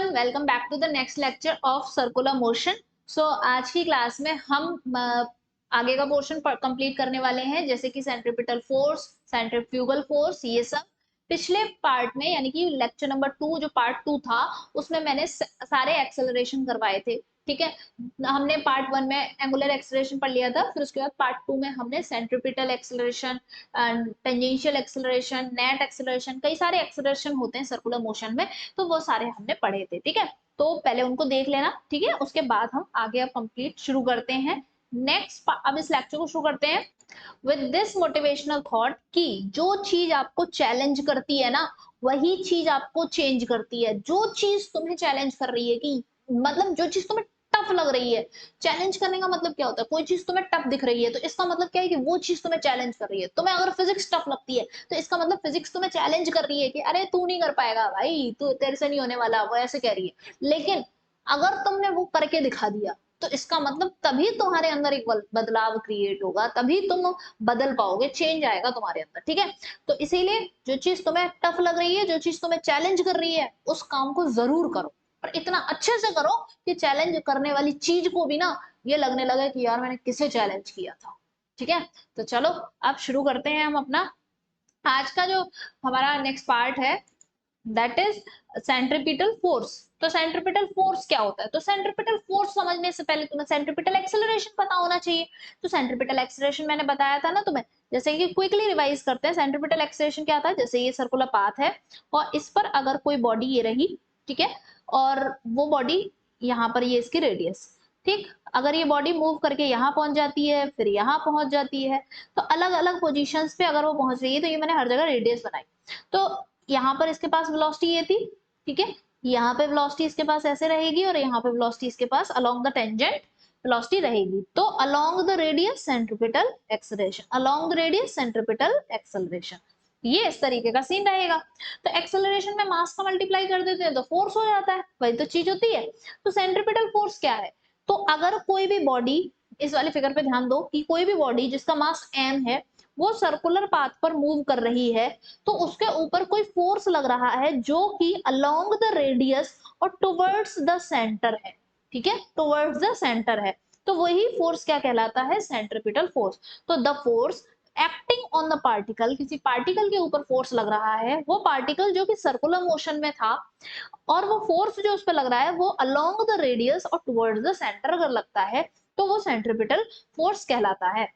Everyone, welcome back to the next lecture of circular motion. So आज की class में हम आगे का पोर्शन कंप्लीट करने वाले हैं, जैसे कि सेंट्रीपिटल फोर्स, सेंट्रीफ्यूगल फोर्स, ये सब पिछले पार्ट में यानी कि लेक्चर नंबर 2 जो पार्ट 2 था उसमें मैंने सारे एक्सेलरेशन करवाए थे। ठीक है, हमने पार्ट 1 में एंगुलर एक्सेलरेशन पढ़ लिया था, फिर उसके बाद पार्ट 2 में हमने centripetal acceleration, tangential acceleration, net acceleration, कई सारे एक्सेलरेशन होते हैं सर्कुलर मोशन में, तो वो सारे हमने पढ़े थे। ठीक है, तो पहले उनको देख लेना। ठीक है, उसके बाद हम आगे अब कंप्लीट शुरू करते हैं नेक्स्ट। अब इस लेक्चर को शुरू करते हैं विद दिस मोटिवेशनल थॉट कि जो चीज आपको चैलेंज करती है ना, वही चीज आपको चेंज करती है। जो चीज तुम्हें चैलेंज कर रही है, कि मतलब जो चीज तुम्हें टफ लग रही है, चैलेंज करने का मतलब क्या होता है? कोई चीज तुम्हें टफ दिख रही है तो इसका मतलब क्या है कि वो चीज तुम्हें चैलेंज कर रही है। तुम्हें अगर फिजिक्स टफ लगती है तो इसका मतलब फिजिक्स तुम्हें चैलेंज कर रही है कि अरे तू नहीं कर पाएगा भाई, तू तेरे से नहीं होने वाला, वो ऐसे कह रही है। लेकिन अगर तुमने वो करके दिखा दिया तो इसका मतलब तभी तुम्हारे अंदर एक बदलाव क्रिएट होगा, तभी तुम बदल पाओगे, चेंज आएगा तुम्हारे अंदर। ठीक है, तो इसीलिए जो चीज तुम्हें टफ लग रही है, जो चीज तुम्हें चैलेंज कर रही है, उस काम को जरूर करो, पर इतना अच्छे से करो कि चैलेंज करने वाली चीज को भी ना ये लगने लगे कि यार मैंने किसे चैलेंज किया था। ठीक है, तो चलो अब शुरू करते हैं हम अपना आज का जो हमारा नेक्स्ट पार्ट है, दैट इज सेंट्रीपिटल फोर्स। तो सेंट्रीपिटल फोर्स क्या होता है? तो सेंट्रीपिटल फोर्स समझने से पहले तुम्हें सेंट्रीपिटल एक्सेलरेशन पता होना चाहिए। तो सेंट्रीपिटल एक्सेलरेशन मैंने बताया था ना तुम्हें, जैसे कि क्विकली रिवाइज करते हैं। सेंट्रीपिटल एक्सेलरेशन क्या था? जैसे ये सर्कुलर पाथ है और इस पर अगर कोई बॉडी ये रही, ठीक है, और वो बॉडी यहाँ पर ये इसकी रेडियस, ठीक, अगर ये बॉडी मूव करके यहाँ पहुंच जाती है, फिर यहाँ पहुंच जाती है, तो अलग अलग पोजीशंस पे अगर वो पहुंच रही है, तो ये मैंने हर जगह रेडियस बनाई। तो यहाँ पर इसके पास वेलोसिटी ये थी, ठीक है, यहाँ पे वेलोसिटी इसके पास ऐसे रहेगी और यहाँ पे वेलोसिटी इसके पास अलोंग द टेंजेंट वेलोसिटी रहेगी। तो along the radius centripetal acceleration, along the radius centripetal acceleration, ये इस तरीके का सीन रहेगा। तो एक्सेलरेशन में मास का मल्टीप्लाई कर देते हैं तो फोर्स हो जाता है, वही तो चीज होती है। तो सेंट्रीपिटल फोर्स क्या है? तो अगर कोई भी बॉडी, इस वाले फिगर पे ध्यान दो कि कोई भी बॉडी जिसका मास m है, वो सर्कुलर पाथ पर मूव कर रही है, तो उसके ऊपर कोई फोर्स लग रहा है जो कि अलोंग द रेडियस और टुवर्ड्स द सेंटर है। ठीक है, टुवर्ड्स द सेंटर है, तो वही फोर्स क्या कहलाता है? Centripetal force. तो the force acting on the particle, किसी पार्टिकल के ऊपर फोर्स लग रहा है, वो पार्टिकल जो कि सर्कुलर मोशन में था, और वो फोर्स जो उस पर लग रहा है वो अलोंग द रेडियस और टुवर्ड्स द सेंटर अगर लगता है तो वो सेंट्रीपिटल फोर्स कहलाता है।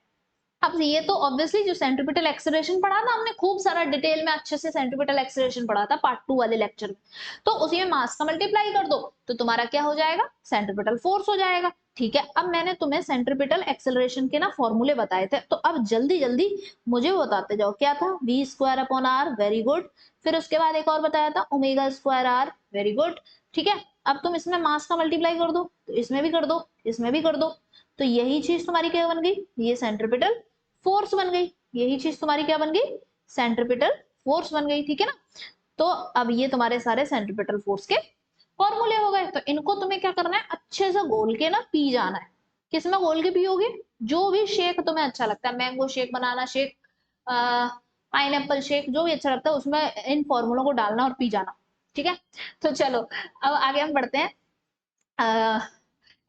अब ये तो ऑब्वियसली जो सेंट्रीपिटल एक्सेलरेशन पढ़ा था हमने, खूब सारा डिटेल में अच्छे से सेंट्रीपिटल एक्सेलरेशन पढ़ा था पार्ट 2 वाले लेक्चर में, तो उसी में मास का मल्टीप्लाई कर दो तो तुम्हारा क्या हो जाएगा? सेंट्रीपिटल फोर्स हो जाएगा। ठीक है, अब मैंने तुम्हें सेंट्रीपिटल एक्सेलरेशन के ना फॉर्मूले बताए थे, तो अब जल्दी जल्दी मुझे बताते जाओ। क्या था? V square upon r, very good. फिर उसके बाद एक और बताया था omega square r, very good. ठीक है, अब तुम इसमें मास का मल्टीप्लाई कर दो तो इसमें भी कर दो, इसमें भी कर दो, तो यही चीज तुम्हारी क्या बन गई? ये सेंट्रीपिटल फोर्स बन गई। यही चीज तुम्हारी क्या बन गई? सेंट्रीपिटल फोर्स बन गई। ठीक है ना, तो अब ये तुम्हारे सारे सेंट्रीपिटल फोर्स के फॉर्मूले हो गए। तो इनको तुम्हें क्या करना है? अच्छे से घोल के ना पी जाना है। किसमें घोल के पियोगे? जो भी शेक तुम्हें अच्छा लगता है, mango shake, banana shake, pineapple shake, जो भी अच्छा लगता है उसमें इन फॉर्मूलों को डालना और पी जाना। ठीक है, तो चलो अब आगे हम बढ़ते हैं।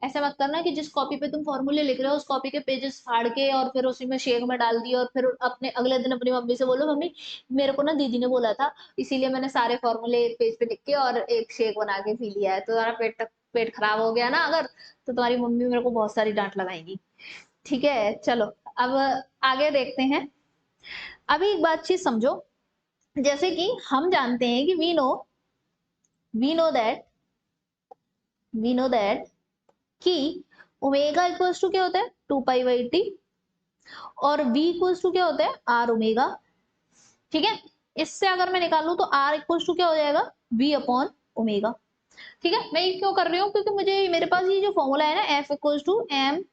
ऐसा मत करना कि जिस कॉपी पे तुम फॉर्मूले लिख रहे हो उस कॉपी के पेजेस फाड़ के और फिर उसी में शेक में डाल दिया और फिर अपने अगले दिन अपनी मम्मी से बोलो मम्मी मेरे को ना दीदी ने बोला था, इसीलिए मैंने सारे फॉर्मूले एक पेज पे लिख के और एक शेक बना के पी लिया है, तो तुम्हारा पेट खराब हो गया ना अगर, तो तुम्हारी मम्मी मेरे को बहुत सारी डांट लगाएंगी। ठीक है, चलो अब आगे देखते हैं। अभी एक बात चीज समझो, जैसे कि हम जानते हैं कि वी नो दैट कि ओमेगा इक्वल्स टू क्या होता है? 2 पाई/t, और v इक्वल्स टू क्या होता है? r omega. ठीक है, इससे अगर मैं निकालूं तो r इक्वल्स टू क्या हो जाएगा? v upon omega. ठीक है, मैं ये क्यों कर रही हूँ? क्योंकि मुझे मेरे पास ये जो फॉर्मूला है ना, f equals to m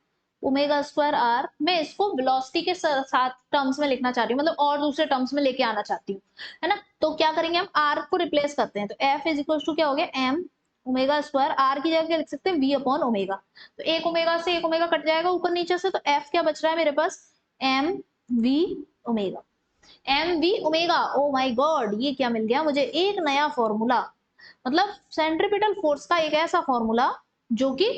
omega square r, मैं इसको वेलोसिटी के साथ टर्म्स में लिखना चाह रही हूँ, मतलब और दूसरे टर्म्स में लेके आना चाहती हूँ, है ना। तो क्या करेंगे हम? r को रिप्लेस करते हैं, तो f इज इक्वल्स टू क्या हो गया? m ओमेगा स्क्वायर, r की जगह क्या लिख सकते हैं? v upon omega. तो एक ओमेगा से एक ओमेगा कट जाएगा ऊपर नीचे से, तो f क्या बच रहा है मेरे पास? m v omega, m v omega. Oh my God, ये क्या मिल गया मुझे? एक नया फॉर्मूला। मतलब सेंट्रीपिटल फोर्स का एक ऐसा फॉर्मूला जो कि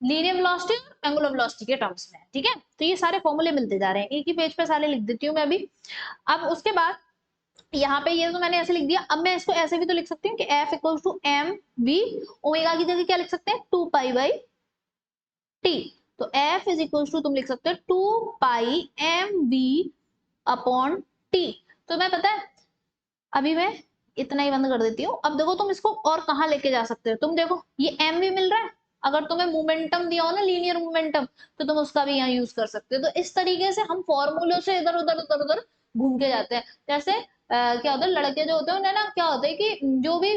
लीनियर वेलोसिटी और एंगुलर वेलोसिटी के टर्म्स में है, ठीक है। तो ये सारे फॉर्मूले मिलते जा रहे हैं, एक ही पेज पे सारे लिख देती हूँ मैं अभी। अब उसके बाद यहाँ पे ये तो मैंने ऐसे लिख दिया, अब मैं इसको ऐसे भी तो लिख सकती हूँ कि F equals to m v, omega की जगह क्या लिख सकते हैं 2 पाई बाई टी। तो F इज इक्वल्स टू तुम लिख सकते हो 2 pi m v upon t. तो मैं पता है अभी मैं इतना ही बंद कर देती हूँ। अब देखो तुम इसको और कहाँ लेके जा सकते हो, तुम देखो ये एम भी मिल रहा है, अगर तुम्हें मोमेंटम दिया हो ना लीनियर मोमेंटम, तो तुम उसका भी यहाँ यूज कर सकते हो। तो इस तरीके से हम फॉर्मूलों से इधर उधर उधर उधर घूम के जाते हैं। जैसे क्या होता है, लड़के जो होते हैं उन्हें ना क्या होता है कि जो भी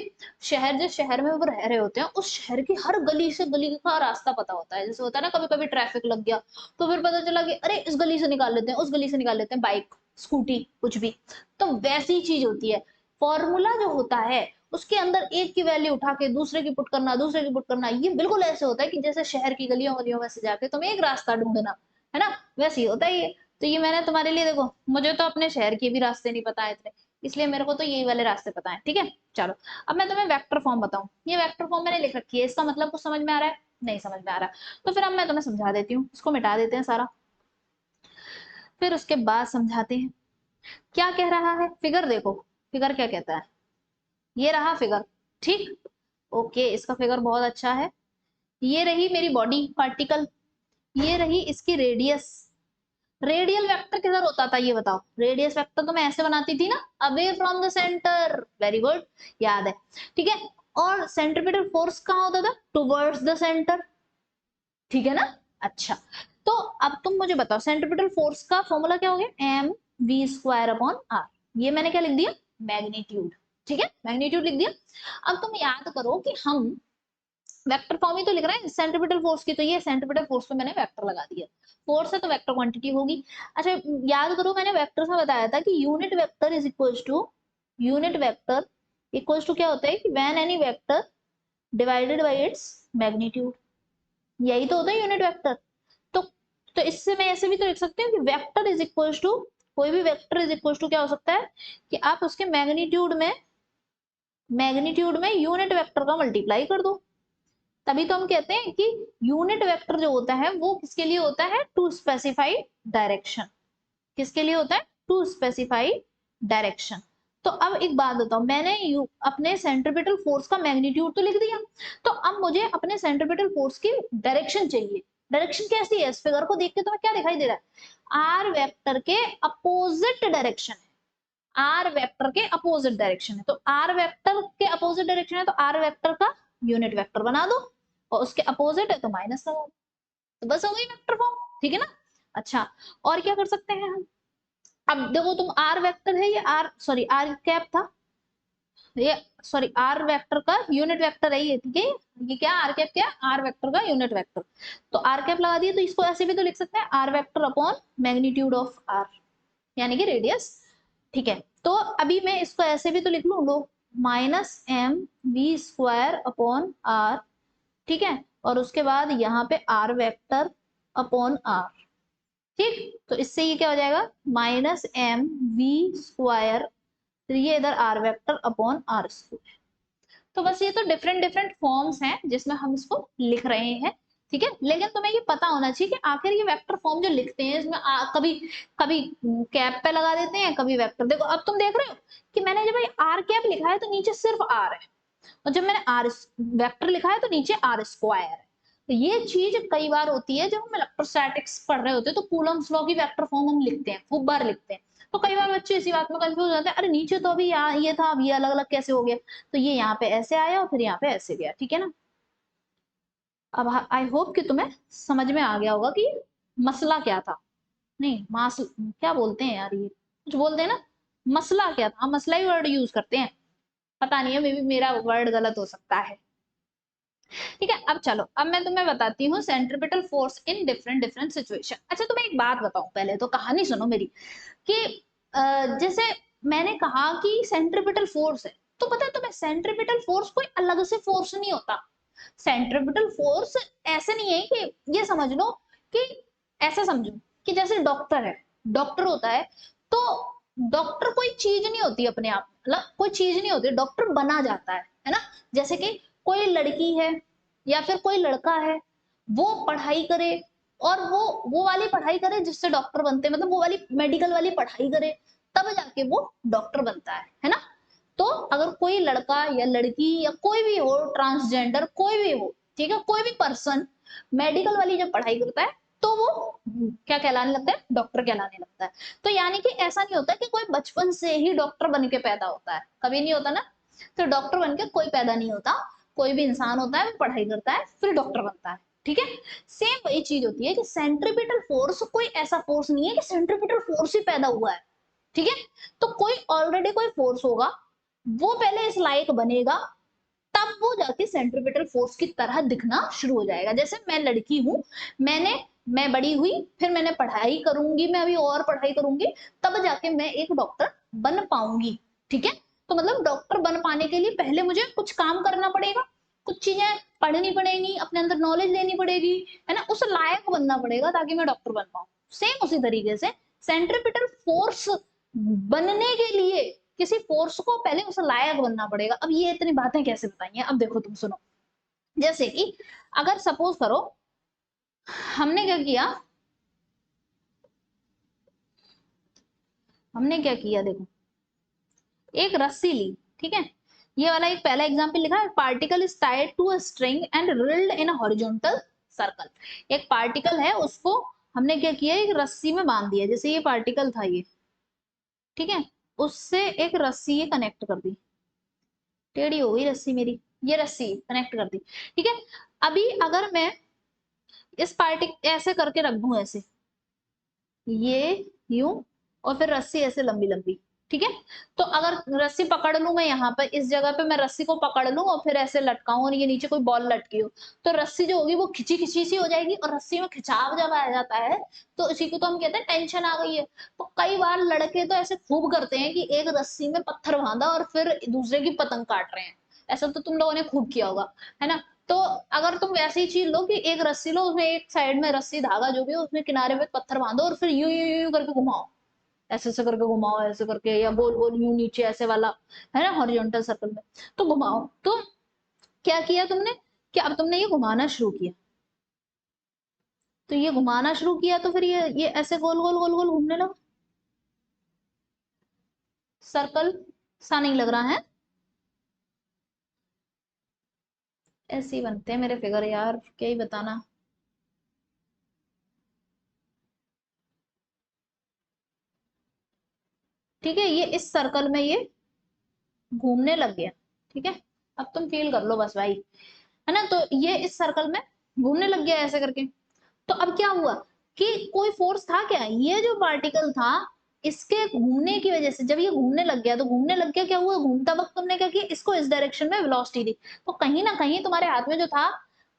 शहर, जिस शहर में वो रह रहे होते हैं उस शहर की हर गली से गली का रास्ता पता होता है। जैसे होता है ना कभी कभी ट्रैफिक लग गया तो फिर पता चला कि अरे इस गली से निकाल लेते हैं, उस गली से निकाल लेते हैं, बाइक स्कूटी कुछ भी। तो वैसी चीज होती है, फॉर्मूला जो होता है उसके अंदर एक की वैल्यू उठा के दूसरे की पुट करना, दूसरे की पुट करना, ये बिल्कुल ऐसे होता है कि जैसे शहर की गलियों गलियों में से जाके तुम्हें एक रास्ता ढूंढना है ना, वैसे ही होता है ये। तो ये मैंने तुम्हारे लिए, देखो मुझे तो अपने शहर के भी रास्ते नहीं पता है इतने, इसलिए मेरे को तो यही वाले रास्ते पता है, ठीक है। चलो अब मैं तुम्हें वेक्टर फॉर्म बताऊं, ये वेक्टर फॉर्म मैंने लिख रखी है, इसका मतलब कुछ समझ में आ रहा है? नहीं समझ में आ रहा, तो फिर अब मैं तुम्हें समझा देती हूँ, इसको मिटा देते हैं सारा, फिर उसके बाद समझाते हैं क्या कह रहा है। फिगर देखो, फिगर क्या कहता है, ये रहा फिगर, ठीक। ओके, इसका फिगर बहुत अच्छा है। ये रही मेरी बॉडी पार्टिकल, ये रही इसकी रेडियस। रेडियल वेक्टर किधर होता था ये बताओ, रेडियस वेक्टर तो मैं ऐसे बनाती थी ना, away from the centre, very good, याद है, ठीक है। और सेंट्रीपिटल फोर्स कहाँ होता था, टुवर्ड्स द सेंटर, ठीक है ना। अच्छा, तो अब तुम मुझे बताओ सेंट्रीपिटल फोर्स का फॉर्मूला क्या हो गया, m v square upon r. ये मैंने क्या लिख दिया, मैग्नीट्यूड, ठीक है, मैग्नीट्यूड लिख दिया। अब तुम याद करो कि हम वेक्टर फॉर्म ही तो लिख रहे हैं सेंट्रीपिटल फोर्स की, तो ये सेंट्रीपिटल फोर्स पे मैंने वेक्टर लगा दिया, फोर्स है तो वेक्टर क्वांटिटी होगी। अच्छा याद करो मैंने वेक्टर्स में बताया था कि unit vector is equals to, unit vector equals to क्या होता है कि when any vector divided by its magnitude, यही तो होता है यूनिट वेक्टर। तो इससे मैं ऐसे भी तो लिख सकती हूँ कि वेक्टर इज इक्वल्स टू, कोई भी वेक्टर इज इक्वल्स टू क्या हो सकता है कि आप उसके मैग्नीट्यूड में यूनिट वेक्टर का मल्टीप्लाई कर दो। तभी तो हम कहते हैं कि यूनिट वेक्टर जो होता है वो किसके लिए होता है, टू स्पेसिफाई डायरेक्शन, किसके लिए होता है, टू स्पेसिफाई डायरेक्शन। तो अब एक बात बताओ, मैंने अपने सेंट्रीपिटल फोर्स का मैग्नीट्यूड तो लिख दिया, तो अब मुझे अपने सेंट्रीपिटल फोर्स की डायरेक्शन चाहिए। डायरेक्शन कैसी है, इस फिगर को देख के तुम्हें क्या दिखाई दे रहा है, आर वेक्टर के अपोजिट डायरेक्शन है, आर वेक्टर के अपोजिट डायरेक्शन है। तो आर वेक्टर के अपोजिट डायरेक्शन है तो आर वेक्टर का यूनिट वेक्टर बना दो, और उसके अपोजिट है तो माइनस लगा दो, तो बस हो गई वेक्टर फॉर्म, ठीक है ना। अच्छा, और क्या कर सकते हैं हम, अब देखो तुम आर वेक्टर है, ये आर सॉरी आर कैप था, ये सॉरी आर वेक्टर का यूनिट वेक्टर है ये, ठीक है। ये क्या आर कैप, क्या आर वेक्टर का यूनिट वेक्टर, तो आर कैप लगा दिए, तो इसको ऐसे भी तो लिख सकते हैं r vector upon magnitude of r, यानी कि रेडियस, ठीक है। तो अभी मैं इसको ऐसे भी तो लिख लू, लो minus m v square upon are, ठीक है, और उसके बाद यहाँ पे आर वेक्टर अपॉन आर, ठीक। तो इससे ये क्या हो जाएगा, माइनस एम वी स्क्वायर, तो ये इधर r vector upon r square. तो बस ये तो डिफरेंट डिफरेंट फॉर्म्स हैं जिसमें हम इसको लिख रहे हैं, ठीक है। लेकिन तुम्हें ये पता होना चाहिए कि आखिर ये वेक्टर फॉर्म जो लिखते हैं इसमें कभी कभी कैप पे लगा देते हैं, कभी वेक्टर, देखो अब तुम देख रहे हो कि मैंने जब आर कैप लिखा है तो नीचे सिर्फ आर है, और जब मैंने आर वेक्टर लिखा है तो नीचे आर स्क्वायर है। तो ये चीज कई बार होती है जब हम इलेक्ट्रोस्टैटिक्स पढ़ रहे होते हैं, तो कूलम्स लॉ की वेक्टर फॉर्म हम लिखते हैं, खूब बार लिखते हैं, तो कई बार बच्चे इसी बात में कंफ्यूज हो जाते हैं, अरे नीचे तो अभी यहाँ ये था, अब ये अलग अलग कैसे हो गया, तो ये यहाँ पे ऐसे आया और फिर यहाँ पे ऐसे गया, ठीक है ना। अब आई होप कि तुम्हें समझ में आ गया होगा कि मसला क्या था, नहीं मास क्या बोलते हैं यार, ये कुछ बोलते हैं ना, मसला क्या था, हम मसला ही वर्ड यूज करते हैं, पता नहीं है, मे बी मेरा वर्ड गलत हो सकता है, ठीक है। अब चलो, अब मैं तुम्हें बताती हूँ centripetal force in different different situation. अच्छा तुम्हें एक बात बताऊं, पहले तो कहानी सुनो मेरी, कि जैसे मैंने कहा कि सेंट्रीपिटल फोर्स है, तो पता है तुम्हें सेंट्रीपिटल फोर्स कोई अलग से फोर्स नहीं होता। सेंट्रीपिटल फोर्स ऐसे नहीं है कि, ये समझ लो कि, ऐसा समझो कि जैसे डॉक्टर है, डॉक्टर होता है, तो डॉक्टर कोई चीज नहीं होती अपने आप, मतलब कोई चीज नहीं होती, डॉक्टर बना जाता है, है ना। जैसे कि कोई लड़की है या फिर कोई लड़का है, वो पढ़ाई करे और वो वाली पढ़ाई करे जिससे डॉक्टर बनते हैं, मतलब वो वाली मेडिकल वाली पढ़ाई करे, तब जाके वो डॉक्टर बनता है ना। तो अगर कोई लड़का या लड़की या कोई भी हो, ट्रांसजेंडर कोई भी हो, ठीक है, कोई भी पर्सन मेडिकल वाली जब पढ़ाई करता है तो वो क्या कहलाने लगता है, डॉक्टर कहलाने लगता है। तो यानी कि ऐसा नहीं होता कि कोई बचपन से ही डॉक्टर बन के पैदा होता है, कभी नहीं होता ना। तो डॉक्टर बन के कोई पैदा नहीं होता, कोई भी इंसान होता है, वो पढ़ाई करता है फिर डॉक्टर बनता है, ठीक है। सेम वही चीज होती है कि सेंट्रीपिटल फोर्स कोई ऐसा फोर्स नहीं है कि सेंट्रीपिटल फोर्स ही पैदा हुआ है, ठीक है। तो कोई ऑलरेडी कोई फोर्स होगा, वो पहले इस लायक बनेगा, तब वो जाके सेंट्रीपिटल फोर्स की तरह दिखना शुरू हो जाएगा। जैसे मैं लड़की हूं, मैं बड़ी हुई, फिर मैंने पढ़ाई करूंगी, मैं अभी और पढ़ाई करूंगी, तब जाके मैं एक डॉक्टर बन पाऊंगी, ठीक है। तो मतलब डॉक्टर बन पाने के लिए पहले मुझे कुछ काम करना पड़ेगा, कुछ चीजें पढ़नी पड़ेगी, अपने अंदर नॉलेज लेनी पड़ेगी, है ना, उस लायक बनना पड़ेगा ताकि मैं डॉक्टर बन पाऊं। सेम उसी तरीके से सेंट्रीपिटल फोर्स बनने के लिए किसी फोर्स को पहले उस लायक बनना पड़ेगा। अब ये इतनी बातें कैसे बताई हैं, अब देखो तुम सुनो। जैसे कि अगर सपोज करो हमने क्या किया, देखो एक रस्सी ली, ठीक है। ये वाला एक पहला एग्जांपल लिखा है, particle is tied to a string and whirled in a horizontal circle. एक पार्टिकल है, उसको हमने क्या किया, एक रस्सी में बांध दिया। जैसे ये पार्टिकल था ये, ठीक है, उससे एक रस्सी ये कनेक्ट कर दी, टेढ़ी हो गई रस्सी मेरी, ये रस्सी कनेक्ट कर दी, ठीक है। अभी अगर मैं इस पार्टी ऐसे करके रख दूं, ऐसे ये यूं, और फिर रस्सी ऐसे लंबी लंबी, ठीक है। तो अगर रस्सी पकड़ लूं मैं, यहाँ पर इस जगह पे मैं रस्सी को पकड़ लूं और फिर ऐसे लटकाऊं और ये नीचे कोई बॉल लटकी हो, तो रस्सी जो होगी वो खिंची खिंची सी हो जाएगी, और रस्सी में खिंचाव जब आ जाता है तो इसी को तो हम कहते हैं टेंशन आ गई है। तो कई बार लड़के तो ऐसे खूब करते हैं कि एक रस्सी में पत्थर बांधा और फिर दूसरे की पतंग काट रहे हैं। ऐसा तो तुम लोगों ने खूब किया होगा, है ना। तो अगर तुम वैसी ही चीज लो कि एक रस्सी लो, उसमें एक साइड में रस्सी धागा जो भी है उसमें किनारे पे पत्थर बांधो और फिर यूं यूं यूं करके घुमाओ, ऐसे ऐसे करके घुमाओ, ऐसे करके, या गोल गोल यूं नीचे ऐसे वाला, है ना, हॉरिजॉन्टल सर्कल में। तो घुमाओ, तो क्या किया तुमने, कि अब तुमने ये घुमाना शुरू किया, तो ये घुमाना शुरू किया तो फिर ये ऐसे गोल गोल गोल गोल घूमने लगा, सर्कल सा नहीं लग रहा है। ऐसे ही बनते हैं मेरे फिगर यार, क्या ही बताना। ठीक है, ये इस सर्कल में ये घूमने लग गया, ठीक है। अब तुम फील कर लो बस भाई, है ना। तो ये इस सर्कल में घूमने लग गया ऐसे करके। तो अब क्या हुआ कि कोई फोर्स था क्या, ये जो पार्टिकल था इसके घूमने की वजह से जब ये घूमने लग गया, तो घूमने लग गया क्या हुआ, घूमता वक्त तुमने क्या किया, इसको इस डायरेक्शन में वेलोसिटी दी। तो कहीं ना कहीं तुम्हारे हाथ में जो था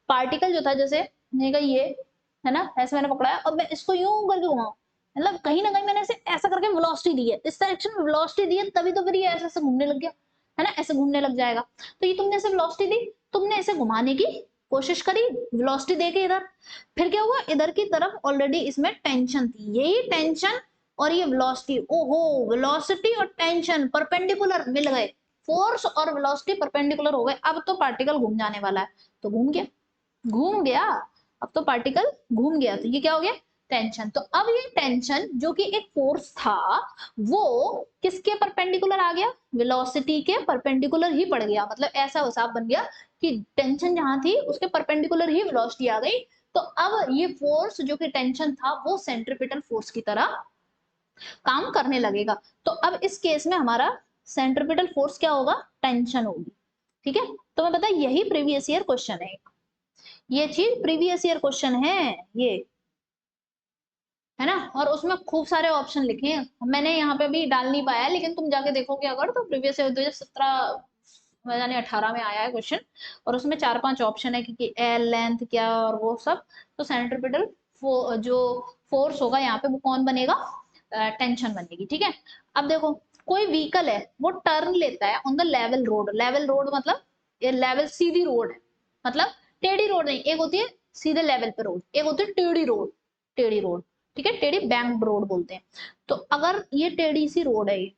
पार्टिकल जो था, जैसे मैंने कहा ये, है ना, ऐसे मैंने पकड़ा है और मैं इसको यूं करके घुमाऊं, मतलब कहीं ना कहीं मैंने इसे ऐसा करके वेलोसिटी दी है, इस डायरेक्शन में वेलोसिटी दी है, तभी तो फिर ये ऐसे ऐसे घूमने लग गया, है ना, ऐसे घूमने लग जाएगा। तो ये तुमने इसे वेलोसिटी दी, तुमने इसे घुमाने की कोशिश करी वेलोसिटी देके इधर, फिर क्या हुआ, इधर की तरफ ऑलरेडी इसमें टेंशन थी, यही टेंशन और ये वेलोसिटी, ओहो, वेलोसिटी और टेंशन परपेंडिकुलर मिल गए, फोर्स और वेलोसिटी परपेंडिकुलर हो गए, अब तो पार्टिकल घूम जाने वाला है। तो घूम गया, घूम गया, अब तो पार्टिकल घूम गया, तो ये क्या हो गया, टेंशन। तो अब ये टेंशन जो कि एक फोर्स था, वो किसके परपेंडिकुलर आ गया, वेलोसिटी के परपेंडिकुलर ही पड़ गया, मतलब ऐसा हिसाब बन गया कि टेंशन जहां थी उसके परपेंडिकुलर ही वेलोसिटी आ गई। तो अब ये फोर्स जो कि टेंशन था वो सेंट्रीपिटल फोर्स की तरह काम करने लगेगा। तो अब इस केस में हमारा सेंट्रीपिटल फोर्स क्या होगा, टेंशन होगी, ठीक है। तो मैं बता, यही प्रीवियस ईयर क्वेश्चन है, ये चीज प्रीवियस ईयर क्वेश्चन है ये, है ना। और उसमें खूब सारे ऑप्शन लिखे हैं, मैंने यहाँ पे भी डाल नहीं पाया, लेकिन तुम जाके देखोगे अगर तो प्रीवियस ईयर 2017 यानी 18 में आया है क्वेश्चन, और उसमें 4-5 ऑप्शन है कि एल लेंथ क्या और वो सब। तो सेंट्रीपिटल जो फोर्स होगा यहाँ पे वो कौन बनेगा, टेंशन बनेगी, ठीक है। अब देखो कोई व्हीकल है, वो टर्न लेता है on the level road, level road मतलब ये लेवल सीधी रोड है, मतलब टेढ़ी रोड नहीं, एक होती है सीधे लेवल पे रोड, एक होती है टेढ़ी रोड, टेढ़ी रोड, ठीक है, टेढ़ी बैंक रोड बोलते हैं। तो अगर ये टेढ़ी सी रोड है, ये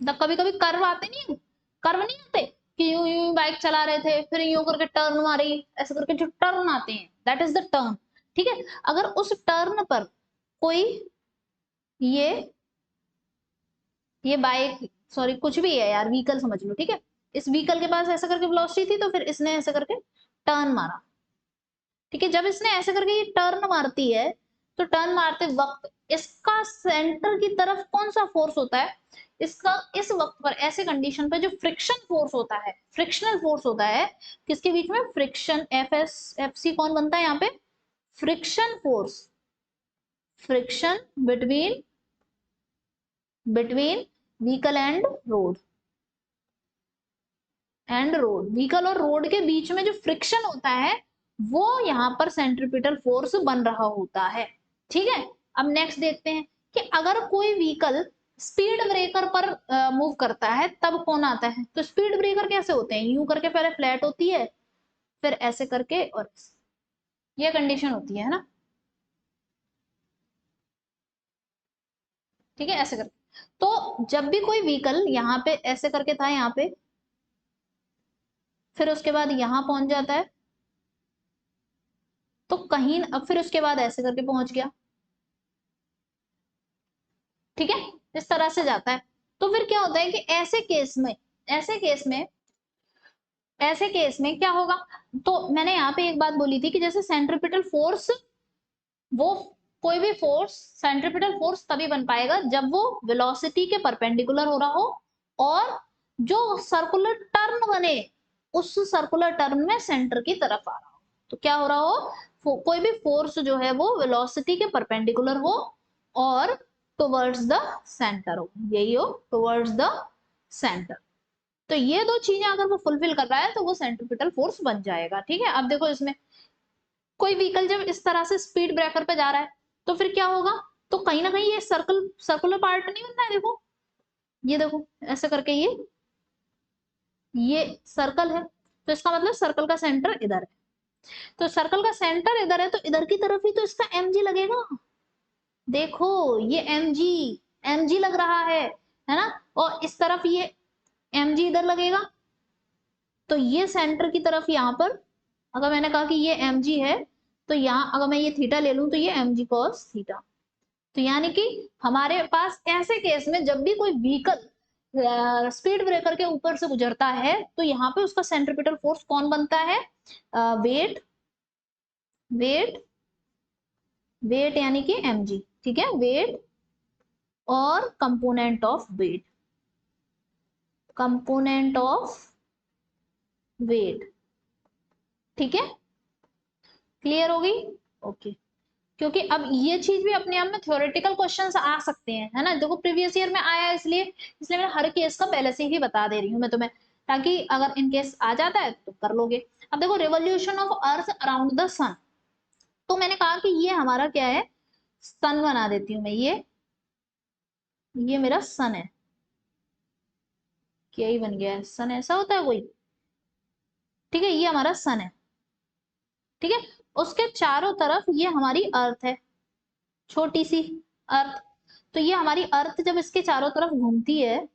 कभी कभी कर्व आते नहीं, कर्व नहीं आते कि यूं यूं बाइक चला रहे थे फिर यूं करके टर्न मारी, ऐसे करके जो टर्न आते हैं दैट इज द टर्न। ठीक है, अगर उस टर्न पर कोई ये बाइक, सॉरी कुछ भी है यार, व्हीकल समझ लो, ठीक है, इस व्हीकल के पास ऐसा करके वेलोसिटी थी तो फिर इसने ऐसे करके टर्न मारा। ठीक है, जब इसने ऐसे करके ये टर्न मारती है तो टर्न मारते वक्त इसका सेंटर की तरफ कौन सा फोर्स होता है, इसका इस वक्त पर ऐसे कंडीशन पे जो फ्रिक्शन फोर्स होता है, फ्रिक्शनल फोर्स होता है किसके बीच में, friction, f s f c कौन बनता है यहाँ पे, friction force, friction between vehicle and road, vehicle और रोड के बीच में जो फ्रिक्शन होता है वो यहाँ पर सेंट्रीपिटल फोर्स बन रहा होता है। ठीक है, अब नेक्स्ट देखते हैं कि अगर कोई व्हीकल स्पीड ब्रेकर पर मूव करता है तब कौन आता है, तो स्पीड ब्रेकर कैसे होते हैं, यूं करके पहले फ्लैट होती है फिर ऐसे करके, और ये कंडीशन होती है ना, ठीक है, ऐसे करके। तो जब भी कोई व्हीकल यहाँ पे ऐसे करके था, यहाँ पे फिर उसके बाद यहां पहुंच जाता है तो कहीं, अब फिर उसके बाद ऐसे करके पहुंच गया, ठीक है, इस तरह से जाता है। तो फिर क्या होता है कि ऐसे केस में क्या होगा, तो मैंने यहाँ पे एक बात बोली थी कि जैसे सेंट्रीपिटल फोर्स, वो कोई भी फोर्स सेंट्रीपिटल फोर्स तभी बन पाएगा जब वो वेलोसिटी के परपेंडिकुलर हो रहा हो और जो सर्कुलर टर्न बने उस सर्कुलर टर्न में सेंटर की तरफ आ रहा हो, तो क्या हो रहा हो, कोई भी फोर्स जो है वो वेलोसिटी के परपेंडिकुलर हो और टुवर्ड्स द सेंटर हो, यही हो, टुवर्ड्स द सेंटर। तो ये दो चीजें अगर वो फुलफिल कर रहा है तो वो सेंट्रीपिटल फोर्स बन जाएगा। ठीक है, अब देखो इसमें कोई व्हीकल जब इस तरह से स्पीड ब्रेकर पे जा रहा है तो फिर क्या होगा, तो कहीं ना कहीं ये सर्कुलर पार्ट नहीं बनता है, देखो ये देखो ऐसे करके ये सर्कल है, तो इसका मतलब सर्कल का सेंटर इधर है, तो सर्कल का सेंटर इधर है तो इधर की तरफ ही तो इसका एम जी लगेगा, देखो ये एम जी लग रहा है ना, और इस तरफ ये एम जी इधर लगेगा, तो ये सेंटर की तरफ यहाँ पर अगर मैंने कहा कि ये एम जी है तो यहाँ अगर मैं ये थीटा ले लूं तो ये एम जी कॉस थीटा, तो यानी कि हमारे पास ऐसे केस में जब भी कोई व्हीकल स्पीड ब्रेकर के ऊपर से गुजरता है तो यहाँ पे उसका सेंट्रीपिटल फोर्स कौन बनता है, वेट वेट वेट यानी कि mg, ठीक है, वेट और कंपोनेंट ऑफ वेट, ठीक है, क्लियर हो गई, ओके। क्योंकि अब ये चीज भी अपने आप में थ्योरेटिकल क्वेश्चंस आ सकते हैं, है ना, देखो प्रीवियस ईयर में आया इसलिए मैं हर केस का पहले से ही बता दे रही हूँ मैं तुम्हें, ताकि अगर इन केस आ जाता है तो कर लोगे। अब देखो revolution of earth around the sun, तो मैंने कहा कि ये हमारा क्या है, सन बना देती हूँ मैं, ये मेरा सन है, क्या ही बन गया है सन, ऐसा होता है कोई, ठीक है, ये हमारा सन है, ठीक है, उसके चारों तरफ ये हमारी अर्थ है, छोटी सी अर्थ, तो ये हमारी अर्थ जब इसके चारों तरफ घूमती है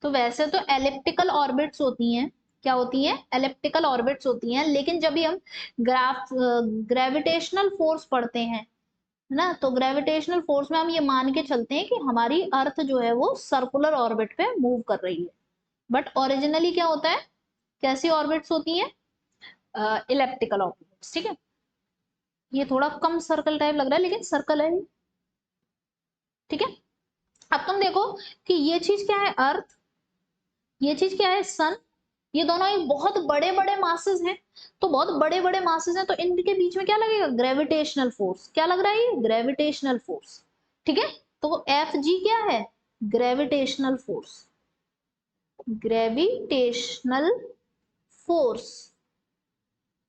तो वैसे तो एलिप्टिकल ऑर्बिट्स होती हैं, क्या होती हैं, एलिप्टिकल ऑर्बिट्स होती हैं, लेकिन जब भी हम ग्रेविटेशनल फोर्स पढ़ते हैं ना, तो ग्रेविटेशनल फोर्स में हम ये मान के चलते हैं कि हमारी अर्थ जो है वो सर्कुलर ऑर्बिट पे मूव कर रही है, बट ओरिजिनली क्या होता है, कैसी ऑर्बिट्स होती हैं, इलेप्टिकल ऑर्बिट्स, ठीक है, ये थोड़ा कम सर्कल टाइप लग रहा है लेकिन सर्कल है, ठीक है। अब तुम देखो कि ये चीज क्या है अर्थ, ये चीज क्या है सन, ये दोनों एक बहुत बड़े बड़े मासेस हैं, तो बहुत बड़े बड़े मासेस हैं तो इनके बीच में क्या लगेगा, ग्रेविटेशनल फोर्स, क्या लग रहा है, ये ग्रेविटेशनल फोर्स, ठीक है, तो एफ जी क्या है, ग्रेविटेशनल फोर्स, ग्रेविटेशनल फोर्स,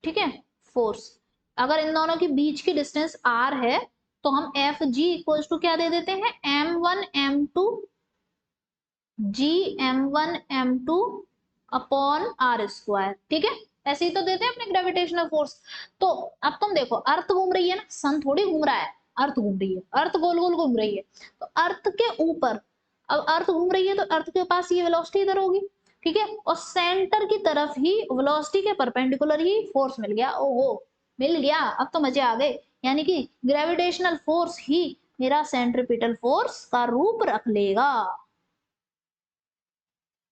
ठीक है, फोर्स, अगर इन दोनों के बीच की डिस्टेंस r है तो हम एफ जी इक्वल टू क्या दे देते हैं, m1 m2 g m1 m2 upon r square, ठीक है, ऐसे ही तो देते हैं अपने ग्रेविटेशनल फोर्स। तो अब तुम देखो अर्थ घूम रही है ना, सन थोड़ी घूम रहा है, अर्थ घूम रही है, अर्थ गोल गोल घूम रही है, तो अर्थ के ऊपर अब अर्थ घूम रही है तो अर्थ के पास ये वेलोसिटी इधर होगी, ठीक है, और सेंटर की तरफ ही वेलोसिटी के परपेंडिकुलर ही फोर्स मिल गया। ओहो, मिल गया, अब तो मजे आ गए। यानी कि ग्रेविटेशनल फोर्स ही मेरा सेंट्रीपिटल फोर्स का रूप रख लेगा,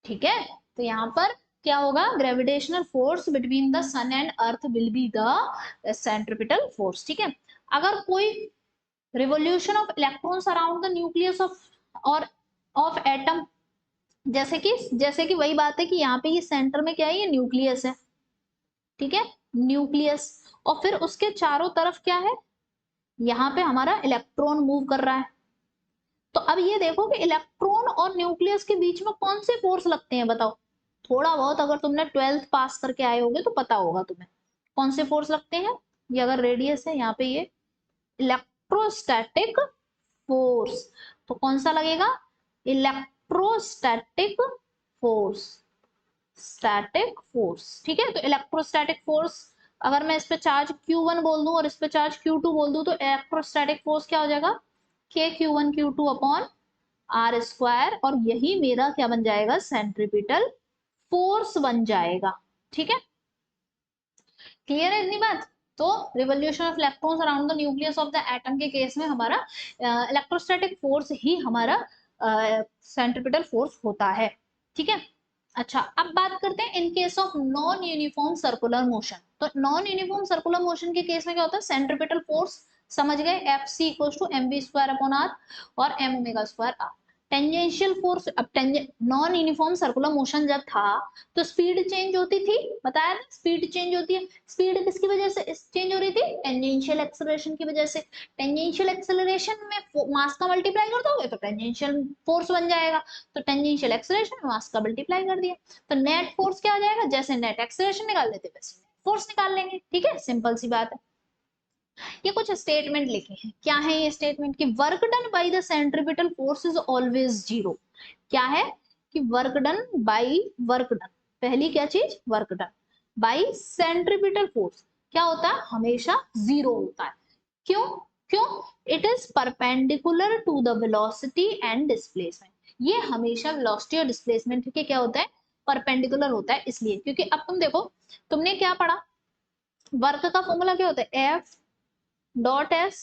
ठीक है। तो यहाँ पर क्या होगा, gravitational force between the sun and earth will be the centripetal force, ठीक है। अगर कोई revolution of electrons around the nucleus of और ऑफ एटम, जैसे कि वही बात है कि यहाँ पे ये सेंटर में क्या है, ये न्यूक्लियस है, ठीक है, न्यूक्लियस, और फिर उसके चारों तरफ क्या है, यहाँ पे हमारा इलेक्ट्रॉन मूव कर रहा है। तो अब ये देखो कि इलेक्ट्रॉन और न्यूक्लियस के बीच में कौन से फोर्स लगते हैं, बताओ। थोड़ा बहुत अगर तुमने 12th पास करके आए होगे तो पता होगा तुम्हें कौन से फोर्स लगते हैं। ये अगर रेडियस है यहाँ पे, ये इलेक्ट्रोस्टैटिक फोर्स, तो कौन सा लगेगा, इलेक्ट्रोस्टैटिक फोर्स, स्टैटिक फोर्स, ठीक है। तो इलेक्ट्रोस्टैटिक फोर्स, अगर मैं इस पे चार्ज Q1 बोल दूं और इस पे चार्ज Q2 बोल दूं, तो इलेक्ट्रोस्टैटिक फोर्स क्या हो जाएगा, KQ1 Q2 upon r square, और यही मेरा क्या बन जाएगा, सेंट्रीपिटल फोर्स बन जाएगा, ठीक है। क्लियर है इतनी बात। तो revolution of electrons around the nucleus of the atom के केस में हमारा इलेक्ट्रोस्टैटिक फोर्स ही हमारा सेंट्रीपिटल फोर्स होता है, ठीक है। अच्छा, अब बात करते हैं in case of non uniform circular motion. तो नॉन यूनिफॉर्म सर्कुलर मोशन के केस में क्या होता है, सेंट्रीपिटल फोर्स समझ गए, F C equal to m v square upon are और m omega square r. Tangential force, अब नॉन यूनिफॉर्म सर्कुलर मोशन जब था तो स्पीड चेंज होती थी, बताया ना, स्पीड चेंज होती है। स्पीड किसकी वजह से चेंज हो रही थी, टेंजेंशियल एक्सेलरेशन की वजह से। टेंजेंशियल एक्सेलरेशन में मास का मल्टीप्लाई कर दोगे तो टेंजेंशियल फोर्स बन जाएगा, तो टेंजेंशियल एक्सेलरेशन में मास का मल्टीप्लाई कर दिया, तो नेट फोर्स क्या हो जाएगा, जैसे नेट एक्सेलरेशन निकाल लेते वैसे फोर्स निकाल लेंगे, ठीक है, सिंपल सी बात है। ये कुछ स्टेटमेंट लिखे हैं, क्या है ये स्टेटमेंट, कि work done by the centripetal force is always zero. क्या है कि work done by, work done, पहली क्या चीज, work done by centripetal force क्या होता है, हमेशा जीरो होता है। क्यों, क्यों, it is perpendicular to the velocity and displacement. ये हमेशा वेलोसिटी और डिस्प्लेसमेंट के क्या होता है, परपेंडिकुलर होता है, इसलिए क्योंकि अब तुम देखो, तुमने क्या पढ़ा, वर्क का फॉर्मूला क्या होता है, एफ डॉट एस,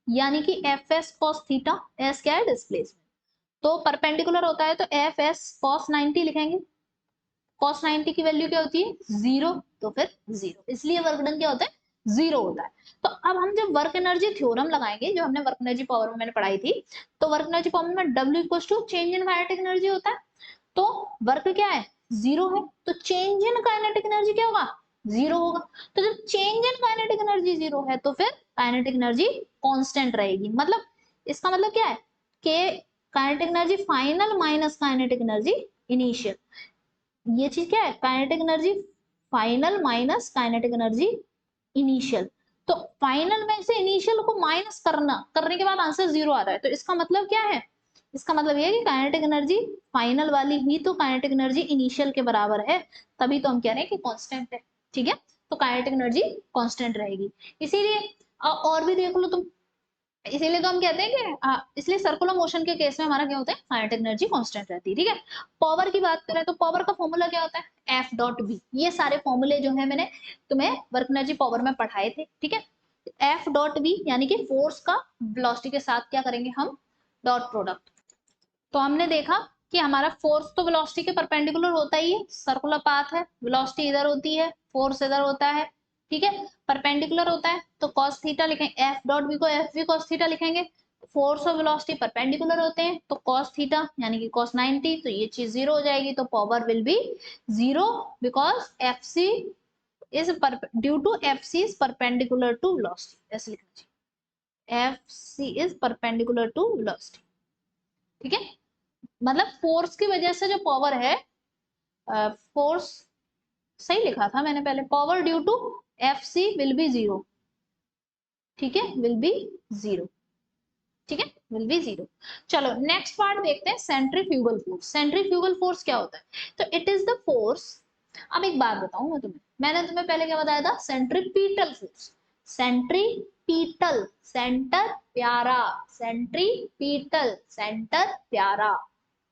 यानी कि F S cos theta, S क्या है, डिस्प्लेसमेंट, तो परपेंडिकुलर होता है तो एफ एस कॉस 90 लिखेंगे, कॉस 90 की वैल्यू क्या होती है, जीरो, तो फिर जीरो, इसलिए वर्क डन क्या होता है, जीरो होता है। तो अब हम जब वर्क एनर्जी थ्योरम लगाएंगे, जो हमने वर्क एनर्जी पावर में मैंने पढ़ाई थी, तो वर्क एनर्जी पावर में W equal to change in kinetic energy होता है, तो वर्क क्या है, जीरो है, तो चेंज इन काइनेटिक एनर्जी क्या होगा, जीरो होगा। तो जब change in kinetic energy zero है तो फिर काइनेटिक एनर्जी कांस्टेंट रहेगी, मतलब इसका मतलब क्या है कि kinetic energy final minus kinetic energy initial, ये चीज क्या है, kinetic energy final minus kinetic energy initial. तो फाइनल में से इनिशियल को माइनस करने के बाद आंसर जीरो आ रहा है, तो इसका मतलब क्या है, इसका मतलब ये है कि काइनेटिक एनर्जी फाइनल वाली ही तो काइनेटिक एनर्जी इनिशियल के बराबर है, तभी तो हम कह रहे हैं कि कांस्टेंट है, ठीक है। तो काइनेटिक एनर्जी कांस्टेंट रहेगी, इसीलिए और भी देख लो तुम, इसीलिए तो हम कहते हैं कि इसलिए सर्कुलर मोशन के केस में हमारा क्या होता है, काइनेटिक एनर्जी कांस्टेंट रहती है, ठीक है। पावर की बात करें तो पावर का फॉर्मूला क्या होता है, एफ डॉट बी, ये सारे फॉर्मूले जो है मैंने तुम्हें वर्क एनर्जी पावर में पढ़ाए थे, ठीक है। एफ डॉट बी यानी कि फोर्स का वेलोसिटी के साथ क्या करेंगे हम, डॉट प्रोडक्ट। तो हमने देखा कि हमारा फोर्स तो वेलोसिटी के परपेंडिकुलर होता ही है, सर्कुलर पाथ है, वेलोसिटी इधर होती है, फोर्स इधर होता है, ठीक है, परपेंडिकुलर होता है, तो cos थीटा लिखेंगे, एफ डॉट बी को एफ बी cos थीटा लिखेंगे। फोर्स और वेलोसिटी परपेंडिकुलर होते हैं तो cos थीटा यानी कि cos 90, तो ये चीज जीरो हो जाएगी, तो power will be zero, because f c is due to f c is perpendicular to velocity, ऐसे लिखना चाहिए, f c is perpendicular to velocity, ठीक है। मतलब फोर्स की वजह से जो पावर है, फोर्स सही लिखा था मैंने पहले, power due to f c will be zero, ठीक है, विल बी जीरो, ठीक है, विल बी जीरो। चलो नेक्स्ट पार्ट देखते हैं, सेंट्रीफ्यूगल फोर्स। सेंट्रीफ्यूगल फोर्स क्या होता है, तो इट इज द फोर्स, अब एक बात बताऊं मैं तुम्हें, मैंने तुम्हें पहले क्या बताया था, सेंट्रीपीटल फोर्स, सेंट्रीपीटल, सेंटर प्यारा, सेंट्रीपीटल सेंटर प्यारा,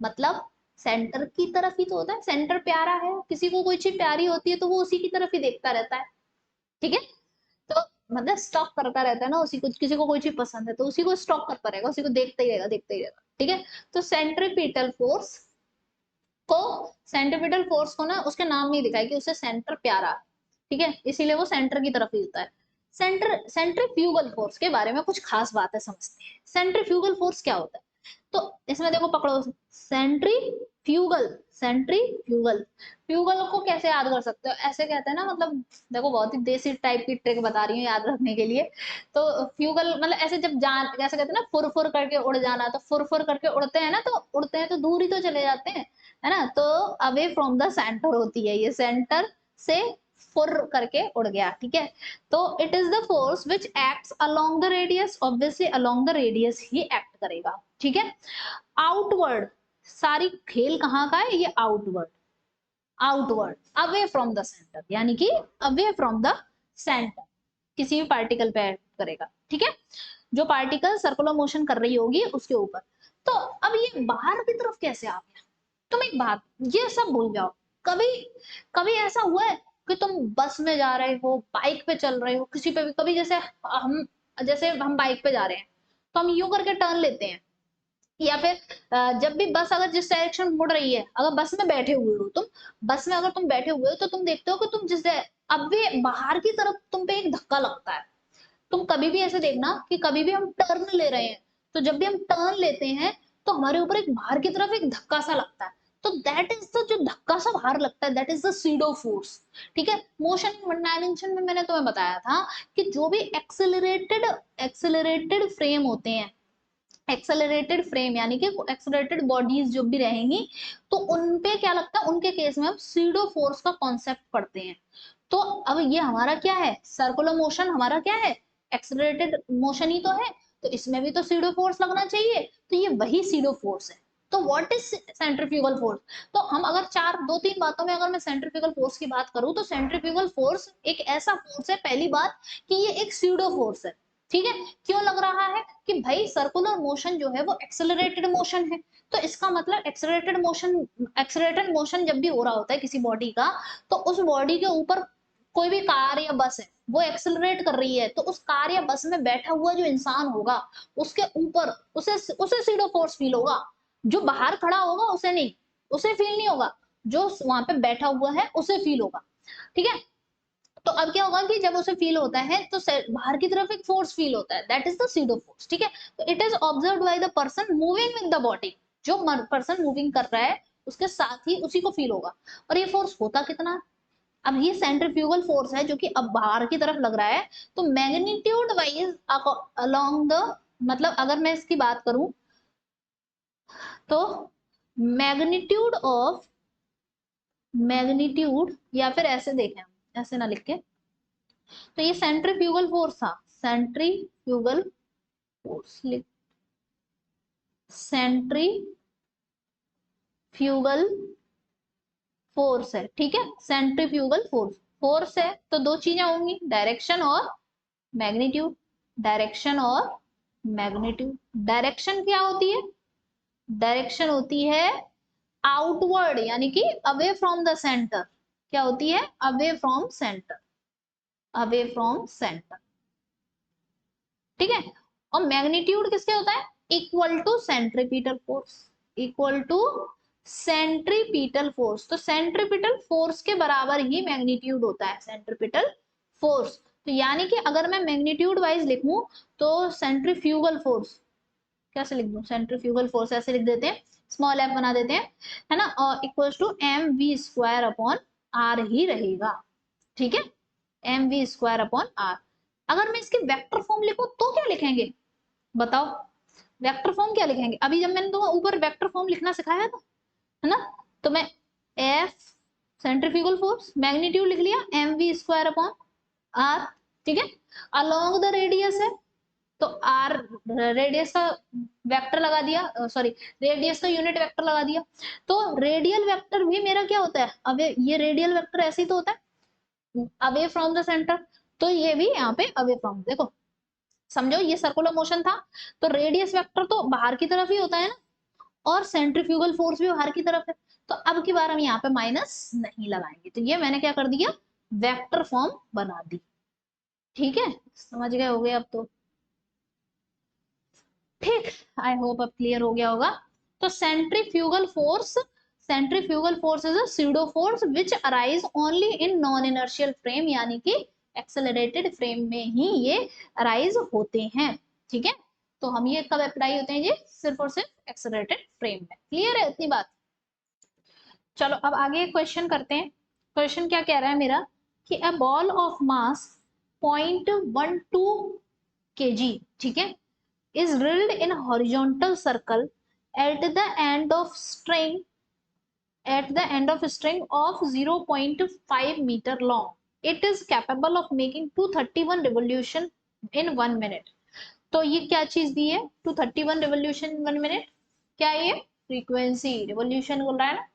मतलब सेंटर की तरफ ही तो होता है, सेंटर प्यारा है, किसी को कोई चीज प्यारी होती है तो वो उसी की तरफ ही देखता रहता है, ठीक है। तो मतलब स्टॉक करता रहता है ना उसी को, किसी को कोई चीज पसंद है तो उसी को स्टॉक करता रहेगा, उसी को देखता ही रहेगा, देखता ही रहेगा, ठीक है। तो सेंट्रीपिटल फोर्स को, सेंट्रीपिटल फोर्स को ना उसके नाम में ही दिखा है कि उसे सेंटर प्यारा, ठीक है, इसीलिए वो सेंटर की तरफ ही होता है। सेंट्रीफ्यूगल फोर्स के बारे में कुछ खास बातें समझते हैं। सेंट्रीफ्यूगल फोर्स क्या होता है, तो इसमें देखो पकड़ो, सेंट्रीफ्यूगल, सेंट्रीफ्यूगल, फ्यूगल को कैसे याद कर सकते हो, ऐसे कहते हैं ना, मतलब देखो बहुत ही देसी टाइप की ट्रिक बता रही हूँ याद रखने के लिए। तो फ्यूगल मतलब ऐसे जब जान, कैसे कहते हैं ना, फुर फुर करके उड़ जाना, तो फुर फुर करके उड़ते हैं ना, तो उड़ते हैं तो दूर ही तो चले जाते हैं, है ना। तो अवे फ्रॉम द सेंटर होती है, ये सेंटर से फुर करके उड़ गया, ठीक है। तो it is the force which acts along the radius, obviously along the radius he act करेगा, ठीक है। आउटवर्ड, सारी खेल कहाँ का है, ये outward, outward away from the centre, यानी कि अवे फ्रॉम द सेंटर किसी भी पार्टिकल पे एक्ट करेगा, ठीक है। जो पार्टिकल सर्कुलर मोशन कर रही होगी उसके ऊपर। तो अब ये बाहर की तरफ कैसे आ गया, तुम एक बात, ये सब भूल जाओ। कभी कभी ऐसा हुआ है कि तुम बस में जा रहे हो, बाइक पे चल रहे हो, किसी पे भी, कभी जैसे हम बाइक पे जा रहे हैं तो हम यूं करके टर्न लेते हैं, या फिर जब भी बस अगर जिस डायरेक्शन में मुड़ रही है, अगर बस में बैठे हुए हो तुम, बस में अगर तुम बैठे हुए हो तो तुम देखते हो कि तुम अब भी बाहर की तरफ तुम पे एक धक्का लगता है। तुम कभी भी ऐसे देखना कि कभी भी हम टर्न ले रहे हैं, तो जब भी हम टर्न लेते हैं तो हमारे ऊपर एक बाहर की तरफ एक धक्का सा लगता है, तो दैट इज द, जो धक्का सा बाहर लगता है, that is the SIDO force, ठीक है। मोशन डायमेंशन में मैंने तुम्हें बताया था कि जो भी एक्सेलरेटेड एक्सेलरेटेड फ्रेम होते हैं, एक्सेलरेटेड फ्रेम यानी कि एक्सेलरेटेड बॉडीज जो भी रहेंगी, तो उनपे क्या लगता है, उनके केस में हम सीडो फोर्स का कॉन्सेप्ट पढ़ते हैं। तो अब ये हमारा क्या है, सर्कुलर मोशन हमारा क्या है, एक्सेलरेटेड मोशन ही तो है, तो इसमें भी तो सीडो फोर्स लगना चाहिए, तो ये वही सीडो फोर्स है। तो व्हाट इज सेंट्रीफ्यूगल फोर्स, तो हम अगर दो तीन बातों में अगर मैं सेंट्रीफ्यूगल फोर्स की बात करूं, तो सेंट्रीफ्यूगल फोर्स एक ऐसा फोर्स है, पहली बात कि ये एक सीडो फोर्स है, ठीक है। क्यों लग रहा है कि भाई सर्कुलर मोशन जो है वो एक्सेलरेटेड मोशन है, तो इसका मतलब एक्सेलरेटेड मोशन जब भी हो रहा होता है किसी बॉडी का, तो उस बॉडी के ऊपर कोई भी कार या बस है वो एक्सेलरेट कर रही है, तो उस कार या बस में बैठा हुआ जो इंसान होगा उसके ऊपर उसे उसे सीडो फोर्स फील होगा, जो बाहर खड़ा होगा उसे नहीं, उसे फील नहीं होगा, जो वहां पे बैठा हुआ है उसे फील होगा, ठीक है। तो अब क्या होगा कि जब उसे फील होता है तो बाहर की तरफ एक फोर्स फील होता है, that is the SIDO force, ठीक है। तो it is observed by the person moving with the body, जो पर्सन मूविंग कर रहा है उसके साथ ही उसी को फील होगा। और ये फोर्स होता कितना, अब ये सेंट्रीफ्यूगल फोर्स है जो कि अब बाहर की तरफ लग रहा है, तो मैग्नीट्यूड वाइज अलोंग द, मतलब अगर मैं इसकी बात करूं तो मैग्नीट्यूड ऑफ, मैग्नीट्यूड, या फिर ऐसे देखें हम, ऐसे ना लिख के, तो ये सेंट्रीफ्यूगल फोर्स था, सेंट्रीफ्यूगल फोर्स, सेंट्रीफ्यूगल फोर्स है, ठीक है। सेंट्रीफ्यूगल फोर्स, फोर्स है तो दो चीजें होंगी, डायरेक्शन और मैग्नीट्यूड, डायरेक्शन और मैग्नीट्यूड। डायरेक्शन क्या होती है, डायरेक्शन होती है आउटवर्ड, यानी कि अवे फ्रॉम द सेंटर, क्या होती है, away from centre, away from centre, ठीक है। और मैग्नीट्यूड किसके होता है, equal to centripetal force, equal to centripetal force, तो सेंट्रीपिटल फोर्स के बराबर ही मैग्नीट्यूड होता है सेंट्रीपिटल फोर्स। तो यानी कि अगर मैं मैग्नीट्यूड वाइज लिखूं तो सेंट्रीफ्यूगल फोर्स, कैसे लिख दूं, सेंट्रीफ्यूगल फोर्स ऐसे लिख देते हैं, स्मॉल एफ बना देते हैं, है ना, और equal to m v square upon r ही रहेगा, ठीक है, m v square upon r. अगर मैं इसके वेक्टर फॉर्म लिखूं तो क्या लिखेंगे, बताओ, वेक्टर फॉर्म क्या लिखेंगे, अभी जब मैंने तुम्हें ऊपर वेक्टर फॉर्म लिखना सिखाया था, है ना, तो मैं एफ सेंट्रीफ्यूगल फोर्स मैग्नीट्यूड लिख लिया m v square upon are, ठीक है। अलोंग द रेडियस है तो आर, रेडियस का वेक्टर लगा दिया, सॉरी रेडियस का यूनिट वेक्टर लगा दिया, तो रेडियल वेक्टर भी मेरा क्या होता है, अवे, ये रेडियल वेक्टर ऐसे ही तो होता है, अवे फ्रॉम द सेंटर, तो ये भी यहाँ पे अवे फ्रॉम, देखो समझो ये सर्कुलर मोशन था, तो रेडियस वेक्टर तो बाहर की तरफ ही होता है ना, और सेंट्रीफ्यूगल फोर्स भी बाहर की तरफ है, तो अब की बार हम यहाँ पे माइनस नहीं लगाएंगे, तो ये मैंने क्या कर दिया, वेक्टर फॉर्म बना दी। ठीक है, समझ गए होगे अब तो। ठीक, आई होप अब क्लियर हो गया होगा। तो centrifugal force is a pseudo force which arise only in non inertial frame, यानी कि एक्सेलरेटेड फ्रेम में ही ये अराइज होते हैं। ठीक है, तो हम ये कब अप्लाई होते हैं, ये सिर्फ और सिर्फ एक्सेलरेटेड फ्रेम में। क्लियर है इतनी बात? चलो अब आगे क्वेश्चन करते हैं। क्वेश्चन क्या कह रहा है मेरा, कि a ball of mass 0.12 kg, ठीक है, is drilled in horizontal circle at the end of string of 0.5 meter long. It is capable of making 231 revolution in 1 minute. तो ये क्या चीज दी है, 231 रिवोल्यूशन इन 1 मिनट, क्या है ये, फ्रीक्वेंसी, रिवोल्यूशन बोल रहा है ना।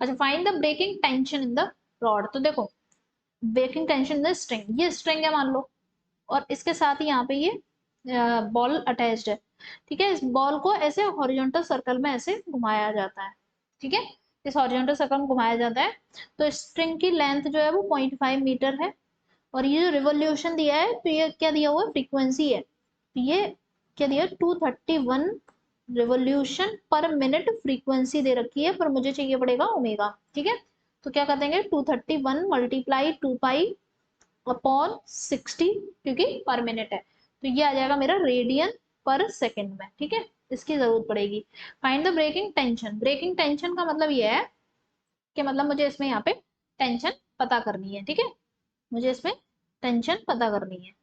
अच्छा, find the breaking tension in the rod, तो देखो breaking tension in the string, ये स्ट्रिंग है मान लो, और इसके साथ ही यहाँ पे ये बॉल अटैच्ड है। ठीक है, इस बॉल को ऐसे हॉरिजॉन्टल सर्कल में ऐसे घुमाया जाता है। ठीक है, इस हॉरिजॉन्टल सर्कल में घुमाया जाता है, तो स्ट्रिंग की लेंथ जो है वो 0.5 मीटर है, और ये जो रिवोल्यूशन दिया है, तो ये क्या दिया हुआ है, फ्रीक्वेंसी है, तो ये क्या दिया, 231 रिवोल्यूशन पर मिनट फ्रीक्वेंसी दे रखी है, पर मुझे चाहिए पड़ेगा ओमेगा। ठीक है, तो क्या कर देंगे, 231 मल्टीप्लाई 2 पाई अपॉन 60, क्योंकि पर मिनट है, तो ये आ जाएगा मेरा रेडियन पर सेकेंड में। ठीक है, इसकी जरूरत पड़ेगी। Find the breaking tension, breaking tension का मतलब ये है कि मतलब मुझे इसमें यहाँ पे टेंशन पता करनी है। ठीक है, मुझे इसमें टेंशन पता करनी है,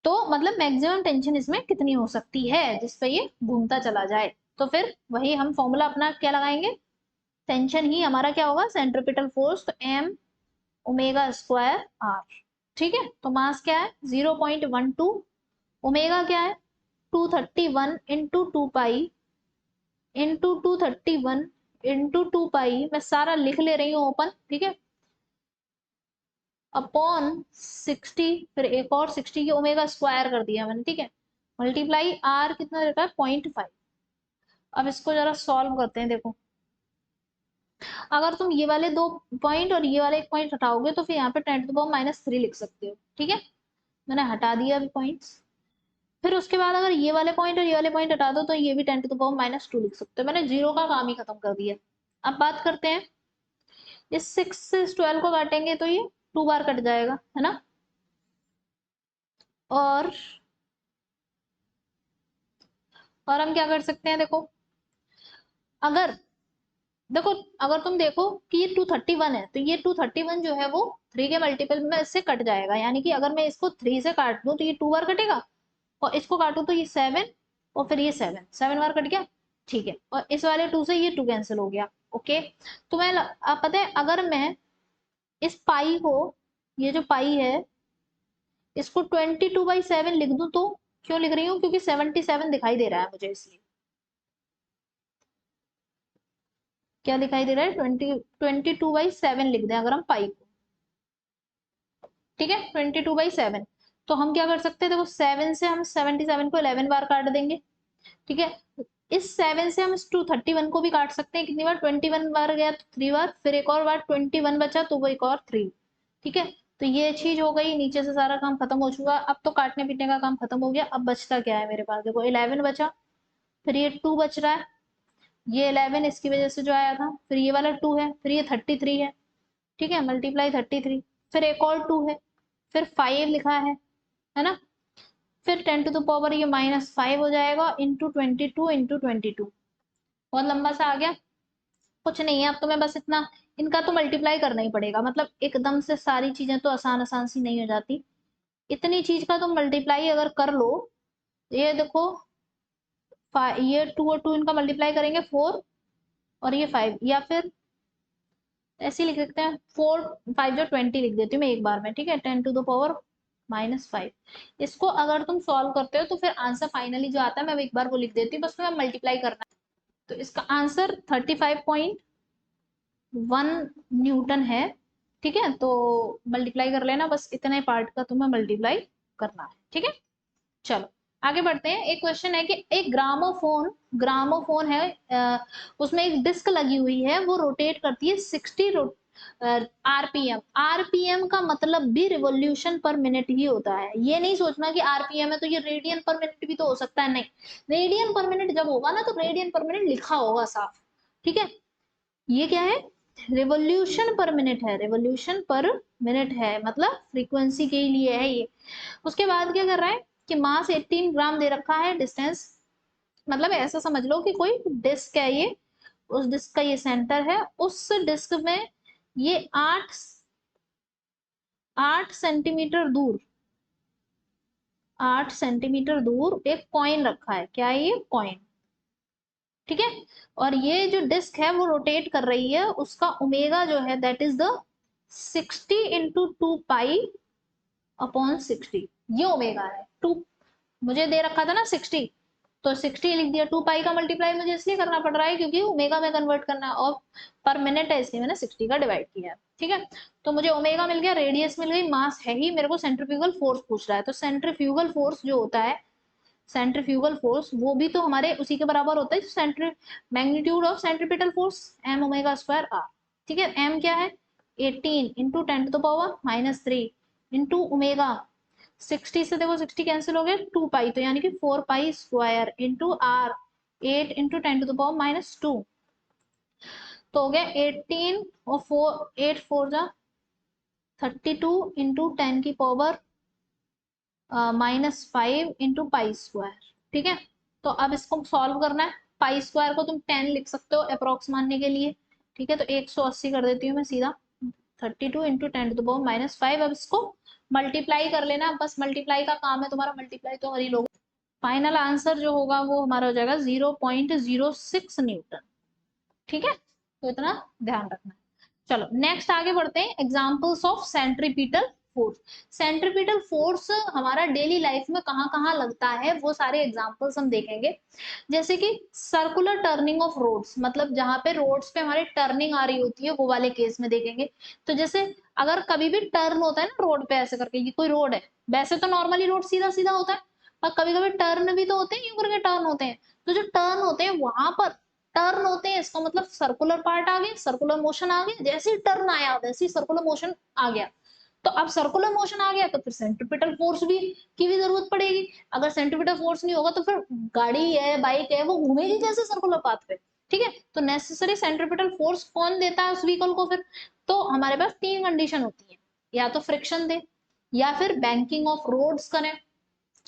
तो मतलब मैक्सिमम टेंशन इसमें कितनी हो सकती है जिसपे ये घूमता चला जाए। तो फिर वही हम फॉर्मूला अपना क्या लगाएंगे, टेंशन ही हमारा क्या होगा, सेंट्रीपिटल फोर्स, तो एम ओमेगा स्क्वायर आर। ठीक है, तो मास क्या है 0.12, ओमेगा क्या है 231 इंटू 2 पाई इंटू 231 इंटू 2 पाई, मैं सारा लिख ले रही हूँ ओपन। ठीक है, अपॉन 60, फिर एक और 60 की ओमेगा स्क्वायर कर दिया मैंने। ठीक है, मल्टीप्लाई आर कितना देता है 0.5। अब इसको जरा सॉल्व करते हैं। देखो अगर तुम ये वाले 2 पॉइंट और ये वाले 1 पॉइंट हटाओगे, तो फिर यहाँ पे 10⁻³ लिख सकते हो। ठीक है, मैंने हटा दिया अभी पॉइंट्स। फिर उसके बाद अगर ये वाले पॉइंट और ये वाले पॉइंट हटा दो, तो ये भी 10⁻² लिख सकते हो। मैंने जीरो का काम ही खत्म कर दिया। अब बात करते हैं, इस 6 से इस 12 को काटेंगे तो ये 2 बार कट जाएगा, है ना। और हम क्या कर सकते हैं, देखो अगर देखो अगर तुम देखो कि ये 231 है, तो ये 231 जो है वो 3 के मल्टीपल में इससे कट जाएगा, यानी कि अगर मैं इसको 3 से काट दूं तो ये 2 बार कटेगा, और इसको काटू तो ये 7, और फिर ये 7 बार कट गया। ठीक है, और इस वाले 2 से ये 2 कैंसिल हो गया। ओके, तो मैं आप पता है, अगर मैं इस पाई को, ये जो पाई है, इसको 22/7 लिख दूं, तो क्यों लिख रही हूँ, क्योंकि 77 दिखाई दे रहा है मुझे, इसलिए क्या दिखाई दे रहा है, 22/7 लिख दें अगर हम पाई को। ठीक है, 22/7, तो हम क्या कर सकते हैं, देखो 7 से हम 77 को 11 बार काट देंगे। ठीक है, इस 7 से हम इस 231 को भी काट सकते हैं, कितनी बार, 21 बार गया तो 3 बार, फिर एक और बार 21 बचा तो वो एक और 3। ठीक है, तो ये चीज हो गई, नीचे से सारा काम खत्म हो चुका। अब तो काटने पीटने का काम खत्म हो गया। अब बचता क्या है मेरे पास, देखो 11 बचा, फिर ये 2 बच रहा है, ये 11 इसकी वजह से जो आया था, फिर ये वाला 2 है, फिर ये 33 है। ठीक है, मल्टीप्लाई 33, फिर एक और 2 है, फिर 5 लिखा है ना, फिर 10⁻, ये -5 हो जाएगा, इंटू 22 इंटू 22। बहुत लंबा सा आ गया, कुछ नहीं है। अब तो मैं बस इतना, इनका तो मल्टीप्लाई करना ही पड़ेगा, मतलब एकदम से सारी चीजें तो आसान आसान सी नहीं हो जाती। इतनी चीज का तुम मल्टीप्लाई अगर कर लो, ये देखो ये 2 और 2 इनका मल्टीप्लाई करेंगे 4, और ये 5, या फिर ऐसे ही लिख सकते हैं 4 5 जो 20 लिख देती हूँ मैं एक बार में। ठीक है, 10⁻⁻5। इसको अगर तुम सॉल्व करते हो तो फिर आंसर फाइनली जो आता है, मैं एक बार वो लिख देती हूँ, बस तुम्हें मल्टीप्लाई करना है। तो इसका आंसर 35.1 न्यूटन है। ठीक है, तो मल्टीप्लाई कर लेना, बस इतने पार्ट का तुम्हें मल्टीप्लाई करना है। ठीक है, चलो आगे बढ़ते हैं। एक क्वेश्चन है कि एक ग्रामोफोन है, उसमें एक डिस्क लगी हुई है, वो रोटेट करती है 60 आरपीएम। आरपीएम का मतलब भी रिवॉल्यूशन पर मिनट ही होता है। ये नहीं सोचना कि आरपीएम है तो ये रेडियन पर मिनट भी तो हो सकता है, नहीं, रेडियन पर मिनट जब होगा ना तो रेडियन पर मिनट लिखा होगा साफ, ठीक है। ये क्या है, रिवॉल्यूशन पर मिनट है, रिवॉल्यूशन पर मिनट है, मतलब फ्रीक्वेंसी के लिए है ये। उसके बाद क्या कर रहा है कि मास 18 ग्राम दे रखा है, डिस्टेंस मतलब ऐसा समझ लो कि कोई डिस्क है ये, उस डिस्क का ये सेंटर है, उस डिस्क में ये 8 सेंटीमीटर दूर, 8 सेंटीमीटर दूर एक कॉइन रखा है। क्या है ये, कॉइन, ठीक है। और ये जो डिस्क है वो रोटेट कर रही है, उसका ओमेगा जो है that is the 60 into 2 pi upon 60, ये ओमेगा है। टू मुझे दे रखा था ना 60, तो 60 लिख दिया, 2 पाई का मल्टीप्लाई मुझे इसलिए करना पड़ रहा है क्योंकि ओमेगा में कन्वर्ट करना है और पर मिनट है, इसलिए मैंने 60 का डिवाइड किया है, ठीक है। तो मुझे ओमेगा मिल गया, रेडियस मिल गई, मास है ही, मेरे को सेंट्रीफ्यूगल फोर्स पूछ रहा है। तो सेंट्रीफ्यूगल फोर्स जो होता है, सेंट्रीफ्यूगल फोर्स वो भी तो हमारे उसी के बराबर होता है, सेंट्री magnitude of centripetal force m omega square r, ठीक है। एम क्या है, 18 इंटू 10⁻³ इंटू ओमेगा, 60 से देखो 60 कैंसिल हो गए, 2 पाई, तो यानी कि 4 pi square into r, 8 into 10⁻², तो हो गया 18 और 4, 8 4 जा 32 इंटू 10⁻⁻5 इंटू पाई स्क्वायर, ठीक है। तो अब इसको सॉल्व करना है, पाई स्क्वायर को तुम 10 लिख सकते हो अप्रोक्स मानने के लिए, ठीक है। तो 180 कर देती हूँ मैं सीधा, 32 इंटू 10⁻⁵। अब इसको मल्टीप्लाई कर लेना, बस मल्टीप्लाई का काम है तुम्हारा, मल्टीप्लाई तो हर ही लोग। फाइनल आंसर जो होगा वो हमारा हो जाएगा 0.06 न्यूटन, ठीक है। तो इतना ध्यान रखना है। चलो नेक्स्ट आगे बढ़ते हैं, examples of centripetal force. Centripetal force हमारा डेली लाइफ में कहाँ कहाँ लगता है वो सारे एग्जांपल्स हम देखेंगे। जैसे कि सर्कुलर टर्निंग ऑफ रोड्स, मतलब जहां पे रोड्स पे हमारी टर्निंग आ रही होती है वो वाले केस में देखेंगे। तो जैसे अगर कभी भी टर्न होता है ना रोड पे, ऐसे करके, ये कोई रोड है, वैसे तो नॉर्मली रोड सीधा सीधा होता है, पर कभी कभी टर्न भी तो होते हैं, यूं करके टर्न होते हैं। तो जो टर्न होते हैं वहां पर टर्न होते हैं, इसका मतलब सर्कुलर पार्ट आ गया, सर्कुलर मोशन आ गया, जैसे ही टर्न आया वैसे ही सर्कुलर मोशन आ गया। तो अब सर्कुलर मोशन आ गया तो फिर सेंट्रीपिटल फोर्स भी की भी जरूरत पड़ेगी। अगर सेंट्रीपिटल फोर्स नहीं होगा तो फिर गाड़ी है, बाइक है, वो घूमेगी कैसे सर्कुलर पाथ पे, ठीक है। तो नेसेसरी सेंट्रीपिटल फोर्स कौन देता है उस व्हीकल को फिर, तो हमारे पास 3 कंडीशन होती है, या तो फ्रिक्शन दे, या फिर बैंकिंग ऑफ रोड्स करें।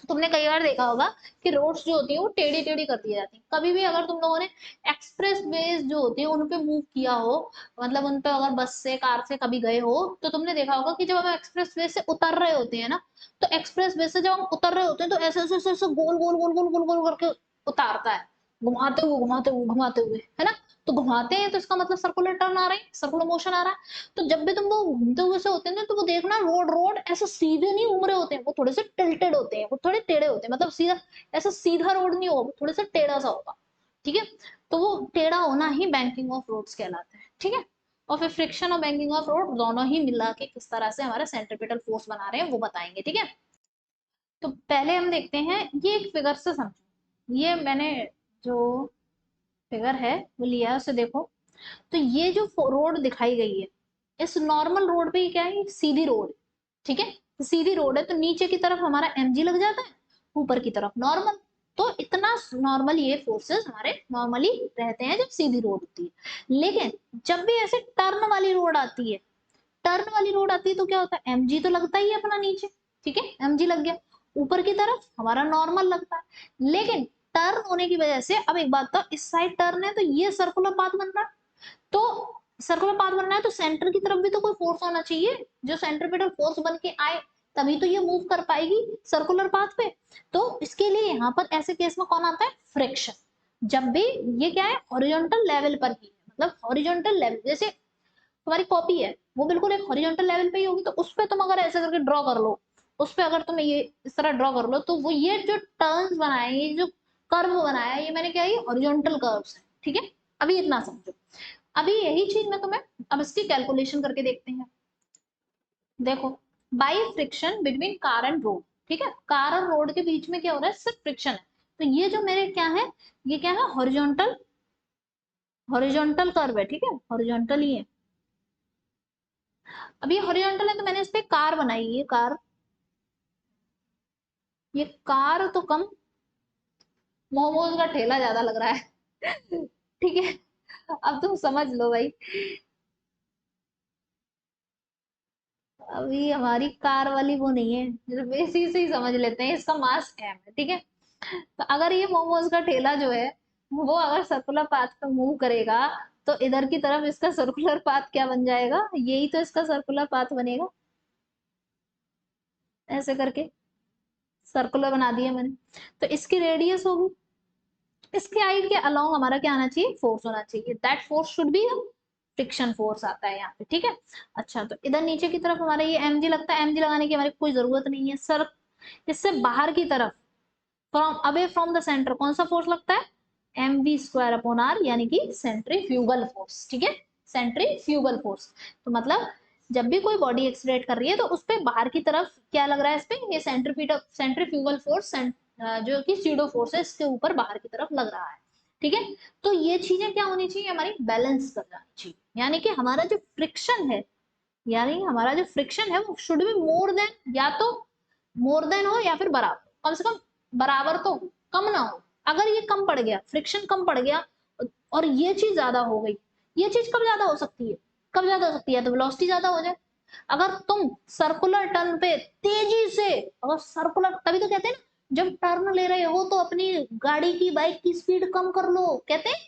तुमने कई बार देखा होगा कि रोड्स जो होती है वो टेढ़ी टेढ़ी कर दी जाती है। कभी भी अगर तुम लोगों ने एक्सप्रेस वेज जो होती है उन पे मूव किया हो, मतलब उन पे अगर बस से कार से कभी गए हो, तो तुमने देखा होगा कि जब हम एक्सप्रेस वे से उतर रहे होते हैं ना, तो एक्सप्रेस वे से जब हम उतर रहे होते हैं तो ऐसे ऐसे ऐसे ऐसे गोल गोल गोल गोल गोल गोल करके उतारता है, घुमाते हुए घुमाते हुए घुमाते हुए, है ना। तो घुमाते हैं तो इसका मतलब सर्कुलर टर्न आ रहा है, सर्कुलर मोशन आ रहा है। तो जब भी तुम वो घूमते हुए से होते हैं तो वो देखना रोड रोड ऐसे सीधे नहीं घूम रहे होते हैं, वो थोड़े से टिल्टेड होते हैं, वो थोड़े टेढ़े होते हैं, मतलब सीधा ऐसा सीधा रोड नहीं होगा, थोड़े से टेढ़ा सा होगा, ठीक है। तो वो टेढ़ा होना ही बैंकिंग ऑफ रोड्स कहलाता है, ठीक है। और फिर फ्रिक्शन और बैंकिंग ऑफ रोड दोनों ही मिला के किस तरह से हमारा सेंट्रीपिटल फोर्स बना रहे हैं वो बताएंगे, ठीक है। तो पहले हम देखते हैं, ये एक फिगर से समझो, ये मैंने जो फिगर है वो लिया है उसे देखो। तो ये जो रोड दिखाई गई है, इस नॉर्मल रोड पे ये क्या है, सीधी रोड है, ठीक है। तो सीधी रोड है तो नीचे की तरफ हमारा mg लग जाता है, ऊपर की तरफ नॉर्मल। तो इतना नॉर्मल ये फोर्सेस हमारे नॉर्मली रहते हैं जब सीधी रोड होती है। लेकिन जब भी ऐसे टर्न वाली रोड आती है, टर्न वाली रोड आती है तो क्या होता है, mg तो लगता ही है अपना नीचे, ठीक है, mg लग गया, ऊपर की तरफ हमारा नॉर्मल लगता है। लेकिन टर्न होने की वजह से, अब एक बात तो इस साइड टर्न है तो ये सर्कुलर पाथ बन रहा है, तो सर्कुलर पाथ बनना है तो सेंटर की तरफ भी तो कोई फोर्स होना चाहिए, जो सेंट्रीपिटल फोर्स बन के आए, तभी तो ये मूव कर पाएगी सर्कुलर पाथ पे। तो इसके लिए यहाँ पर ऐसे केस में कौन आता है, फ्रिक्शन। जब भी ये क्या है, हॉरिजॉन्टल लेवल पर ही, मतलब हॉरिजॉन्टल लेवल, जैसे तुम्हारी कॉपी है वो बिल्कुल एक हॉरिजॉन्टल लेवल पे ही होगी, तो उस पे तुम अगर ऐसे करके ड्रॉ कर लो, उस पे अगर तुम ये इस तरह ड्रॉ कर लो, तो वो ये जो टर्न्स बनाए, ये जो कर्व बनाया, ये मैंने क्या, ये हॉरिजॉन्टल कर्व्स है, ठीक है। अभी इतना समझो। अभी यही चीज मैं तुम्हें अब इसकी कैलकुलेशन करके देखते हैं। देखो, by friction between car and road, ठीक है, कार और रोड के बीच में क्या हो रहा है, सिर्फ फ्रिक्शन है। तो ये जो मेरे क्या है, ये क्या है, हॉरिजॉन्टल, हॉरिजॉन्टल कर्व है, ठीक है, हॉरिजॉन्टल ही है। अब ये हॉरिजॉन्टल है तो मैंने इस पे कार बनाई, ये कार, ये कार तो कम, मोमोज का ठेला ज्यादा लग रहा है ठीक है, अब तुम समझ लो भाई, अभी हमारी कार वाली वो नहीं है, सिर्फ इसी से ही समझ लेते हैं, इसका मास एम है, ठीक है। तो अगर ये मोमोज का ठेला जो है वो अगर सर्कुलर पाथ पे मूव करेगा, तो इधर की तरफ इसका सर्कुलर पाथ क्या बन जाएगा, यही तो इसका सर्कुलर पाथ बनेगा, ऐसे करके सर्कुलर बना दिया मैंने। तो इसकी रेडियस होगी, इसके हाइट के अलोंग हमारा क्या आना चाहिए, फोर्स होना चाहिए, that force should be friction force आता है यहाँ पे, ठीक है। अच्छा, तो इधर नीचे की तरफ हमारा ये mg लगता है, mg लगाने की हमारी कोई जरूरत नहीं है सर, इससे बाहर की तरफ, from away from the centre कौन सा फोर्स लगता है, mv स्क्वायर अपॉन आर, यानी कि सेंट्रीफ्यूगल फोर्स, ठीक है, सेंट्रीफ्यूगल फोर्स। तो मतलब जब भी कोई बॉडी एक्सलेट कर रही है तो उस पे बाहर की तरफ क्या लग रहा है, इस पे ये सेंट्रीफ्यूगल फोर्स, जो कि स्यूडो फोर्स है, इसके ऊपर बाहर की तरफ लग रहा है, ठीक है। तो ये चीजें क्या होनी चाहिए, हमारी बैलेंस कर जानी चाहिए, यानी कि हमारा जो फ्रिक्शन है, यानी हमारा जो फ्रिक्शन है वो शुड बी मोर देन, या तो मोर देन हो या फिर बराबर, कम से कम बराबर तो, कम ना हो। अगर ये कम पड़ गया, फ्रिक्शन कम पड़ गया और ये चीज ज्यादा हो गई, ये चीज कब ज्यादा हो सकती है, कब ज्यादा हो सकती है, तो वेलोसिटी ज्यादा हो जाए। अगर तुम सर्कुलर टर्न पे तेजी से, अगर सर्कुलर, तभी तो कहते हैं ना, जब टर्न ले रहे हो तो अपनी गाड़ी की, बाइक की स्पीड कम कर लो, कहते हैं,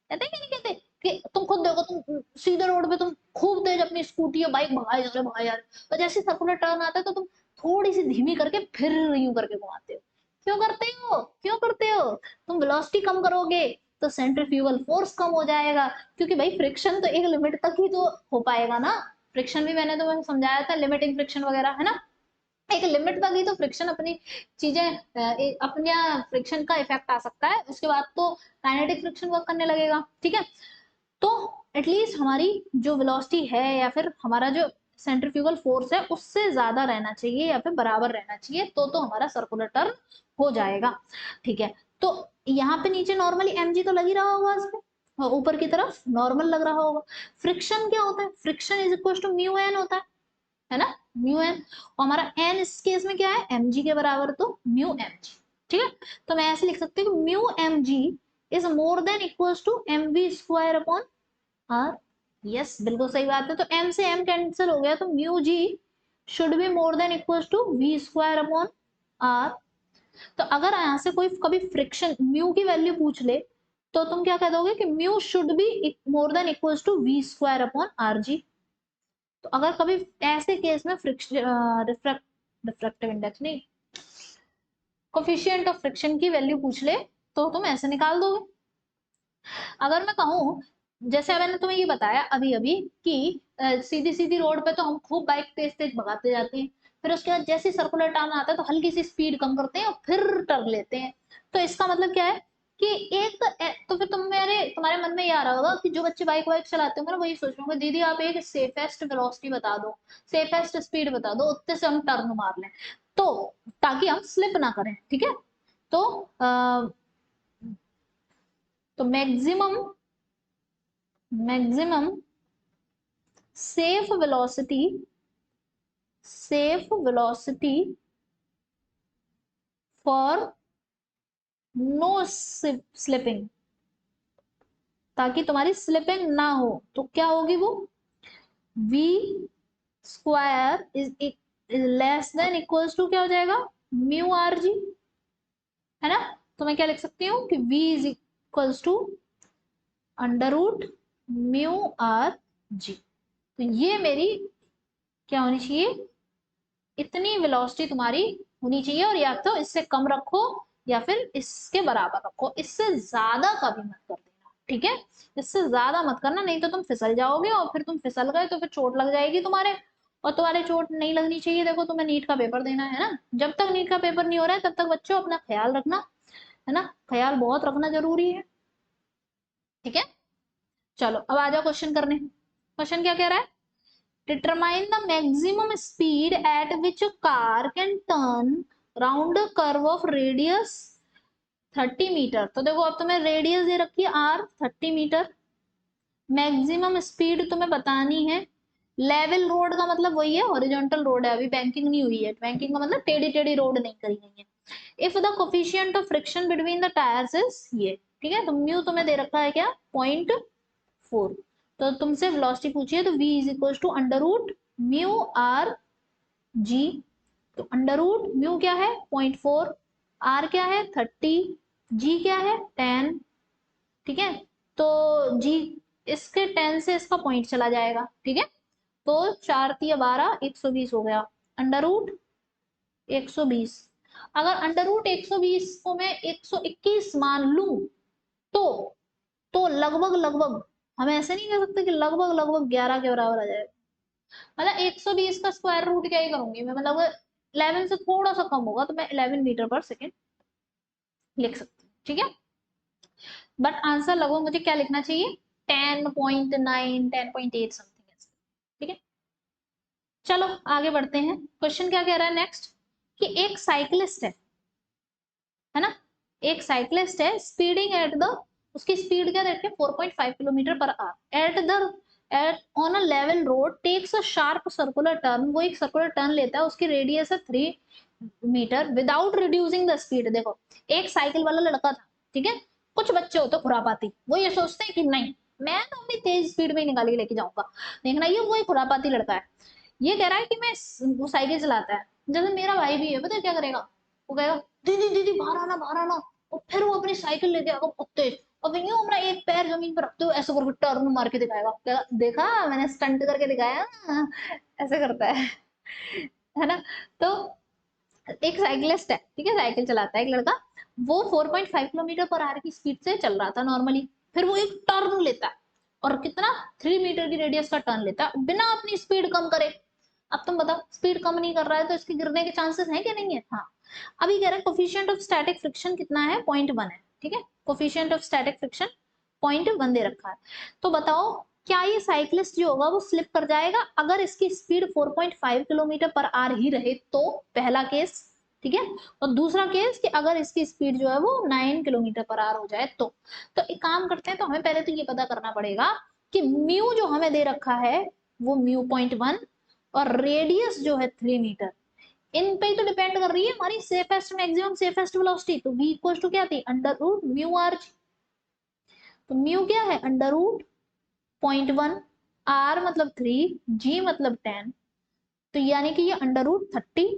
कहते हैं कि नहीं कहते, कि तुम खुद देखो, तुम सीधे रोड पे तुम खूब तेज अपनी स्कूटी या बाइक भगाए जा रहे हो, भगाए जा रहे हो, और जैसे सर्कुलर टर्न आता है तो तुम थोड़ी सी धीमी करके फिर यूं करके घुमाते हो, क्यों करते हो, क्यों करते हो, तुम वेलोसिटी कम करोगे तो सेंट्रीफ्यूगल फोर्स कम हो जाएगा, क्योंकि भाई फ्रिक्शन तो एक लिमिट तक ही तो हो पाएगा ना, फ्रिक्शन भी मैंने तुम्हें समझाया था, लिमिटिंग फ्रिक्शन वगैरह, है ना, एक लिमिट तक ही तो फ्रिक्शन अपनी चीजें, अपने फ्रिक्शन का इफेक्ट आ सकता है, उसके बाद तो काइनेटिक फ्रिक्शन वर्क करने लगेगा, ठीक है। तो एटलीस्ट हमारी जो वेलोसिटी है या फिर हमारा जो सेंट्रीफ्यूगल फोर्स है उससे ज्यादा रहना चाहिए या फिर बराबर रहना चाहिए, तो हमारा सर्कुलर टर्न हो जाएगा, ठीक है। तो यहाँ पे नीचे नॉर्मली mg तो लग ही रहा होगा इस पे, और ऊपर की तरफ नॉर्मल लग रहा होगा। फ्रिक्शन क्या होता है, friction is equal to mu n होता है ना, म्यू एन, और हमारा एन इस केस में क्या है, mg के बराबर, तो म्यू mg, ठीक है। तो मैं ऐसे लिख सकती हूँ, mu mg is more than equals to mv square upon r, yes बिल्कुल सही बात है। तो m से m कैंसिल हो गया, तो mu g should be more than equals to v square upon r. तो अगर यहाँ से कोई कभी फ्रिक्शन म्यू की वैल्यू पूछ ले, तो तुम क्या कह दोगे कि mu should be more than equals to v square upon r g. तो अगर कभी ऐसे केस में फ्रिक्शन, रिफ्रैक्टिव इंडेक्स नहीं, कोफिशिएंट ऑफ फ्रिक्शन की वैल्यू पूछ ले, तो तुम ऐसे निकाल दोगे। अगर मैं कहूँ, जैसे मैंने तुम्हें ये बताया अभी अभी कि सीधी सीधी रोड पे तो हम खूब बाइक तेज तेज भगाते जाते हैं, फिर उसके बाद जैसे सर्कुलर टर्न आता है तो हल्की सी स्पीड कम करते हैं और फिर टर्न लेते हैं। तो इसका मतलब क्या है कि एक तो फिर तुम्हारे मन में ये आ रहा होगा कि जो बच्चे बाइक वाइक चलाते होंगे ना, वही सोच रहे होंगे, दीदी आप एक सेफेस्ट वेलोसिटी बता दो, सेफेस्ट स्पीड बता दो, उतने से हम टर्न मार लें, तो ताकि हम स्लिप ना करें, ठीक है। तो तो maximum maximum safe velocity, safe velocity for no slipping, ताकि तुम्हारी स्लिपिंग ना हो, तो क्या होगी वो, v square is less than equals to क्या हो जाएगा, म्यू आर जी, है ना। तो मैं क्या लिख सकती हूँ कि v is equals to under root mu r g. तो ये मेरी क्या होनी चाहिए, इतनी वेलोसिटी तुम्हारी होनी चाहिए, और या तो इससे कम रखो या फिर इसके बराबर रखो, इससे ज्यादा कभी मत कर देना, ठीक है। इससे ज्यादा मत करना, नहीं तो तुम फिसल जाओगे, और फिर तुम फिसल गए तो फिर चोट लग जाएगी तुम्हारे, और तुम्हारे चोट नहीं लगनी चाहिए। देखो तुम्हें नीट का पेपर देना है ना, जब तक नीट का पेपर नहीं हो रहा है तब तक बच्चों अपना ख्याल रखना, है ना, ख्याल बहुत रखना जरूरी है, ठीक है। चलो अब आ जाओ क्वेश्चन करने। क्वेश्चन क्या कह रहा है, determine the maximum speed at which a car can turn round curve of radius 30 metre. तो देखो अब तुम्हें रेडियस दे रखी है r 30 मीटर, मैक्सिमम स्पीड तुम्हें बतानी है। लेवल रोड का मतलब वही है, हॉरिजॉन्टल रोड है, अभी बैंकिंग नहीं हुई है, बैंकिंग का मतलब टेढ़ी टेढ़ी रोड नहीं करी गई है। If the coefficient of friction between the tyres is ये, ठीक है, तो म्यू तुम्हें दे रखा है क्या 0.4। तो तुमसे वेलोसिटी पूछी है तो v is equal to under root mu r g. तो अंडर रूट म्यू क्या है 0.4, आर क्या है 30, जी क्या है 10, ठीक है। तो जी इसके 10 से इसका पॉइंट चला जाएगा, ठीक है। तो 4 तिया 12, 120 हो गया अंडर रूट 120। अगर अंडर रूट 120 को मैं 121 मान लू तो लगभग लगभग हम ऐसे नहीं कह सकते कि लगभग लगभग 11 के बराबर आ जाएगा। मतलब 120 का स्क्वायर रूट क्या ही करूंगी मैं, मतलब 11 से थोड़ा सा कम होगा तो मैं 11 मीटर पर सेकेंड लिख सकती हूँ, ठीक है। बट आंसर लगभग मुझे क्या लिखना चाहिए 10.9 10.8 समथिंग, ठीक है। चलो आगे बढ़ते हैं। क्वेश्चन क्या कह रहा है नेक्स्ट, कि एक साइकिलिस्ट है ना, एक साइकिलिस्ट है स्पीडिंग एट द, उसकी स्पीड क्या रहती है 4.5 kilometre per hour at the at on a level road takes a sharp circular turn. वो एक सर्कुलर टर्न लेता है, उसकी रेडियस है 3 metre without reducing the speed. देखो एक साइकिल वाला लड़का था, ठीक है। कुछ बच्चे होते खुरापाती, वो ये सोचते हैं कि नहीं मैं तो अपनी तेज स्पीड में ही निकाल के लेके जाऊंगा। देखना ये वो एक खुरापाती लड़का है, ये कह रहा है कि मैं वो साइकिल चलाता है। जैसे मेरा भाई भी है, पता है क्या करेगा, वो कहेगा दीदी दीदी बाहर आना बाहर आना, और फिर वो अपनी साइकिल लेके आएगा बहुत तेज, और यूं अपना एक पैर जमीन पर रखते हुए ऐसे करके टर्न मार के दिखाएगा, कहेगा देखा मैंने स्टंट करके दिखाया ना? ऐसे करता है ना। तो एक साइकिलिस्ट है, ठीक है, साइकिल चलाता है एक लड़का, वो 4.5 किलोमीटर पर आवर की स्पीड से चल रहा था नॉर्मली, फिर वो एक टर्न लेता है, और कितना 3 मीटर की रेडियस का टर्न लेता है बिना अपनी स्पीड कम करे। अब तुम बताओ स्पीड कम नहीं कर रहा है तो इसके गिरने के चांसेस हैं कि नहीं है? हाँ। अभी कह रहा है कोफिशिएंट ऑफ स्टैटिक फ्रिक्शन कितना है 0.1 है, ठीक है, कोफिशिएंट ऑफ स्टैटिक फ्रिक्शन 0.1 दे रखा है। तो बताओ क्या ये साइकिलिस्ट जो होगा वो स्लिप कर जाएगा अगर इसकी स्पीड 4.5 किलोमीटर पर आवर ही रहे तो? पहला केस, ठीक है। और दूसरा केस कि अगर इसकी स्पीड जो है वो 9 किलोमीटर पर आवर हो जाए तो एक काम करते हैं, तो हमें पहले तो ये पता करना पड़ेगा कि म्यू जो हमें दे रखा है वो म्यू 0.1 और रेडियस जो है 3 मीटर, इन पे ही तो डिपेंड कर रही है हमारी सेफेस्ट मैक्सिमम सेफेस्ट वेलोसिटी। तो v इक्वल टू क्या थी under root mu r g. तो म्यू क्या है अंडर रूट 0.1, आर मतलब 3, जी मतलब 10, तो यानी कि ये अंडर रूट 30,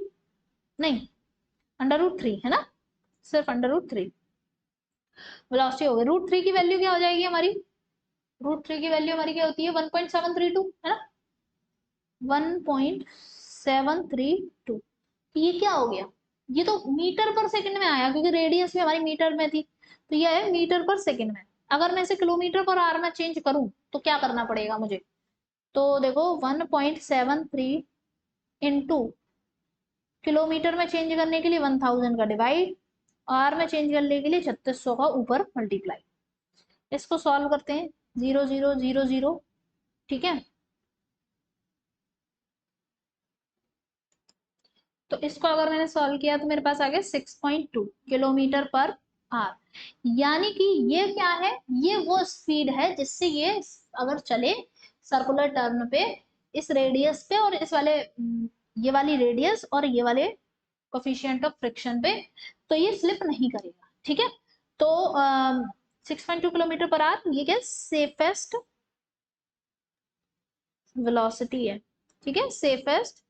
नहीं अंडर रूट 3 है ना, सिर्फ अंडर रूट 3 वेलोसिटी हो गई। रूट 3 की वैल्यू क्या हो जाएगी हमारी, रूट 3 की वैल्यू हमारी क्या होती है 1.732 है ना, 1.732। ये क्या हो गया, ये तो मीटर पर सेकंड में आया क्योंकि रेडियस भी हमारी मीटर में थी, तो ये है मीटर पर सेकंड में। अगर मैं इसे किलोमीटर पर आवर में चेंज करूं तो क्या करना पड़ेगा मुझे, तो देखो 1.73 इंटू किलोमीटर में चेंज करने के लिए 1000 का डिवाइड, आर में चेंज करने के लिए 3600 का ऊपर मल्टीप्लाई। इसको सॉल्व करते हैं 0000, ठीक है। तो इसको अगर मैंने सॉल्व किया तो मेरे पास आ गया 6.2 किलोमीटर पर आवर। यानी कि ये क्या है, ये वो स्पीड है जिससे ये अगर चले सर्कुलर टर्न पे इस रेडियस पे और इस वाले ये वाली रेडियस और ये वाले कोफिशिएंट ऑफ फ्रिक्शन पे, तो ये स्लिप नहीं करेगा, ठीक है। तो 6.2 किलोमीटर पर आवर ये क्या सेफेस्ट वेलोसिटी है, ठीक है, सेफेस्ट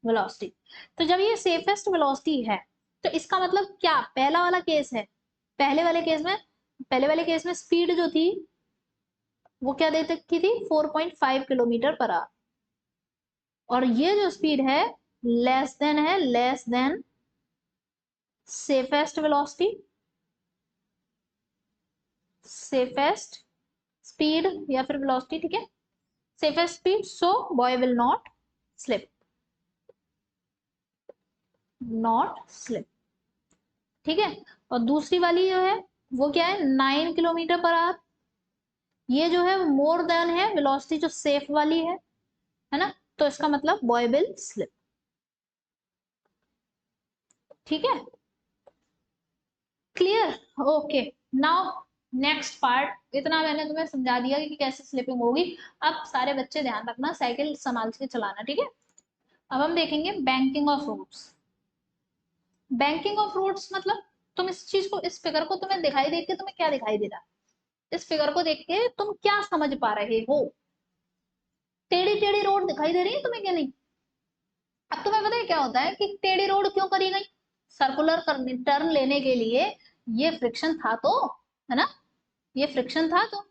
वेलोसिटी। तो जब ये सेफेस्ट वेलोसिटी है तो इसका मतलब क्या, पहला वाला केस है, पहले वाले केस में स्पीड जो थी वो क्या दे रखी थी 4.5 किलोमीटर पर आवर, और ये जो स्पीड है less than safest velocity, safest speed या फिर वेलोसिटी, ठीक है, safest speed, so boy will not slip, ठीक है। और दूसरी वाली जो है वो क्या है 9 किलोमीटर पर आवर, ये जो है मोर देन है वेलोसिटी जो सेफ वाली है ना, तो इसका मतलब बॉय विल स्लिप। ठीक है, clear, okay. Now next part, इतना मैंने तुम्हें समझा दिया कि कैसे स्लिपिंग होगी। अब सारे बच्चे ध्यान रखना, साइकिल संभाल के चलाना, ठीक है। अब हम देखेंगे banking of routes. Banking of routes मतलब तुम इस चीज को, इस फिगर को तुम्हें दिखाई दे के तुम्हें क्या दिखाई दे रहा है, इस फिगर को देख के तुम क्या समझ पा रहे हो? टेढ़ी टेढ़ी रोड दिखाई दे रही है तुम्हें क्या नहीं? अब तुम्हें पता है क्या होता है कि टेढ़ी रोड क्यों करी गई? सर्कुलर टर्न लेने के लिए ये फ्रिक्शन था तो, है ना, ये फ्रिक्शन था तो।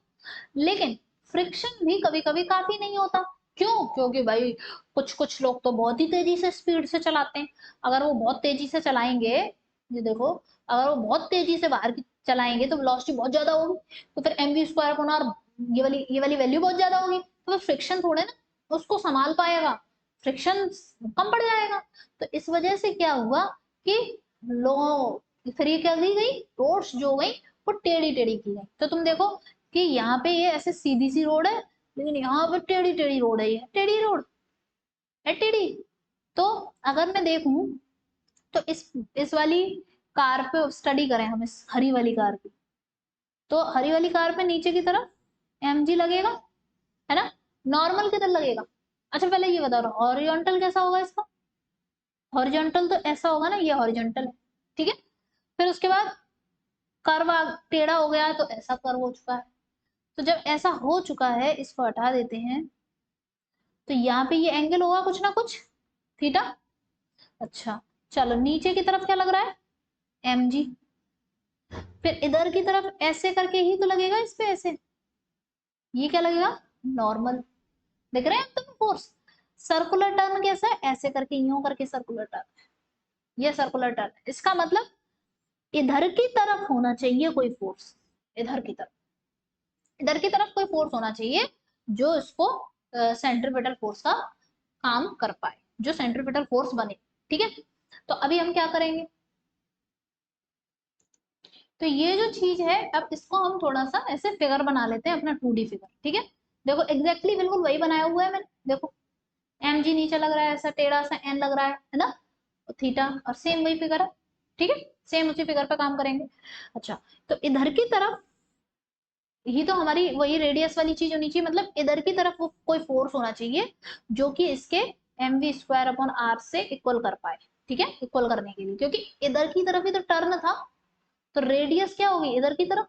लेकिन फ्रिक्शन भी कभी कभी काफी नहीं होता। क्यों? क्योंकि भाई कुछ कुछ लोग तो बहुत ही तेजी से स्पीड से चलाते हैं। अगर वो बहुत तेजी से चलाएंगे, ये देखो, अगर वो बहुत तेजी से बाहर की चलाएंगे तो वेलोसिटी बहुत ज्यादा होगी, तो फिर m v square upon r, ये वाली वैल्यू बहुत ज्यादा होगी, तो फिर फ्रिक्शन थोड़े ना उसको संभाल पाएगा, फ्रिक्शन कम पड़ जाएगा। तो इस वजह से क्या हुआ कि लो, फिर ये क्या दी गई, रोड्स जो गई वो टेढ़ी टेढ़ी की गई। तो तुम देखो कि यहाँ पे ये ऐसे सीधी सी रोड है, लेकिन यहाँ पे टेढ़ी टेढ़ी रोड है, ये टेढ़ी रोड है, टेढ़ी। तो अगर मैं देखूं तो इस वाली कार पे स्टडी करें हम, इस हरी वाली कार की, तो हरी वाली कार पे नीचे की तरफ एम जी लगेगा, है ना, नॉर्मल किधर लगेगा? अच्छा पहले ये बताओ हॉरिजॉन्टल कैसा होगा इसका? हॉरिजॉन्टल तो ऐसा होगा ना, ये हॉरिजॉन्टल है, ठीक है। फिर उसके बाद कर्व टेढ़ा हो गया तो ऐसा कर्व हो चुका है। तो जब ऐसा हो चुका है, इसको हटा देते हैं, तो यहाँ पे ये एंगल होगा कुछ ना कुछ, थीटा। अच्छा, चलो नीचे की तरफ क्या लग रहा है? M g. फिर इधर की तरफ ऐसे करके ही तो लगेगा इस पे, ऐसे, ये क्या लगेगा? नॉर्मल। देख रहे हैं तुम फोर्स? सर्कुलर टर्न कैसा है? ऐसे करके, यूं करके सर्कुलर टर्न, ये सर्कुलर टर्न। इसका मतलब इधर की तरफ होना चाहिए कोई फोर्स, इधर की तरफ, इधर की तरफ कोई फोर्स होना चाहिए जो इसको सेंट्रीपिटल फोर्स का काम कर पाए, जो सेंट्रीपिटल फोर्स बने, ठीक है। तो अभी हम क्या करेंगे, तो ये जो चीज है, अब इसको हम थोड़ा सा ऐसे फिगर बना लेते हैं, अपना 2D फिगर, ठीक है। देखो एग्जैक्टली बिल्कुल वही बनाया हुआ है मैंने, देखो एम जी नीचे लग रहा है, ऐसा टेढ़ा सा एन लग रहा है ना, थीटा, और सेम वही फिगर है, ठीक है, सेम उसी फिगर पे काम करेंगे। अच्छा, तो इधर की तरफ ही तो हमारी वही रेडियस वाली चीज होनी चाहिए, मतलब इधर की तरफ वो कोई फोर्स होना चाहिए जो कि इसके m v square upon r से इक्वल कर पाए, ठीक है, इक्वल करने के लिए, क्योंकि इधर की तरफ ही तो टर्न था, तो रेडियस क्या होगी इधर की तरफ,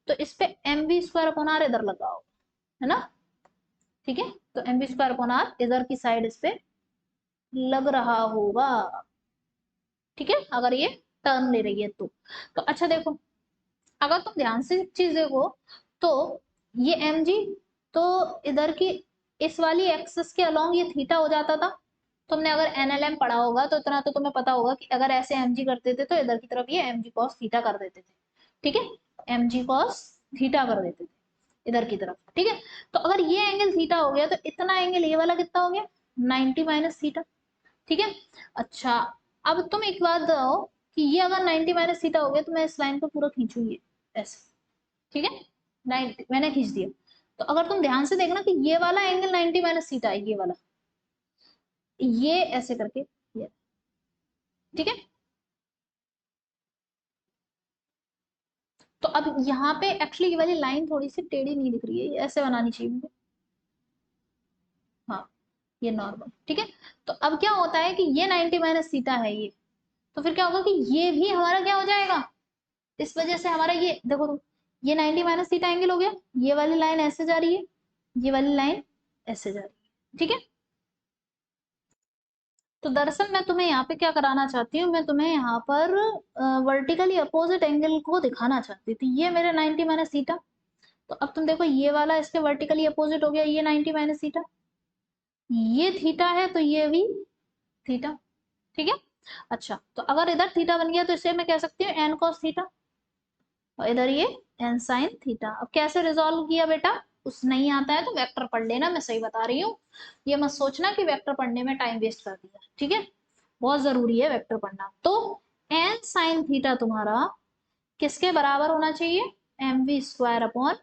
तो इस पे m v square upon r इधर लगा होगा, है ना, ठीक है। तो m v square upon r इधर की साइड इस पे लग रहा होगा, ठीक है, अगर ये टर्न ले रही है तो अच्छा देखो, अगर तुम ध्यान से चीज देखो, तो ये एम जी, तो इधर की इस वाली एक्सिस के अलोंग ये थीटा हो जाता था। तुमने अगर एनएलएम पढ़ा होगा तो इतना तो तुम्हें पता होगा कि अगर ऐसे एम जी करते थे तो इधर की तरफ ये एम जी कॉस थीटा कर देते थे, ठीक है, एम जी कॉस थीटा कर देते थे इधर की तरफ, ठीक है। तो अगर ये एंगल थीटा हो गया तो इतना एंगल ये वाला कितना हो गया? 90 माइनस थीटा, ठीक है। अच्छा, अब तुम एक बात बताओ कि ये अगर 90 माइनस थीटा हो गया तो मैं इस लाइन को पूरा खींचूंगी ऐसे, ठीक है, 90 मैंने खींच दिया। तो अगर तुम ध्यान से देखना कि ये वाला एंगल 90 माइनस थीटा है, ये वाला, ये ऐसे करके, ये, ठीक है। तो अब यहाँ पे एक्चुअली ये वाली लाइन थोड़ी सी टेढ़ी नहीं दिख रही है, ये ऐसे बनानी चाहिए मुझे, हाँ, ये नॉर्मल, ठीक है। तो अब क्या होता है कि ये 90 माइनस थीटा है ये, तो फिर क्या होगा कि ये भी हमारा क्या हो जाएगा, इस वजह से हमारा ये देखो तुम, ये 90 माइनस थीटा एंगल हो गया, ये वाली लाइन ऐसे जा रही है, ये वाली लाइन ऐसे जा रही है, ठीक है। तो दरअसल मैं तुम्हें यहाँ पे क्या कराना चाहती हूँ, मैं तुम्हें यहाँ पर वर्टिकली अपोजिट एंगल को दिखाना चाहती थी, ये मेरे 90 माइनस थीटा, तो अब तुम देखो ये वाला इसके वर्टिकली अपोजिट हो गया, ये 90 माइनस थीटा, ये थीटा है तो ये भी थीटा, ठीक है। अच्छा, तो अगर इधर थीटा बन गया तो इसे मैं कह सकती हूँ एन कॉस थीटा, और इधर ये एन साइन थीटा। अब कैसे रिजोल्व किया बेटा? उस नहीं आता है तो वेक्टर पढ़ लेना, मैं सही बता रही हूँ, ये मत सोचना कि वेक्टर पढ़ने में टाइम वेस्ट कर दिया, ठीक है, बहुत जरूरी है वेक्टर पढ़ना। तो एन साइन थीटा तुम्हारा किसके बराबर होना चाहिए? M v square upon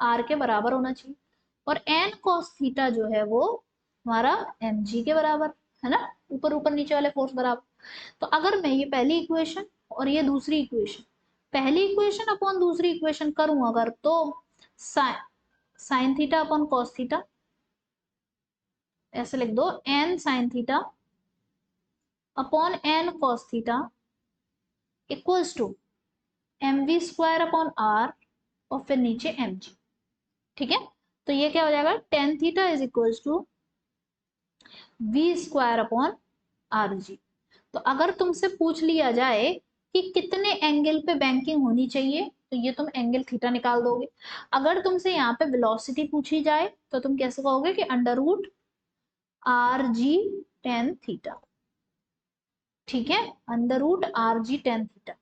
r के बराबर होना चाहिए, और एन कॉस थीटा जो है वो हमारा एम जी के बराबर, है ना, ऊपर ऊपर नीचे वाले फोर्स बराबर। तो अगर मैं ये पहली इक्वेशन और ये दूसरी इक्वेशन, पहली इक्वेशन अपॉन दूसरी इक्वेशन करूं अगर, तो sine theta upon cos theta, ऐसे लिख दो, n sine theta upon n cos theta equals to m v square upon are और फिर नीचे एम जी। ठीक है, तो ये क्या हो जाएगा, tan theta is equals to v square upon r g. तो अगर तुमसे पूछ लिया जाए कि कितने एंगल पे बैंकिंग होनी चाहिए, तो ये तुम एंगल थीटा निकाल दोगे। अगर तुमसे यहाँ पे वेलोसिटी पूछी जाए तो तुम कैसे कहोगे कि under root r g tan theta. ठीक है, under root r g tan theta,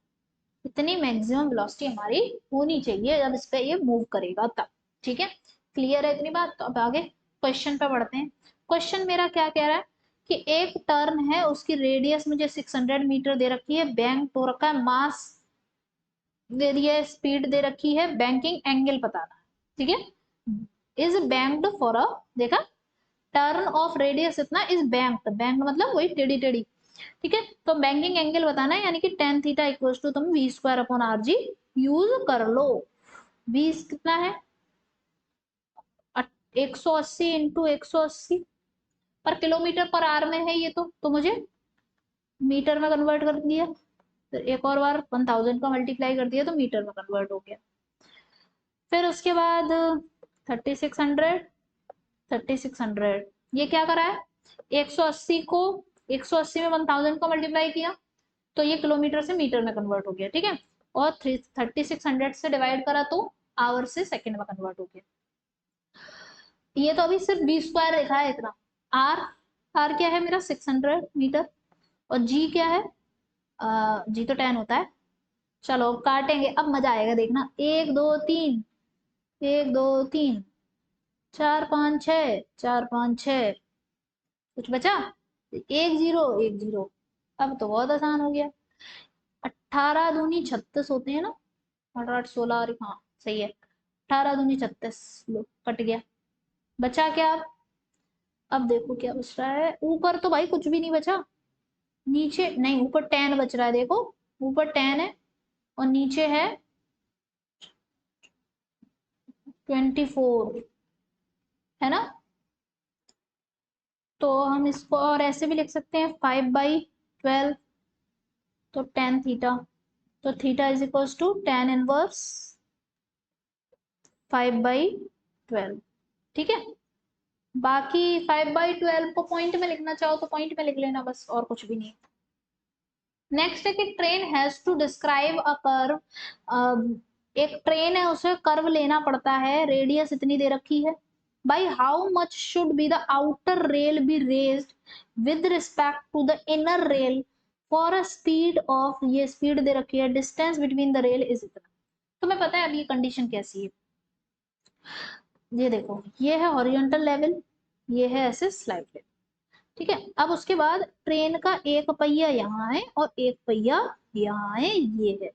इतनी मैक्सिमम वेलोसिटी हमारी होनी चाहिए जब इस पे ये मूव करेगा तब। ठीक है, क्लियर है इतनी बात। तो अब आगे क्वेश्चन पे बढ़ते हैं। क्वेश्चन मेरा क्या कह रहा है कि एक टर्न है, उसकी रेडियस मुझे 600 मीटर दे रखी है, बैंक तो रखा है, मास दे दिया है, स्पीड दे रखी है, बैंकिंग एंगल बताना है। ठीक है, इज बैंक्ड फॉर अ, देखा, टर्न ऑफ रेडियस इतना, इज बैंक्ड, बैंक मतलब वही टेढ़ी टेढ़ी। ठीक है, तो बैंकिंग एंगल बताना है, यानी कि टेन थीटा इक्वल टू तुम v square upon r g use कर लो। वी कितना है, 180 इंटू 180 पर किलोमीटर पर आर में है ये, तो मुझे मीटर में कन्वर्ट कर दिया, फिर एक और बार 1000 का मल्टीप्लाई कर दिया तो मीटर में कन्वर्ट हो गया। फिर उसके बाद 3600, 3600 ये क्या करा है, 180 को 180 में 1000 को मल्टीप्लाई किया तो ये किलोमीटर से मीटर में कन्वर्ट हो गया। ठीक है, और 3600 से डिवाइड करा तो आवर से सेकंड में कन्वर्ट हो गया। ये तो अभी सिर्फ बी स्क्वायर लिखा है इतना। आर, आर क्या है मेरा 600 मीटर, और जी क्या है, जी तो 10 होता है। चलो काटेंगे, अब मजा आएगा देखना, 1 2 3, 1 2 3, 4 5 6, 4 5 6, कुछ बचा, 1 0 1 0। अब तो बहुत आसान हो गया, 18 दूनी 36 होते हैं ना, 18 8 16, और हाँ सही है, 18 दूनी 36, लो कट गया, बचा क्या अब देखो क्या बच रहा है, ऊपर तो भाई कुछ भी नहीं बचा, नीचे नहीं, ऊपर 10 बच रहा है, देखो ऊपर 10 है और नीचे है 24, है ना। तो हम इसको और ऐसे भी लिख सकते हैं, 5/12, तो टेन थीटा, तो theta is equal to tan inverse 5/12। ठीक है, बाकी 5/12 को पॉइंट में लिखना चाहो तो पॉइंट में लिख लेना बस, और कुछ भी नहीं। नेक्स्ट है कि train has to describe a curve, एक ट्रेन है उसे कर्व लेना पड़ता है, रेडियस इतनी दे रखी है, by how much should be the outer rail be raised with respect to the inner rail for a speed of, ये स्पीड दे रखी है, distance between the rail is इतना। तुम्हें पता है अब ये कंडीशन कैसी है, ये देखो, ये है हॉरिजॉन्टल लेवल, ये है ऐसे स्लाइड लेवल। ठीक है, अब उसके बाद ट्रेन का एक पहिया यहाँ है और एक पहिया यहाँ है, ये है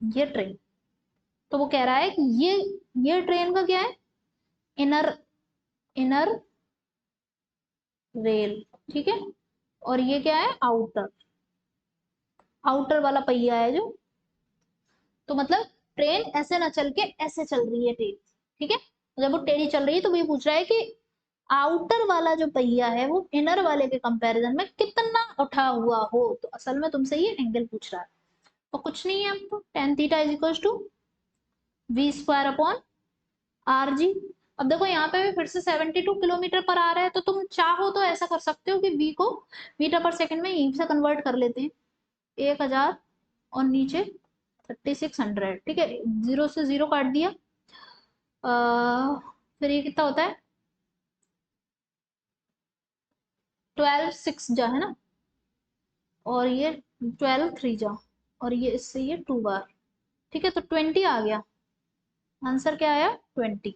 ये ट्रेन। तो वो कह रहा है कि ये ट्रेन का क्या है, इनर इनर रेल। ठीक है, और ये क्या है, आउटर, आउटर वाला पहिया है जो, तो मतलब ट्रेन ऐसे ना चल के ऐसे चल रही है ट्रेन। ठीक है, जब वो टेढ़ी चल रही है तो वो पूछ रहा है कि आउटर वाला जो पहिया है वो इनर वाले के कंपैरिजन में कितना उठा हुआ हो, तो असल में तुमसे ये एंगल पूछ रहा है। तो कुछ नहीं है, अब तो tan theta is equal to v square upon r g. अब देखो यहाँ पे भी फिर से 72 किलोमीटर पर आ रहा है, तो तुम चाहो तो ऐसा कर सकते हो कि वी को मीटर पर सेकंड में यहीं से कन्वर्ट कर लेते हैं, 1000 और नीचे 3600। ठीक है, जीरो से जीरो काट दिया, फिर ये कितना होता है, 12 6 जा है ना, और ये 12 3 जा, और ये इससे ये 2 बार। ठीक है, तो 20 आ गया, आंसर क्या आया 20।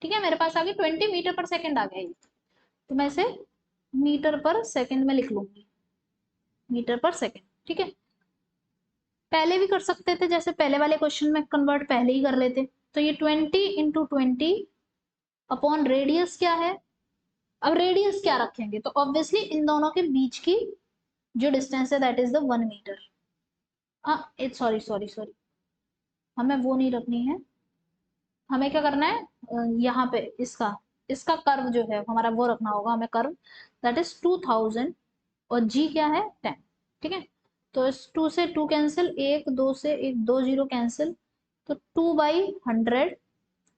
ठीक है, मेरे पास आ गया 20 मीटर पर सेकंड आ गया ये, तो मैं इसे मीटर पर सेकंड में लिख लूंगी, मीटर पर सेकंड। ठीक है, पहले भी कर सकते थे, जैसे पहले वाले क्वेश्चन में कन्वर्ट पहले ही कर लेते, तो ये 20 इंटू 20 अपॉन रेडियस क्या है। अब रेडियस क्या रखेंगे, तो ऑब्वियसली इन दोनों के बीच की जो डिस्टेंस है that is the 1 metre. Sorry sorry sorry, हमें वो नहीं रखनी है, हमें क्या करना है, यहाँ पे इसका इसका कर्व जो है हमारा वो रखना होगा हमें, कर्व दैट इज 2000 और जी क्या है 10। ठीक है, तो इस 2 से 2 कैंसिल, 1 2 से 1 2 जीरो कैंसिल, तो 2/100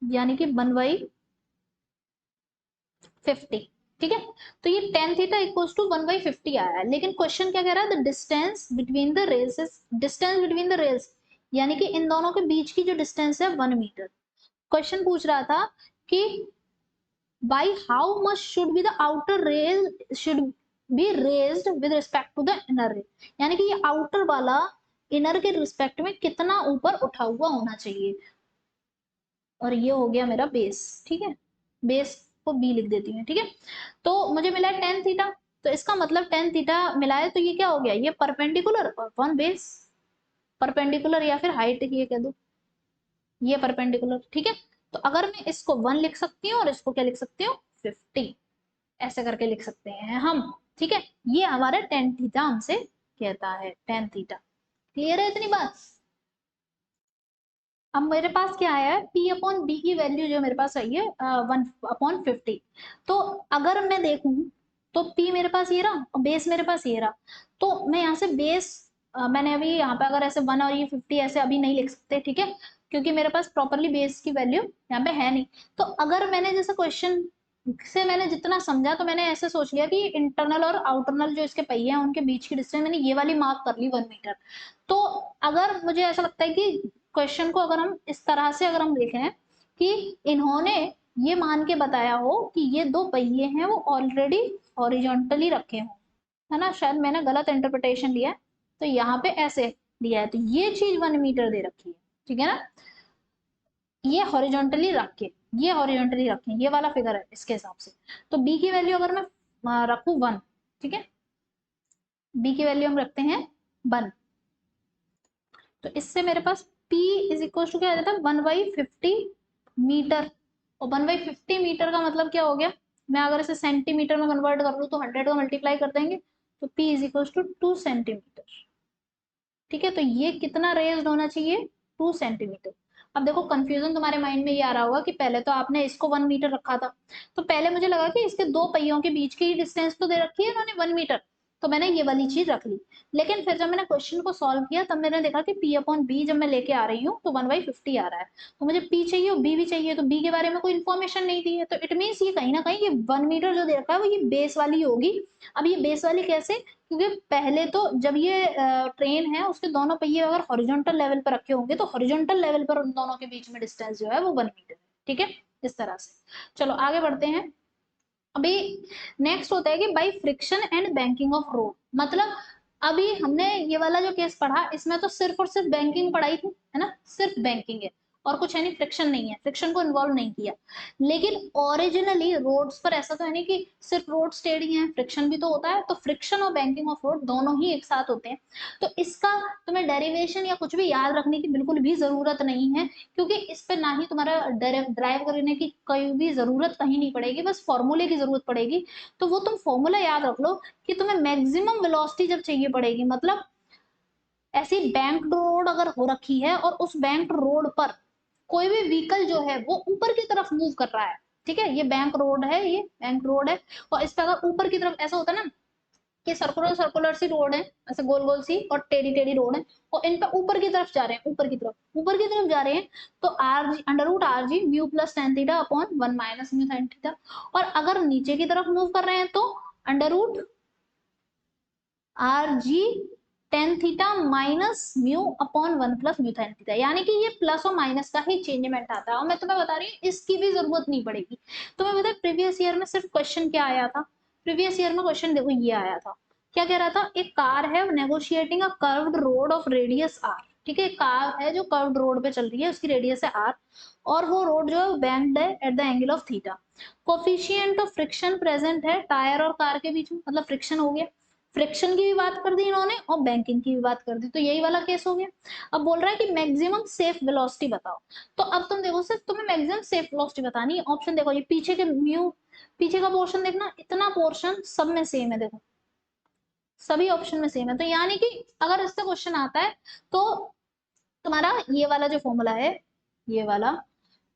यानी कि 1/50। ठीक है, तो ये tan थीटा इक्वल्स टू 1/50 आया है। लेकिन क्वेश्चन क्या कह रहा है, the distance between the rails is, distance between the rails यानी कि इन दोनों के बीच की जो डिस्टेंस है 1 मीटर। क्वेश्चन पूछ रहा था कि by how much should be the outer rail should be raised with respect to the inner rail, यानी कि ये आउटर वाला इनर के रिस्पेक्ट में कितना ऊपर उठा हुआ होना चाहिए। और ये हो गया मेरा बेस। ठीक है, बेस को बी लिख देती हूँ। ठीक है, तो मुझे मिला है tan थीटा, तो इसका मतलब tan थीटा मिला है, तो ये क्या हो गया, ये परपेंडिकुलर अपॉन बेस, परपेंडिकुलर या फिर हाइट ये कह दो, ये परपेंडिकुलर। ठीक है, तो अगर मैं इसको 1 लिख सकती हूँ और इसको क्या लिख सकती हूँ 50, ऐसे करके लिख सकते हैं हम। ठीक है, ये हमारा tan थीटा हमसे कहता है, tan थीटा। क्लियर है इतनी बात। अब मेरे पास क्या आया है, P अपॉन बी की वैल्यू जो मेरे पास आई है 1/50। तो अगर मैं देखूं तो P मेरे पास ये रहा और बेस मेरे पास ये रहा, तो मैं यहाँ से बेस मैंने अभी यहाँ पे अगर ऐसे 1 और ये 50 ऐसे अभी नहीं लिख सकते। ठीक है, क्योंकि मेरे पास प्रॉपरली बेस की वैल्यू यहाँ पे है नहीं। तो अगर मैंने जैसे क्वेश्चन से मैंने जितना समझा, तो मैंने ऐसे सोच लिया कि इंटरनल और आउटरनल जो इसके पहिए हैं उनके बीच की डिस्टेंस मैंने ये वाली मार्क कर ली 1 मीटर। तो अगर मुझे ऐसा लगता है कि क्वेश्चन को अगर हम इस तरह से अगर हम देखें कि इन्होंने ये मान के बताया हो कि ये दो पहिए हैं वो ऑलरेडी हॉरिजॉन्टली रखे हों, है ना, शायद मैंने गलत इंटरप्रिटेशन लिया है, तो यहाँ पे ऐसे दिया है, तो ये चीज 1 मीटर दे रखी है। ठीक है ना, ये हॉरिजॉन्टली रख के, ये हॉरिजॉन्टली रखें, ये वाला फिगर है इसके हिसाब से। तो बी की वैल्यू अगर मैं रखूं 1, ठीक है, बी की वैल्यू हम रखते हैं 1, तो इससे मेरे पास P इज इक्वल टू क्या आ जाता है 1/50 मीटर। और 1/50 मीटर का मतलब क्या हो गया, मैं अगर इसे सेंटीमीटर में कन्वर्ट कर लूँ तो 100 को मल्टीप्लाई कर देंगे, तो P is equal to 2 centimetre. ठीक है, तो ये कितना रेज्ड होना चाहिए 2 सेंटीमीटर। अब देखो कंफ्यूजन तुम्हारे माइंड में ये आ रहा होगा कि पहले तो आपने इसको 1 मीटर रखा था, तो पहले मुझे लगा कि इसके दो पहियों के बीच की डिस्टेंस तो दे रखी है इन्होंने 1 मीटर, तो मैंने ये वाली चीज रख ली। लेकिन फिर जब मैंने क्वेश्चन को सॉल्व किया तब मैंने देखा कि P अपॉन बी जब मैं लेके आ रही हूँ तो 1/50 आ रहा है, तो मुझे P चाहिए और B भी चाहिए, तो B के बारे में कोई इन्फॉर्मेशन नहीं दी है, तो इट मीन्स ये कहीं ना कहीं ये 1 मीटर जो दे रखा है वो ये बेस वाली होगी। अब ये बेस वाली कैसे, क्योंकि पहले तो जब ये ट्रेन है उसके दोनों पहिए अगर हॉरिजॉन्टल लेवल पर रखे होंगे तो हॉरिजॉन्टल लेवल पर उन दोनों के बीच में डिस्टेंस जो है वो 1 मीटर है। ठीक है, इस तरह से। चलो आगे बढ़ते हैं। अभी नेक्स्ट होता है कि by friction and banking of road, मतलब अभी हमने ये वाला जो केस पढ़ा इसमें तो सिर्फ और सिर्फ बैंकिंग पढ़ाई थी, है ना, सिर्फ बैंकिंग है और कुछ है नहीं, फ्रिक्शन नहीं है, फ्रिक्शन को इन्वॉल्व नहीं किया। लेकिन ओरिजिनली रोड्स पर ऐसा तो है नहीं कि सिर्फ रोड स्टेडी है, फ्रिक्शन भी तो होता है, तो फ्रिक्शन और बैंकिंग ऑफ रोड दोनों ही एक साथ होते हैं। तो इसका तुम्हें डेरिवेशन या कुछ भी याद रखने की बिल्कुल भी जरूरत नहीं है, क्योंकि इस पे ना ही तुम्हारा ड्राइव करने की कोई भी जरूरत कहीं नहीं पड़ेगी, बस फॉर्मूले की जरूरत पड़ेगी। तो वो तुम फॉर्मूला याद रख लो कि तुम्हें मैक्सिमम वेलोसिटी जब चाहिए पड़ेगी, मतलब ऐसी बैंक रोड अगर हो रखी है और उस बैंक रोड पर कोई भी व्हीकल जो है वो ऊपर की तरफ मूव कर रहा है, ठीक है, ये बैंक रोड है, ये बैंक रोड है, और इस पे अगर ऊपर की तरफ ऐसा होता है ना कि सर्कुलर सर्कुलर सी रोड है, ऐसे गोल गोल सी और टेढ़ी टेढ़ी रोड है, और इन पे ऊपर की तरफ जा रहे हैं, ऊपर की तरफ जा रहे हैं, तो r g under root r g mu plus tan theta upon 1 minus mu sine theta. और अगर नीचे की तरफ मूव कर रहे हैं तो under root r g tan theta minus mu upon 1 plus mu sine theta, यानी कि ये प्लस और माइनस का ही चेंजमेंट आता है। और मैं तुम्हें बता रही हूँ इसकी भी जरूरत नहीं पड़ेगी। तुम्हें पता है प्रीवियस ईयर में सिर्फ क्वेश्चन क्या आया था, प्रीवियस ईयर में क्वेश्चन देखो ये आया था, क्या कह रहा था, एक कार है negotiating a curved road of radius r, ठीक है, कार है जो कर्व्ड रोड पे चल रही है, उसकी रेडियस है आर, और वो रोड जो है बैंक्ड है at the angle of theta, coefficient of friction present है टायर और कार के बीच में, मतलब फ्रिक्शन हो गया, फ्रिक्शन की भी बात कर दी इन्होंने और बैंकिंग की भी बात कर दी, तो यही वाला केस हो गया। अब बोल रहा है कि मैक्सिमम सेफ वेलोसिटी बताओ, तो अब तुम देखो सिर्फ तुम्हें मैक्सिमम सेफ वेलोसिटी बतानी है। ऑप्शन देखो, ये पीछे के म्यू, पीछे का पोर्शन देखना, इतना पोर्शन सब में सेम है, देखो सभी ऑप्शन में सेम है, तो यानी कि अगर इससे क्वेश्चन आता है तो तुम्हारा ये वाला जो फॉर्मूला है, ये वाला,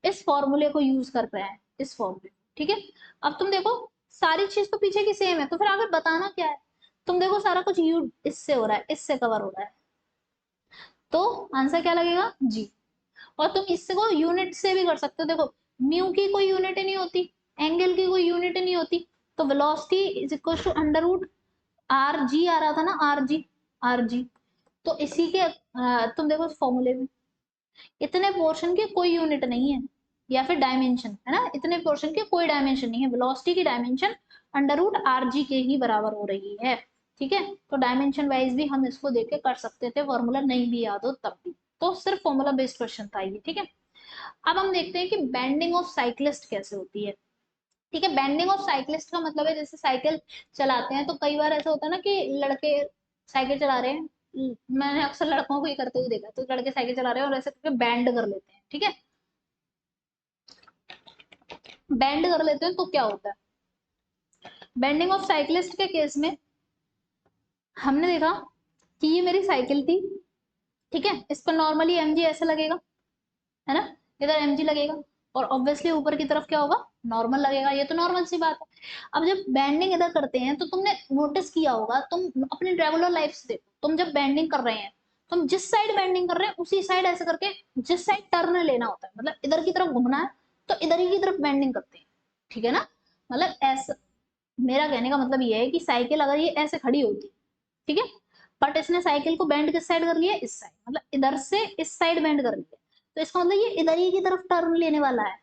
इस फॉर्मूले को यूज कर रहे हैं, इस फॉर्मूले, ठीक है। अब तुम देखो सारी चीज तो पीछे की सेम है, तो फिर आगे बताना क्या है। तुम देखो सारा कुछ यू इससे हो रहा है, इससे कवर हो रहा है, तो आंसर क्या लगेगा, जी। और तुम इससे को यूनिट से भी कर सकते हो, देखो म्यू की कोई यूनिट ही नहीं होती, एंगल की कोई यूनिट ही नहीं होती, तो velocity is equal to under root r g आ रहा था ना, आर जी, आर जी। तो इसी के तुम देखो फॉर्मूले में इतने पोर्शन के कोई यूनिट नहीं है, या फिर डायमेंशन है ना, इतने पोर्शन के कोई डायमेंशन नहीं है, वेलोसिटी की dimension under root r g के ही बराबर हो रही है, ठीक है। तो डायमेंशन वाइज भी हम इसको देख के कर सकते थे, फॉर्मूला नहीं भी याद हो तब भी, तो सिर्फ फॉर्मूला बेस्ड क्वेश्चन था ये, ठीक है। अब हम देखते हैं कि बेंडिंग ऑफ साइक्लिस्ट कैसे होती है, ठीक है। बेंडिंग ऑफ साइक्लिस्ट का मतलब है जैसे साइकिल चलाते हैं तो कई बार ऐसा होता है ना कि लड़के साइकिल चला रहे हैं, मैंने अक्सर लड़कों को ही करते हुए देखा, तो लड़के साइकिल चला रहे हैं और ऐसे करके बैंड कर लेते हैं, ठीक है। बैंड कर लेते हैं तो क्या होता है, बेंडिंग ऑफ साइक्लिस्ट के केस में हमने देखा कि ये मेरी साइकिल थी, ठीक है, इस पर नॉर्मली एमजी ऐसे लगेगा, है ना, इधर एमजी लगेगा, और ऑब्वियसली ऊपर की तरफ क्या होगा, नॉर्मल लगेगा, ये तो नॉर्मल सी बात है। अब जब बैंडिंग इधर करते हैं तो तुमने नोटिस किया होगा, तुम अपनी रेगुलर लाइफ से देखो, तुम जब बैंडिंग कर रहे हैं, तुम जिस साइड बैंडिंग कर रहे हैं उसी साइड ऐसे करके जिस साइड टर्न लेना होता है, मतलब इधर की तरफ घूमना है तो इधर ही की तरफ बैंडिंग करते हैं, ठीक है ना। मतलब ऐसा, मेरा कहने का मतलब ये है कि साइकिल अगर ये ऐसे खड़ी होती, ठीक है, बट इसने साइकिल को बैंड किस साइड कर लिया, इस साइड, मतलब इधर से इस साइड बैंड कर लिया, तो इसका मतलब ये इधर ही की तरफ टर्न लेने वाला है,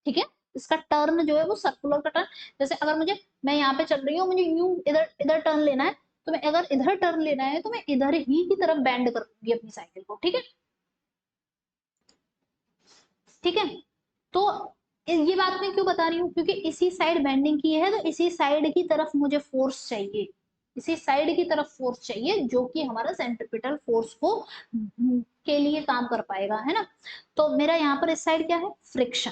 ठीक है। इसका टर्न जो है वो सर्कुलर का टर्न, जैसे अगर मुझे, मैं यहाँ पे चल रही हूँ, मुझे यूं इधर इधर टर्न लेना है, तो मैं अगर इधर टर्न लेना है तो मैं इधर ही की तरफ बैंड करूंगी अपनी साइकिल को, ठीक है, ठीक है। तो ये बात मैं क्यों बता रही हूँ, क्योंकि इसी साइड बेंडिंग की है तो इसी साइड की तरफ मुझे फोर्स चाहिए, इसी साइड की तरफ फोर्स चाहिए जो कि हमारा सेंट्रीपिटल फोर्स को के लिए काम कर पाएगा, है ना। तो मेरा यहाँ पर इस साइड क्या है, फ्रिक्शन,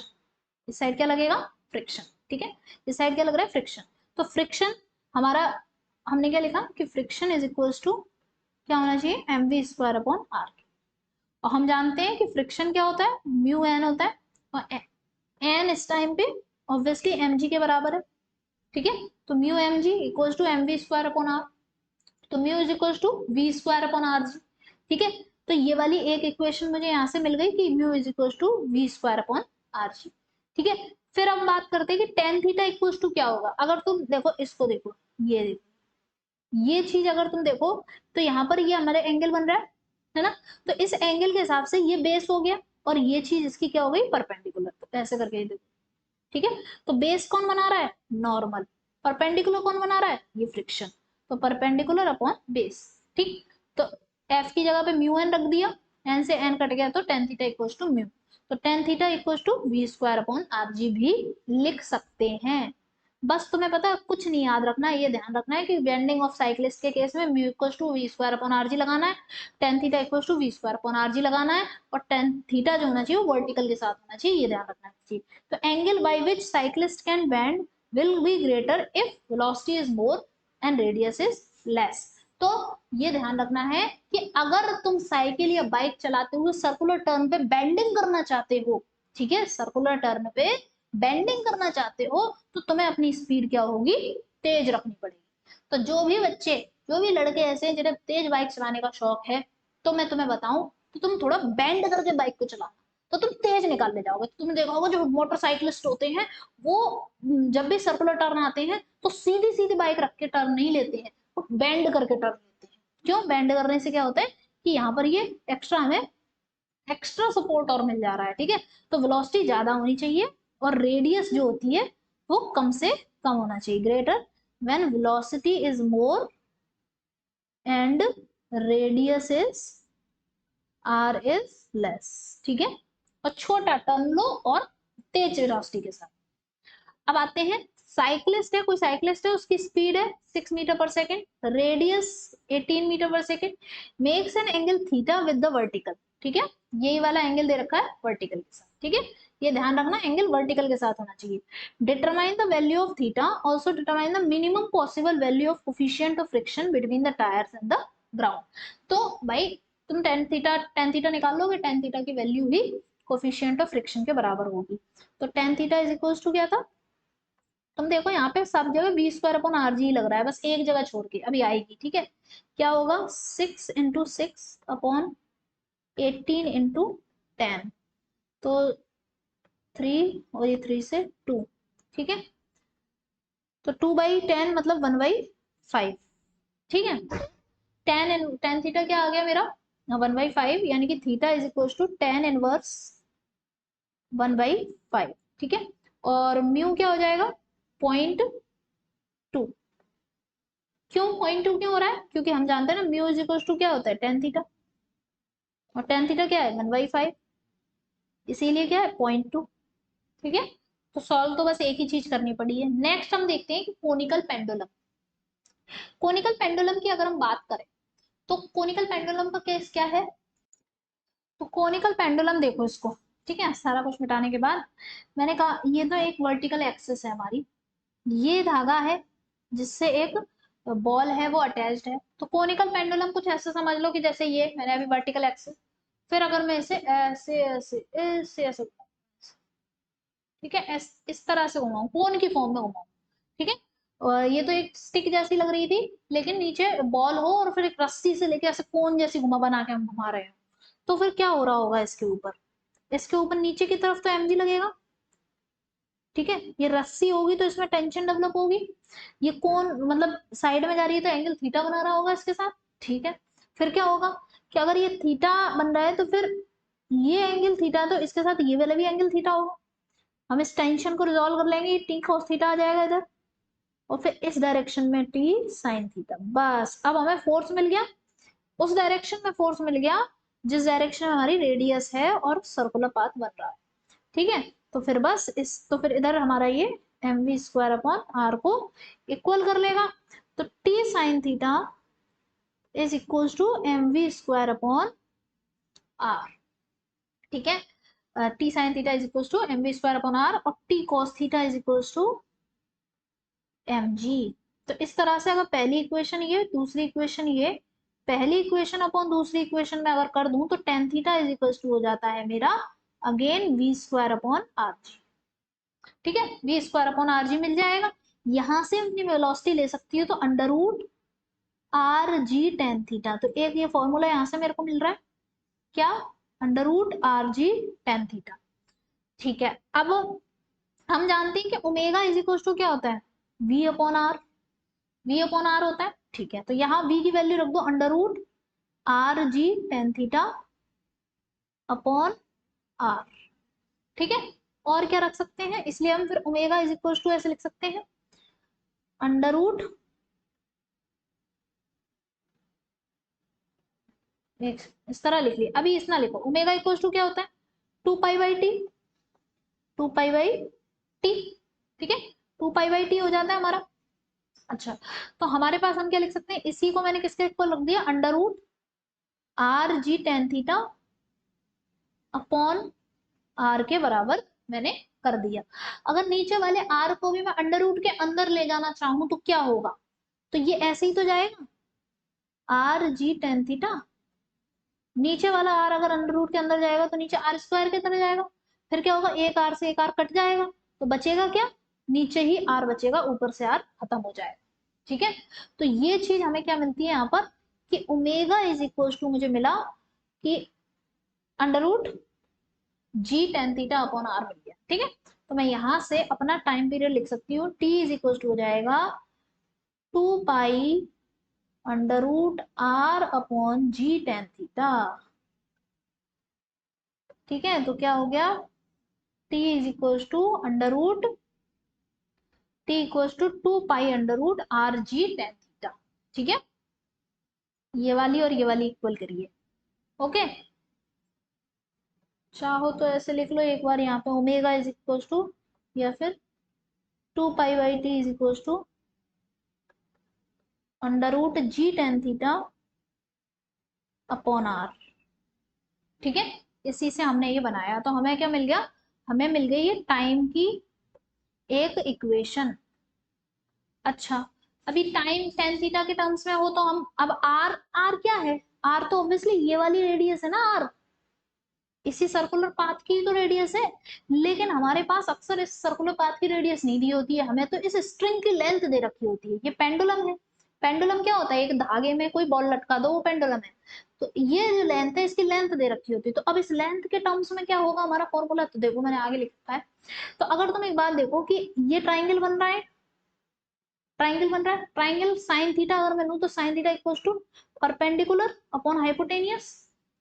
इस साइड क्या लगेगा, फ्रिक्शन, ठीक है, इस साइड क्या लग रहा है, फ्रिक्शन। तो फ्रिक्शन हमारा, हमने क्या लिखा कि फ्रिक्शन इज इक्वल्स टू क्या होना चाहिए, m v square upon are, और हम जानते हैं कि फ्रिक्शन क्या होता है, म्यू एन होता है, और एन इस टाइम पे ऑब्वियसली एम जी के बराबर है, ठीक है। तो mu m g equals to m v square upon r, तो mu is equals to v square upon r g, ठीक है। तो ये वाली एक इक्वेशन मुझे यहाँ से मिल गई कि mu is equals to v square upon r g, ठीक है। फिर हम बात करते हैं कि टेन थीटा इक्वल्स टू क्या होगा, अगर तुम देखो इसको देखो, ये देखो, ये चीज अगर तुम देखो तो यहाँ पर ये हमारे एंगल बन रहा है ना, तो इस एंगल के हिसाब से ये बेस हो गया और ये चीज इसकी क्या हो गई, परपेंडिकुलर, तो ऐसे करके देखो, ठीक है। तो बेस कौन बना रहा है, नॉर्मल, परपेंडिकुलर कौन बना रहा है, ये फ्रिक्शन, तो परपेंडिकुलर अपॉन बेस, ठीक। तो एफ की जगह पे म्यू एन रख दिया, एन से एन कट गया तो tan theta equals to mu, तो tan theta equals to v square upon r g भी लिख सकते हैं। बस तुम्हें पता है कुछ नहीं याद रखना है, ये ध्यान रखना है कि बेंडिंग ऑफ साइक्लिस्ट के केस में mu equals to v square upon r g लगाना है, tan theta equals to v square upon r g लगाना है, और टेन थीटा जो होना चाहिए वो वर्टिकल के साथ होना चाहिए, ये ध्यान रखना चाहिए। तो angle by which cyclist can bend will be greater if velocity is more and radius is less। तो ये ध्यान रखना है कि अगर तुम साइकिल या बाइक चलाते हुए सर्कुलर टर्न पे बेंडिंग करना चाहते हो, ठीक है, सर्कुलर टर्न पे बेंडिंग करना चाहते हो तो तुम्हें अपनी स्पीड क्या होगी, तेज रखनी पड़ेगी। तो जो भी बच्चे, जो भी लड़के ऐसे हैं जिन्हें तेज बाइक चलाने का शौक है, तो मैं तुम्हें बताऊं तो तुम थोड़ा बेंड करके बाइक को चलाओ तो तुम तेज निकाल ले जाओगे। तुमने देखा होगा जो मोटरसाइकिलिस्ट होते हैं वो जब भी सर्कुलर टर्न आते हैं तो सीधी सीधी बाइक रख के टर्न नहीं लेते हैं, वो बेंड करके टर्न लेते हैं। क्यों, बेंड करने से क्या होता है कि यहाँ पर ये एक्स्ट्रा हमें एक्स्ट्रा सपोर्ट और मिल जा रहा है, ठीक है। तो वेलोसिटी ज्यादा होनी चाहिए और रेडियस जो होती है वो कम से कम होना चाहिए, greater when velocity is more and radius is r is less, ठीक है। और छोटा टर्न लो और तेज वेलोसिटी के साथ। अब आते हैं साइक्लिस्ट है, कोई साइक्लिस्ट है, उसकी स्पीड है 6 मीटर पर सेकेंड, रेडियस 18 मीटर पर second, makes an angle theta with the vertical. ठीक है, यही वाला एंगल दे रखा है वर्टिकल के साथ। ठीक है, ये ध्यान रखना एंगल वर्टिकल के साथ होना चाहिए। Determine the value of theta, also determine the minimum possible value of coefficient of friction between the tyres and the ground. तो भाई तुम टेन थीटा निकाल लोगे, टेन थीटा की वैल्यू ही कोफिशिएंट ऑफ फ्रिक्शन के बराबर होगी। तो tan theta is equal to क्या था, तुम देखो यहाँ पे सब जगह v square upon r g लग रहा है, बस एक जगह छोड़ के अभी आएगी। ठीक है, क्या होगा 6 × 6 अपॉन 18 × 10, तो 3 और ये 3 से 2। ठीक है, तो 2/10 मतलब 1/5। ठीक है, टेन थीटा क्या आ गया मेरा 1/5, यानी कि theta is equal to tan inverse 1/5। ठीक है, और म्यू क्या हो जाएगा 0.2। क्यों 0.2 क्यों हो रहा है, क्योंकि हम जानते हैं ना म्यू इज इक्वल टू क्या होता है टेन थीटा, और टेन थीटा क्या है 1/5, इसीलिए क्या है 0.2। ठीक है, तो सॉल्व तो बस एक ही चीज करनी पड़ी है। नेक्स्ट हम देखते हैं कि कोनिकल पेंडुलम। कोनिकल पेंडुलम की अगर हम बात करें तो कोनिकल पेंडुलम का केस क्या है, तो कोनिकल पेंडुलम देखो इसको। ठीक है, सारा कुछ मिटाने के बाद मैंने कहा ये तो एक वर्टिकल एक्सिस है हमारी, ये धागा है जिससे एक बॉल है वो अटैच्ड है। तो कोनिकल पेंडुलम कुछ ऐसे समझ लो कि जैसे ये मैंने अभी वर्टिकल एक्सिस, फिर अगर मैं इसे ऐसे ऐसे ऐसे ऐसे, ठीक है, इस तरह से घुमाऊं, कोन की फॉर्म में घुमाऊं। ठीक है, और ये तो एक स्टिक जैसी लग रही थी, लेकिन नीचे बॉल हो और फिर एक रस्सी से लेके ऐसे कोन जैसी घुमा बना के हम घुमा रहे हैं, तो फिर क्या हो रहा होगा इसके ऊपर, इसके ऊपर नीचे की तरफ तो mg लगेगा। ठीक है, ये रस्सी होगी तो इसमें टेंशन डेवलप होगी, ये कोन मतलब साइड में जा रही है तो एंगल थीटा बना रहा होगा इसके साथ। ठीक है, फिर क्या होगा कि अगर ये थीटा बन रहा है तो फिर ये एंगल थीटा, तो इसके साथ ये वाला भी एंगल थीटा होगा। हम इस टेंशन को रिजोल्व कर लेंगे, टी cos थीटा आ जाएगा इधर, और फिर इस डायरेक्शन में टी sin थीटा। बस अब हमें फोर्स मिल गया, उस डायरेक्शन में फोर्स मिल गया जिस डायरेक्शन में हमारी रेडियस है और सर्कुलर पाथ बन रहा है। ठीक है, तो फिर बस इस, तो फिर इधर हमारा ये mv² अपॉन आर को इक्वल कर लेगा, तो t sin theta is equal to mv² upon are. ठीक है, t sin theta is equal to mv² upon are, और t cos theta is equal to mg। तो इस तरह से अगर पहली इक्वेशन ये, दूसरी इक्वेशन ये, पहली इक्वेशन अपॉन दूसरी इक्वेशन में अगर कर दूं तो tan theta is equal to हो जाता है मेरा again v² upon r g. ठीक है, v² अपॉन आर जी मिल जाएगा। यहां से अपनी वेलोसिटी ले सकती हो तो under root r g tan theta, तो एक ये फॉर्मूला यहां से मेरे को मिल रहा है क्या, under root r g tan theta. ठीक है, अब हम जानते हैं कि ओमेगा इज इक्वल टू क्या होता है v upon r, v upon r होता है। ठीक है, तो यहाँ v की वैल्यू रख दो under root r g tan theta upon are. ठीक है, और क्या रख सकते हैं, इसलिए हम फिर ओमेगा इज इक्वल टू ऐसे लिख सकते हैं अंडर रूट, इस तरह लिख लिया। अभी इस ना लिखो, ओमेगा इक्वल टू क्या होता है 2π/t, 2π/t। ठीक है, 2π/t हो जाता है हमारा। अच्छा, तो हमारे पास हम क्या लिख सकते हैं, इसी को मैंने किसके इक्वल रख दिया under root r g tan theta upon r के बराबर मैंने कर दिया। अगर नीचे वाले आर को भी मैं अंडर रूट के अंदर ले जाना चाहूं तो क्या होगा, तो ये ऐसे ही तो जाएगा आर जी टेन थीटा, नीचे वाला आर अगर अंडर रूट के अंदर जाएगा तो नीचे आर स्क्वायर की तरह जाएगा, फिर क्या होगा एक आर से एक आर कट जाएगा, तो बचेगा क्या, नीचे ही आर बचेगा, ऊपर से आर खत्म हो जाएगा। ठीक है, तो ये चीज हमें क्या मिलती है यहाँ पर कि ओमेगा इज इक्वल टू मुझे मिला कि under root g tan theta upon r मिल गया। ठीक है, तो मैं यहां से अपना टाइम पीरियड लिख सकती हूँ, टी इज इक्वल टू हो जाएगा 2π under root r upon g tan theta. ठीक है, तो क्या हो गया T is equal to under root T equal to 2π under root r g tan theta. ठीक है, ये वाली और ये वाली इक्वल करिए। ओके, चाहो तो ऐसे लिख लो एक बार यहाँ पे ओमेगा इज इक्वल टू, या फिर 2π/t is equal to √g tan θ upon r। ठीक है, इसी से हमने ये बनाया, तो हमें क्या मिल गया, हमें मिल गई ये टाइम की एक इक्वेशन। अच्छा, अभी टाइम tan थीटा के टर्म्स में हो तो हम अब आर क्या है, आर तो ऑब्वियसली ये वाली रेडियस है ना, आर इसी सर्कुलर पाथ की तो रेडियस है, लेकिन हमारे पास अक्सर इस सर्कुलर पाथ की रेडियस नहीं दी होती है, हमें तो इस स्ट्रिंग की लेंथ दे रखी होती है। ये पेंडुलम है, पेंडुलम क्या होता है, एक धागे में कोई बॉल लटका दो वो पेंडुलम है। तो ये जो लेंथ है इसकी लेंथ दे रखी होती है, तो अब इस लेंथ के टर्म्स में क्या होगा हमारा फॉर्मूला, तो देखो मैंने आगे लिखा है। तो अगर तुम एक बात देखो कि ये ट्राइंगल बन रहा है, ट्राइंगल बन रहा है, ट्राइंगल साइन थीटा अगर मैं लूं तो sine theta equals to perpendicular upon hypotenuse.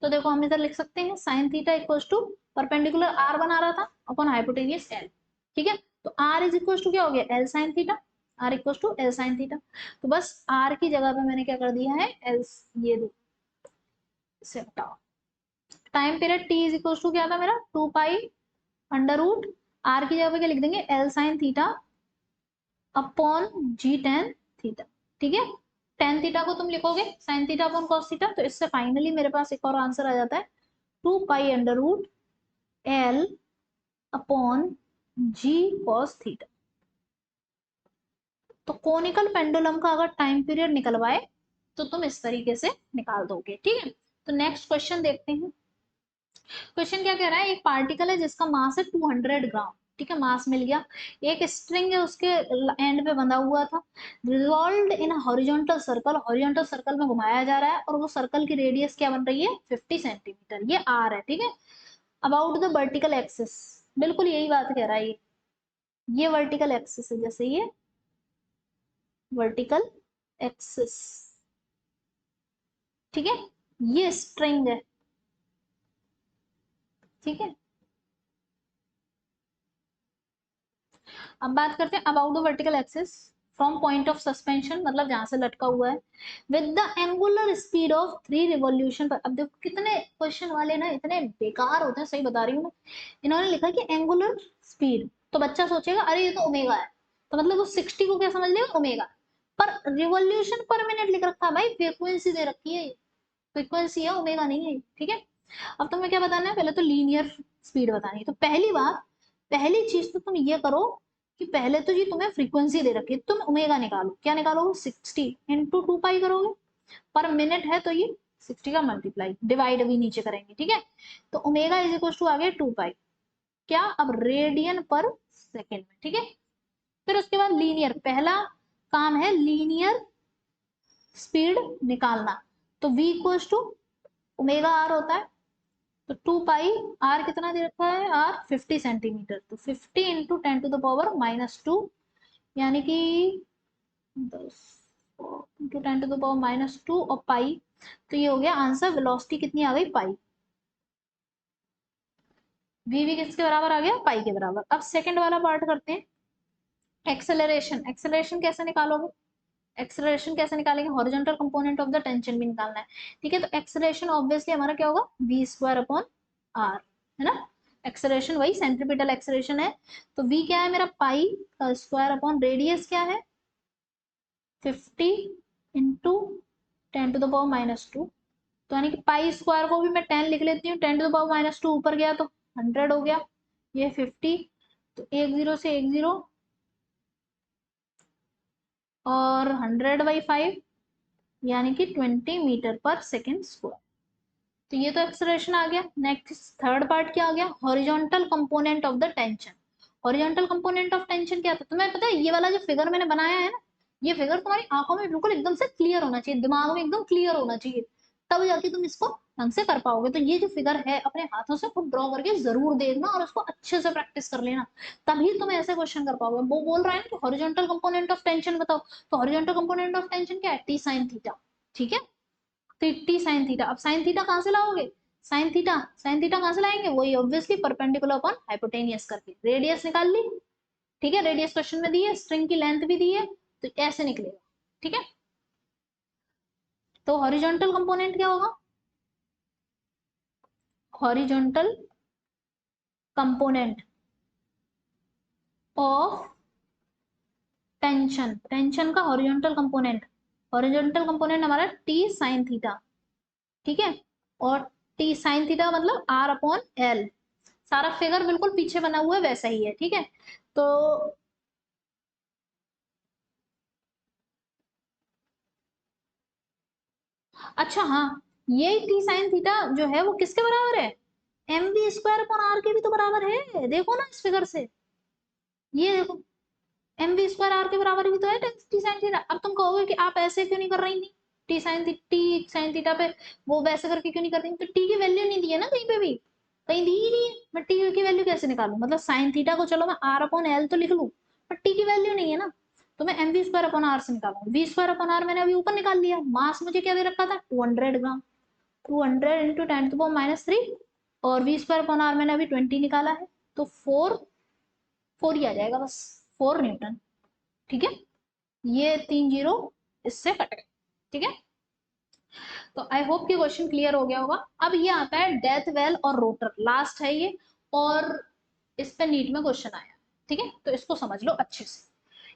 तो देखो हम इधर लिख सकते हैं sine theta equals to perpendicular r बना रहा था अपॉन हाइपोटेनियस एल। ठीक है, तो आर इज इक्वल्स टू क्या हो गया, l sine theta, r equals to l sine theta. तो बस आर की जगह पे मैंने क्या कर दिया है एल, ये दो इसे हटाओ। Time period T is equals to क्या था मेरा 2π/√, आर की जगह पे क्या लिख देंगे एल साइन थीटा अपॉन जी tan थीटा। ठीक है, tan थीटा को तुम लिखोगे sin theta upon cos theta, तो इससे फाइनली मेरे पास एक और आंसर आ जाता है 2π/L अपॉन जी cos थीटा। तो कोनिकल पेंडुलम का अगर टाइम पीरियड निकलवाए तो तुम इस तरीके से निकाल दोगे। ठीक है, तो नेक्स्ट क्वेश्चन देखते हैं। क्वेश्चन क्या कह रहा है, एक पार्टिकल है जिसका मास है 200 ग्राम। ठीक है, मास मिल गया, एक स्ट्रिंग है उसके एंड पे बंधा हुआ था, revolved in horizontal circle, horizontal circle में घुमाया जा रहा है और वो सर्कल की रेडियस क्या बन रही है 50 सेंटीमीटर, ये आर है। ठीक है, अबाउट द वर्टिकल एक्सिस, बिल्कुल यही बात कह रहा है, ये वर्टिकल एक्सिस है, जैसे ये वर्टिकल एक्सिस। ठीक है, ये स्ट्रिंग है। ठीक है, अब बात करते हैं about the vertical axis from point of suspension, मतलब जहां से लटका हुआ है, with the angular speed of 3 revolution पर। अब देखो कितने क्वेश्चन वाले ना इतने बेकार होते हैं, सही बता रही हूँ मैं। इन्होंने लिखा कि एंगुलर स्पीड, तो बच्चा सोचेगा अरे ये तो ओमेगा है, तो मतलब वो 60 को क्या समझ लेगा ओमेगा, पर रिवॉल्यूशन पर मिनट लिख रखा है भाई, फ्रीक्वेंसी दे रखी है, फ्रीक्वेंसी है ओमेगा नहीं है। ठीक है, अब तुम्हें क्या बताना है, पहले तो लीनियर स्पीड बतानी है। तो पहली बात, पहली चीज तो तुम ये करो कि पहले तो जी तुम्हें फ्रीक्वेंसी दे रखी है, तुम ओमेगा निकालो, क्या निकालोगे 60 इंटू 2π करोगे, पर मिनट है तो ये 60 का मल्टीप्लाई, डिवाइड अभी नीचे करेंगे। ठीक है, तो ओमेगा इज इक्वल टू आ गया 2π, क्या अब रेडियन पर सेकेंड में। ठीक है, फिर उसके बाद लीनियर, पहला काम है लीनियर स्पीड निकालना, तो v equal to omega r होता है, तो 2π, आर कितना दे रखा है, आर 50 सेंटीमीटर, तो 50 इंटू 10⁻⁻², यानी कि 10 इंटू 10⁻⁻² और पाई, तो ये हो गया आंसर। वेलोसिटी कितनी आ गई पाई, वी भी किसके बराबर आ गया पाई के बराबर। अब सेकंड वाला पार्ट करते हैं, एक्सेलरेशन। एक्सेलरेशन कैसे निकालोगे, एक्सेलरेशन कैसे निकालेंगे, horizontal component of the tension भी निकालना है। ठीक है, तो एक्सेलरेशन ऑब्वियसली हमारा क्या होगा v² अपॉन आर, है ना, एक्सेलरेशन वही सेंट्रीपिटल एक्सेलरेशन है, तो v क्या है मेरा पाई का स्क्वायर अपॉन रेडियस क्या है 50 इंटू 10⁻⁻², तो यानी कि पाई स्क्वायर को भी मैं 10 लिख लेती हूँ, 10⁻⁻² ऊपर गया तो 100 हो गया, ये 50, तो एक जीरो से एक जीरो, और 100/5 यानी कि 20 मीटर पर सेकेंड स्क्वायर। तो ये तो एक्सेलरेशन आ गया। नेक्स्ट थर्ड पार्ट क्या आ गया, horizontal component of the tension. Horizontal component of tension क्या था, तुम्हें पता है ये वाला जो फिगर मैंने बनाया है ना, ये फिगर तुम्हारी आंखों में बिल्कुल एकदम से क्लियर होना चाहिए, दिमाग में एकदम क्लियर होना चाहिए, तब जाके तुम इसको ढंग से कर पाओगे। तो ये जो फिगर है अपने हाथों से खुद ड्रॉ करके जरूर देखना और उसको अच्छे से प्रैक्टिस कर लेना, तभी तुम ऐसे क्वेश्चन कर पाओगे। वो बोल रहा है ना कि हॉरिजॉन्टल कंपोनेंट ऑफ टेंशन बताओ, तो हॉरिजॉन्टल कंपोनेंट ऑफ टेंशन क्या है, टी साइन थीटा। ठीक है, तो टी साइन थीटा, अब साइन थीटा कहां से लाओगे, साइन थीटा, साइन थीटा कहां से लाएंगे, वही ऑब्वियसली परपेंडिकुलर अपॉन हाइपोटेनियस करके, रेडियस निकाल ली। ठीक है, रेडियस क्वेश्चन में दी है, स्ट्रिंग की लेंथ भी दी है, तो ऐसे निकलेगा। ठीक है, तो हॉरिजॉन्टल कंपोनेंट क्या होगा, horizontal component of tension, tension का हॉरिजॉन्टल कंपोनेंट हमारा टी साइन थीटा, ठीक है। और टी साइन थीटा मतलब आर अपॉन एल, सारा फिगर बिल्कुल पीछे बना हुआ है वैसा ही है, ठीक है। तो अच्छा हाँ, ये टी साइन थीटा जो है वो किसके बराबर है, m v square upon r के भी तो बराबर है, देखो ना इस फिगर से, ये देखो एम वी स्क्वायर आर के बराबर भी तो है टी साइन थीटा। अब तुम कहोगे कि आप ऐसे क्यों नहीं कर रही थी, टी साइन थीटा पे वो वैसे करके क्यों नहीं कर रही, तो टी की वैल्यू नहीं दी है ना कहीं पे भी, कहीं दी ही नहीं है, मैं टी की वैल्यू कैसे निकालू, मतलब साइन थीटा को चलो मैं आर अपॉन एल तो लिख लू, पर टी की वैल्यू नहीं है ना, तो मैं m v square upon r से निकालू, वी स्क्वायर अपॉन आर मैंने अभी ऊपर निकाल लिया, मास मुझे क्या दे रखा था 200 ग्राम, 200 इंटू 10⁻³ और वी स्क्वायर अपॉन आर मैंने अभी 20 निकाला है, तो 4 ही आ जाएगा बस, 4 न्यूटन, ठीक है। ये 3 जीरो इससे कट गए, ठीक है। तो आई होप कि क्वेश्चन क्लियर हो गया होगा। अब ये आता है डेथ वेल और रोटर, लास्ट है ये, और इस पे नीट में क्वेश्चन आया, ठीक है, तो इसको समझ लो अच्छे से।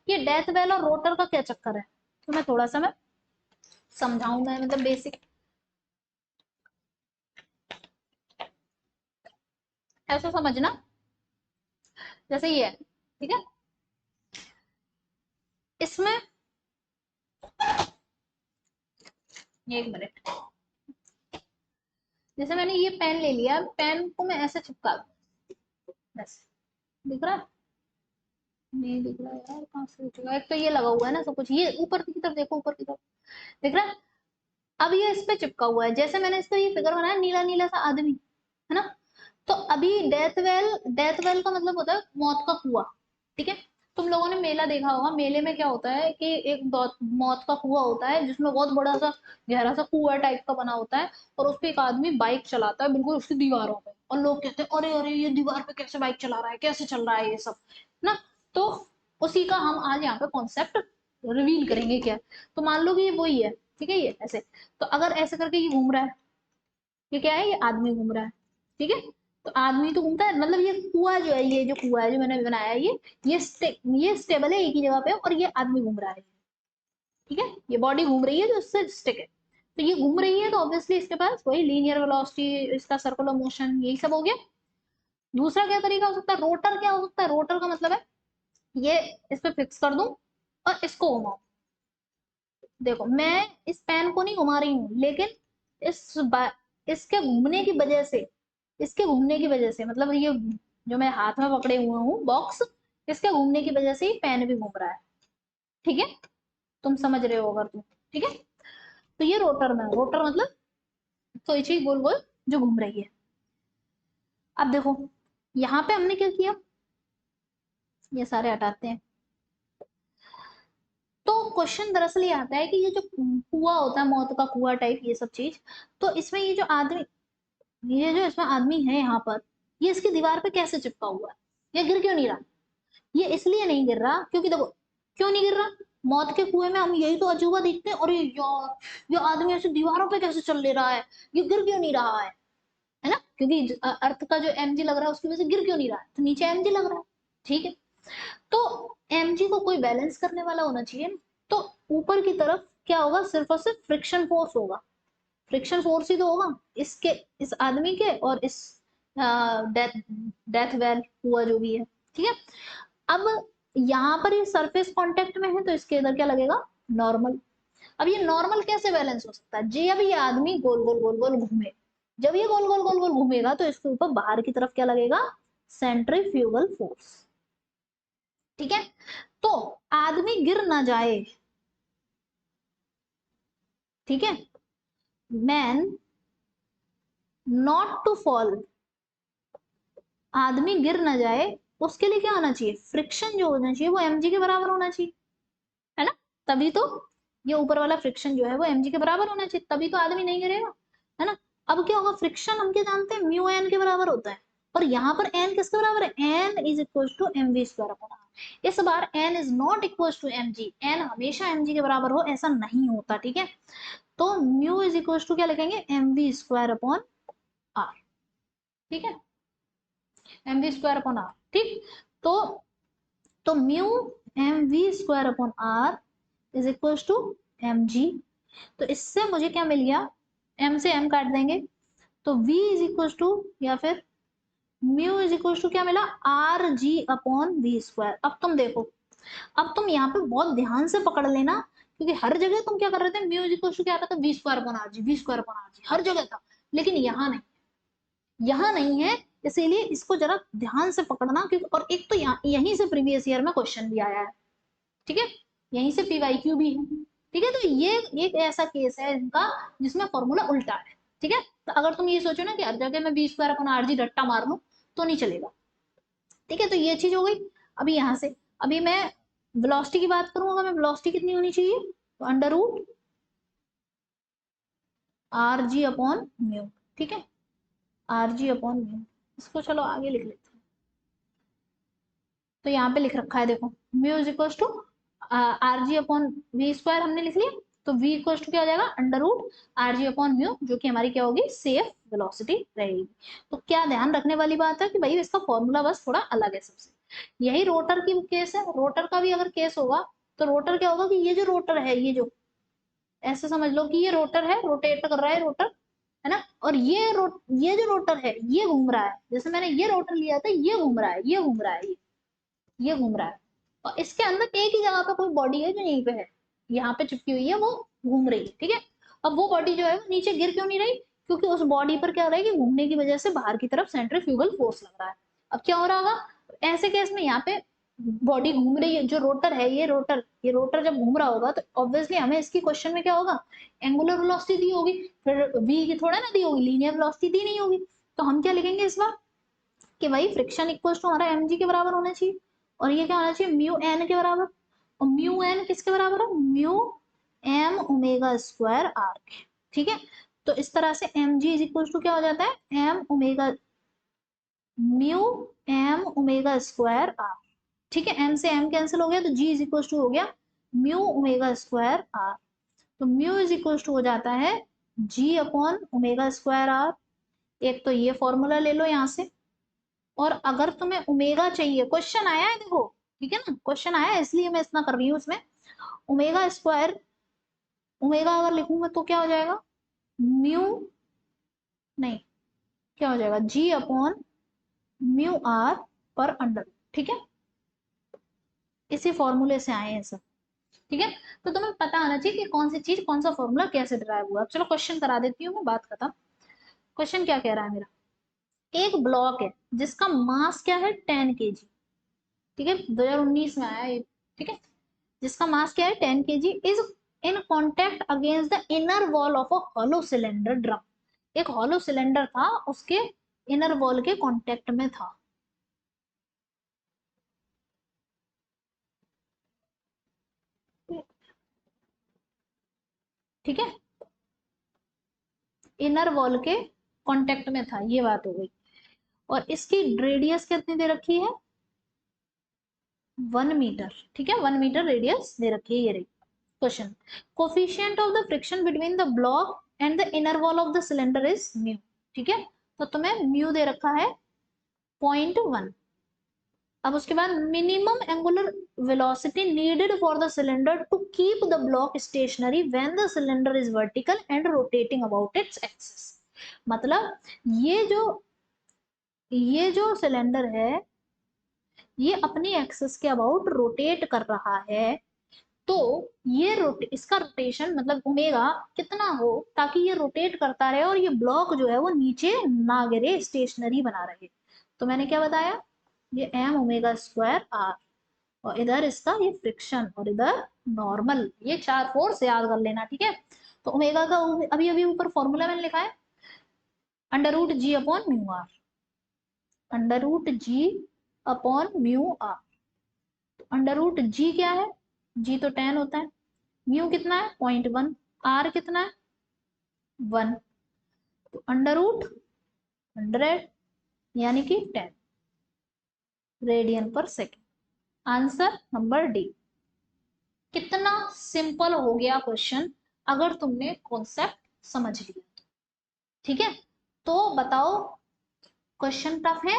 ये डेथ वेल और रोटर का क्या चक्कर है, तो मैं थोड़ा सा मैं समझाऊंगा, मतलब बेसिक ऐसा समझना, जैसे ये है, ठीक है। इसमें एक मिनट, जैसे मैंने ये पेन ले लिया, पेन को मैं ऐसे चिपका दूं, बस, दिख रहा है, नहीं दिख रहा यार, कहाँ से दिखेगा, एक तो ये लगा हुआ है ना सब कुछ, ये ऊपर की तरफ देखो, ऊपर की तरफ दिख रहा है। अब ये इस पे चिपका हुआ है, जैसे मैंने इसको ये फिगर बनाया, नीला नीला सा आदमी है ना, तो अभी डेथ वेल का मतलब होता है मौत का कुआं, ठीक है। तुम लोगों ने मेला देखा होगा, मेले में क्या होता है कि एक मौत का कुआं होता है जिसमें बहुत बड़ा सा गहरा सा कुआं टाइप का बना होता है, और उस पे एक आदमी बाइक चलाता है बिल्कुल उसकी दीवारों पे, और लोग कहते हैं अरे अरे ये दीवार पे कैसे बाइक चला रहा है, कैसे चल रहा है ये सब ना। तो उसी का हम आज यहाँ पे कॉन्सेप्ट रिवील करेंगे क्या, तो मान लो कि ये वही है, ठीक है, ये ऐसे, तो अगर ऐसे करके ये घूम रहा है, ये क्या है, ये आदमी घूम रहा है, ठीक है। तो आदमी तो घूमता है, मतलब ये कुआं जो है, ये जो कुआं है जो मैंने बनाया है, ये स्टेबल है एक ही जगह पे, और ये आदमी घूम रहा है, ठीक है, ये बॉडी घूम रही है जो इससे स्टिक है, तो ये घूम रही है तो ऑब्वियसली इसके पास वही लीनियर वेलोसिटी, इसका सर्कुलर मोशन, यही सब हो गया। दूसरा क्या तरीका हो सकता है, रोटर क्या हो सकता है, रोटर का मतलब है ये इस पे फिक्स कर दूं और इसको घुमाऊं, देखो मैं इस पेन को नहीं घुमा रही हूँ, लेकिन इस इसके घूमने की वजह से, इसके घूमने की वजह से, मतलब ये जो मैं हाथ में पकड़े हुए हूँ बॉक्स, इसके घूमने की वजह से ही पेन भी घूम रहा है, ठीक है, तुम समझ रहे हो अगर तुम, ठीक है। तो ये रोटर में, रोटर मतलब कोई चीज गोल गोल जो घूम रही है। अब देखो यहाँ पे हमने क्या किया, ये सारे हटाते हैं, तो क्वेश्चन दरअसल ये आता है कि ये जो कुआं होता है, मौत का कुआं टाइप ये सब चीज, तो इसमें ये जो आदमी, ये जो इसमें आदमी है यहाँ पर, ये इसकी दीवार पे कैसे चिपका हुआ है, ये गिर क्यों नहीं रहा, ये इसलिए नहीं गिर रहा क्योंकि देखो, क्यों नहीं गिर रहा, मौत के कुएं में हम यही तो अजूबा देखते हैं, अरे यार ये आदमी ऐसे दीवारों पे कैसे चल ले रहा है, ये गिर क्यों नहीं रहा है ना, क्योंकि अर्थ का जो एमजी लग रहा है उसकी वजह से गिर क्यों नहीं रहा है, तो नीचे एमजी लग रहा है, ठीक है। तो एमजी को कोई बैलेंस करने वाला होना चाहिए ना, तो ऊपर की तरफ क्या होगा, सिर्फ और सिर्फ फ्रिक्शन फोर्स होगा, फ्रिक्शन फोर्स ही तो होगा इसके, इस आदमी के और इस डेथ डेथ वेल हुआ जो भी है, ठीक है। अब यहाँ पर ये सरफेस कांटेक्ट में है तो इसके इधर क्या लगेगा, नॉर्मल। अब ये नॉर्मल कैसे बैलेंस हो सकता है, जब ये आदमी गोल गोल गोल गोल घूमे, जब ये गोल गोल गोल गोल घूमेगा तो इसके ऊपर बाहर की तरफ क्या लगेगा, सेंट्रीफ्यूगल फोर्स, ठीक है। तो आदमी गिर ना जाए, ठीक है, मैन नॉट टू फॉल, आदमी गिर ना जाए, उसके लिए क्या होना चाहिए, फ्रिक्शन जो होना चाहिए वो एमजी के बराबर होना चाहिए, है ना, तभी तो ये ऊपर वाला फ्रिक्शन जो है वो एमजी के बराबर होना चाहिए, तभी तो आदमी नहीं गिरेगा, है ना। अब क्या होगा, फ्रिक्शन हम क्या जानते हैं, म्यू एन के बराबर होता है, और यहाँ पर एन किसके बराबर है, N is equal to m v square upon r, इस बार N is not equal to m g, N हमेशा एम जी के बराबर हो ऐसा नहीं होता, ठीक है। तो म्यू इज इक्वल टू क्या लिखेंगे, m v square upon are, ठीक है, m v square upon are, ठीक। तो mu m v square upon r is equal to m g. तो इससे मुझे क्या मिल गया, एम से एम काट देंगे तो v इज इक्वल टू, या फिर म्यू इज इक्वल टू क्या मिला, r g upon v square. अब तुम देखो, अब तुम यहाँ पे बहुत ध्यान से पकड़ लेना, क्योंकि हर जगह तुम क्या कर रहे थे, म्यू इज इक्वल टू क्या आता था, v square upon r g, v square upon r g, हर जगह था। लेकिन यहाँ नहीं, यहाँ नहीं है, इसीलिए इसको जरा ध्यान से पकड़ना, क्योंकि और एक तो यहाँ यहीं से प्रीवियस ईयर में क्वेश्चन भी आया है, ठीक है, यहीं से पीवाईक्यू भी है, ठीक है। तो ये एक ऐसा केस है इनका जिसमें फॉर्मूला उल्टा है, ठीक है। तो अगर तुम ये सोचो ना कि हर जगह में b square upon r g रट्टा मार लूं तो नहीं चलेगा, ठीक है। तो ये चीज हो गई। अभी यहाँ से, अभी मैं वेलोसिटी की बात करूंगा, मैं वेलोसिटी कितनी होनी चाहिए, तो under root r g upon mu, ठीक है, आर जी अपॉन म्यू। इसको चलो आगे लिख लेते हैं। तो यहाँ पे लिख रखा है देखो, mu is equal to r g upon v square हमने लिख लिया, तो v इक्वल टू क्या हो जाएगा, under root r g upon mu, जो कि हमारी क्या होगी, सेफ वेलोसिटी रहेगी। तो क्या ध्यान रखने वाली बात है कि भाई इसका फॉर्मूला बस थोड़ा अलग है सबसे। यही रोटर की केस है, रोटर का भी अगर केस होगा तो रोटर क्या होगा कि ये जो रोटर है, ये जो ऐसे समझ लो कि ये रोटर है, रोटेट कर रहा है रोटर, है ना, और ये जो रोटर है ये घूम रहा है, जैसे मैंने ये रोटर लिया था, ये घूम रहा है, ये घूम रहा है, ये घूम रहा है, और इसके अंदर एक ही जगह पे कोई बॉडी है जो यहीं पे है, यहाँ पे चिपकी हुई है, वो घूम रही है, ठीक है। अब वो बॉडी जो है वो नीचे गिर क्यों नहीं रही, क्योंकि उस बॉडी पर क्या हो रहा है कि घूमने की वजह से बाहर की तरफ सेंट्रीफ्यूगल फोर्स लग रहा है। अब क्या हो रहा होगा, ऐसे केस में यहाँ पे बॉडी घूम रही है, जो रोटर है, ये रोटर जब घूम रहा होगा तो ऑब्वियसली हमें इसकी क्वेश्चन में क्या होगा, एंगुलर वेलोसिटी दी होगी, फिर v की थोड़ा ना दी होगी, लीनियर वेलोसिटी दी नहीं होगी। तो हम क्या लिखेंगे इस बार कि भाई फ्रिक्शन इक्वल टू हमारा mg के बराबर होना चाहिए, और ये क्या होना चाहिए, म्यू एन के बराबर। और म्यू एन किसके बराबर है, mu m omega square r के, ठीक है। तो इस तरह से m g is equal to क्या हो जाता है, m omega mu m omega square r, ठीक है। एम से एम कैंसिल हो गया तो जी इज इक्वल टू हो गया म्यू ओमेगा स्क्वायर आर। तो म्यू इज इक्वल टू हो जाता है जी अपॉन ओमेगा स्क्वायर आर। एक तो ये फॉर्मूला ले लो यहाँ से, और अगर तुम्हें ओमेगा चाहिए, क्वेश्चन आया है देखो, ठीक है ना, क्वेश्चन आया है इसलिए मैं इतना कर रही हूँ इसमें। ओमेगा स्क्वायर, ओमेगा अगर लिखूंगा तो क्या हो जाएगा, म्यू, नहीं, क्या हो जाएगा, जी अपॉन म्यू आर पर अंडर, ठीक है। इसी फॉर्मूले से आए हैं सब, ठीक है। तो तुम्हें पता आना चाहिए कि कौन सी चीज, कौन सा फॉर्मूला कैसे ड्राइव हुआ। अब चलो क्वेश्चन करा देती हूँ मैं, बात खत्म। क्वेश्चन क्या कह रहा है मेरा, एक ब्लॉक है जिसका मास क्या है, 10 kg, ठीक है, 2019 में आया ये, ठीक है। जिसका मास क्या है, 10 kg, is in contact against the inner wall of a hollow cylinder drum. एक हॉलो सिलेंडर था, उसके इनर वॉल के कॉन्टेक्ट में था, ठीक है, इनर वॉल के कॉन्टेक्ट में था, ये बात हो गई। और इसकी रेडियस कितनी दे रखी है, 1 मीटर, ठीक है, 1 मीटर रेडियस दे रखी है, ये रही question. Coefficient of the friction between the block and the inner wall of the cylinder is mu, ठीक है। तो तुम्हें म्यू दे रखा है 0.1। अब उसके बाद minimum angular velocity needed for the cylinder to keep the block stationary when the cylinder is vertical and rotating about its axis. मतलब ये जो सिलेंडर है, ये अपनी एक्सिस के अबाउट रोटेट कर रहा है, तो ये इसका रोटेशन मतलब ओमेगा कितना हो, ताकि ये रोटेट करता रहे और ये ब्लॉक जो है वो नीचे ना गिरे, स्टेशनरी बना रहे। तो मैंने क्या बताया, ये एम ओमेगा स्क्वायर आर, और इधर इसका ये फ्रिक्शन, और इधर नॉर्मल, ये 4 फोर्स याद कर लेना, ठीक है। तो ओमेगा का अभी अभी ऊपर फॉर्मूला मैंने लिखा है, under root g upon mu r, under root g upon mu r. Under root g क्या है, जी तो 10 होता है, म्यू कितना है 0.1, आर कितना है 1, तो अंडर रूट 100 यानी कि 10 रेडियन पर सेकेंड। Answer number D. कितना सिंपल हो गया क्वेश्चन अगर तुमने कॉन्सेप्ट समझ लिया, ठीक है। तो बताओ, क्वेश्चन टफ है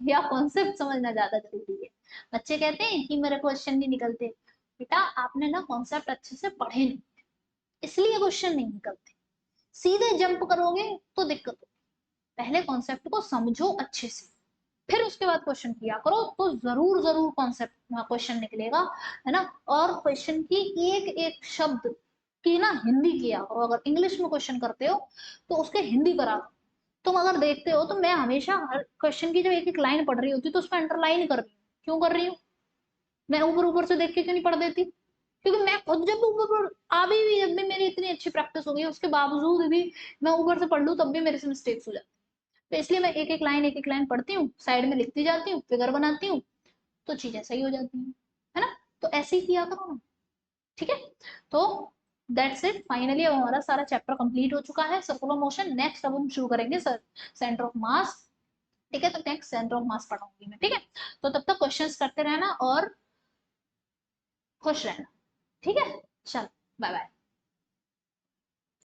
या कॉन्सेप्ट समझना ज्यादा जरूरी है। बच्चे कहते हैं कि मेरे क्वेश्चन नहीं निकलते, बेटा आपने ना कॉन्सेप्ट अच्छे से पढ़े नहीं, इसलिए क्वेश्चन नहीं निकलते। सीधे जंप करोगे तो दिक्कत होगी। पहले कॉन्सेप्ट को समझो अच्छे से, फिर उसके बाद क्वेश्चन किया करो, तो जरूर जरूर कॉन्सेप्ट क्वेश्चन निकलेगा, है ना। और क्वेश्चन की एक एक शब्द की ना हिंदी किया करो। अगर इंग्लिश में क्वेश्चन करते हो तो उसके हिंदी करा दो। तुम अगर देखते हो तो मैं हमेशा हर क्वेश्चन की जब एक एक लाइन पढ़ रही होती तो उसको अंडरलाइन कर रही हूँ। क्यों कर रही हूँ? मैं ऊपर ऊपर से देख के क्यों नहीं पढ़ देती? क्योंकि मैं खुद जब ऊपर अभी भी जब भी मेरी इतनी अच्छी प्रैक्टिस हो गई उसके बावजूद भी मैं ऊपर से पढ़ लूँ तब भी मेरे से मिस्टेक्स हो जाती। तो इसलिए मैं एक एक लाइन पढ़ती हूँ, साइड में लिखती जाती हूँ, फिगर बनाती हूँ, तो चीजें सही हो जाती हैं, है ना। तो ऐसे ही किया करो ना, ठीक है। तो दैट्स इट, फाइनली अब हमारा सारा चैप्टर कंप्लीट हो चुका है सर्कुलर मोशन। नेक्स्ट अब हम शुरू करेंगे सर सेंटर ऑफ मास, ठीक है। तो नेक्स्ट सेंटर ऑफ मास पढ़ाऊंगी मैं, ठीक है। तो तब तक क्वेश्चंस करते रहना और खुश रहना, ठीक है। चलो, बाय बाय।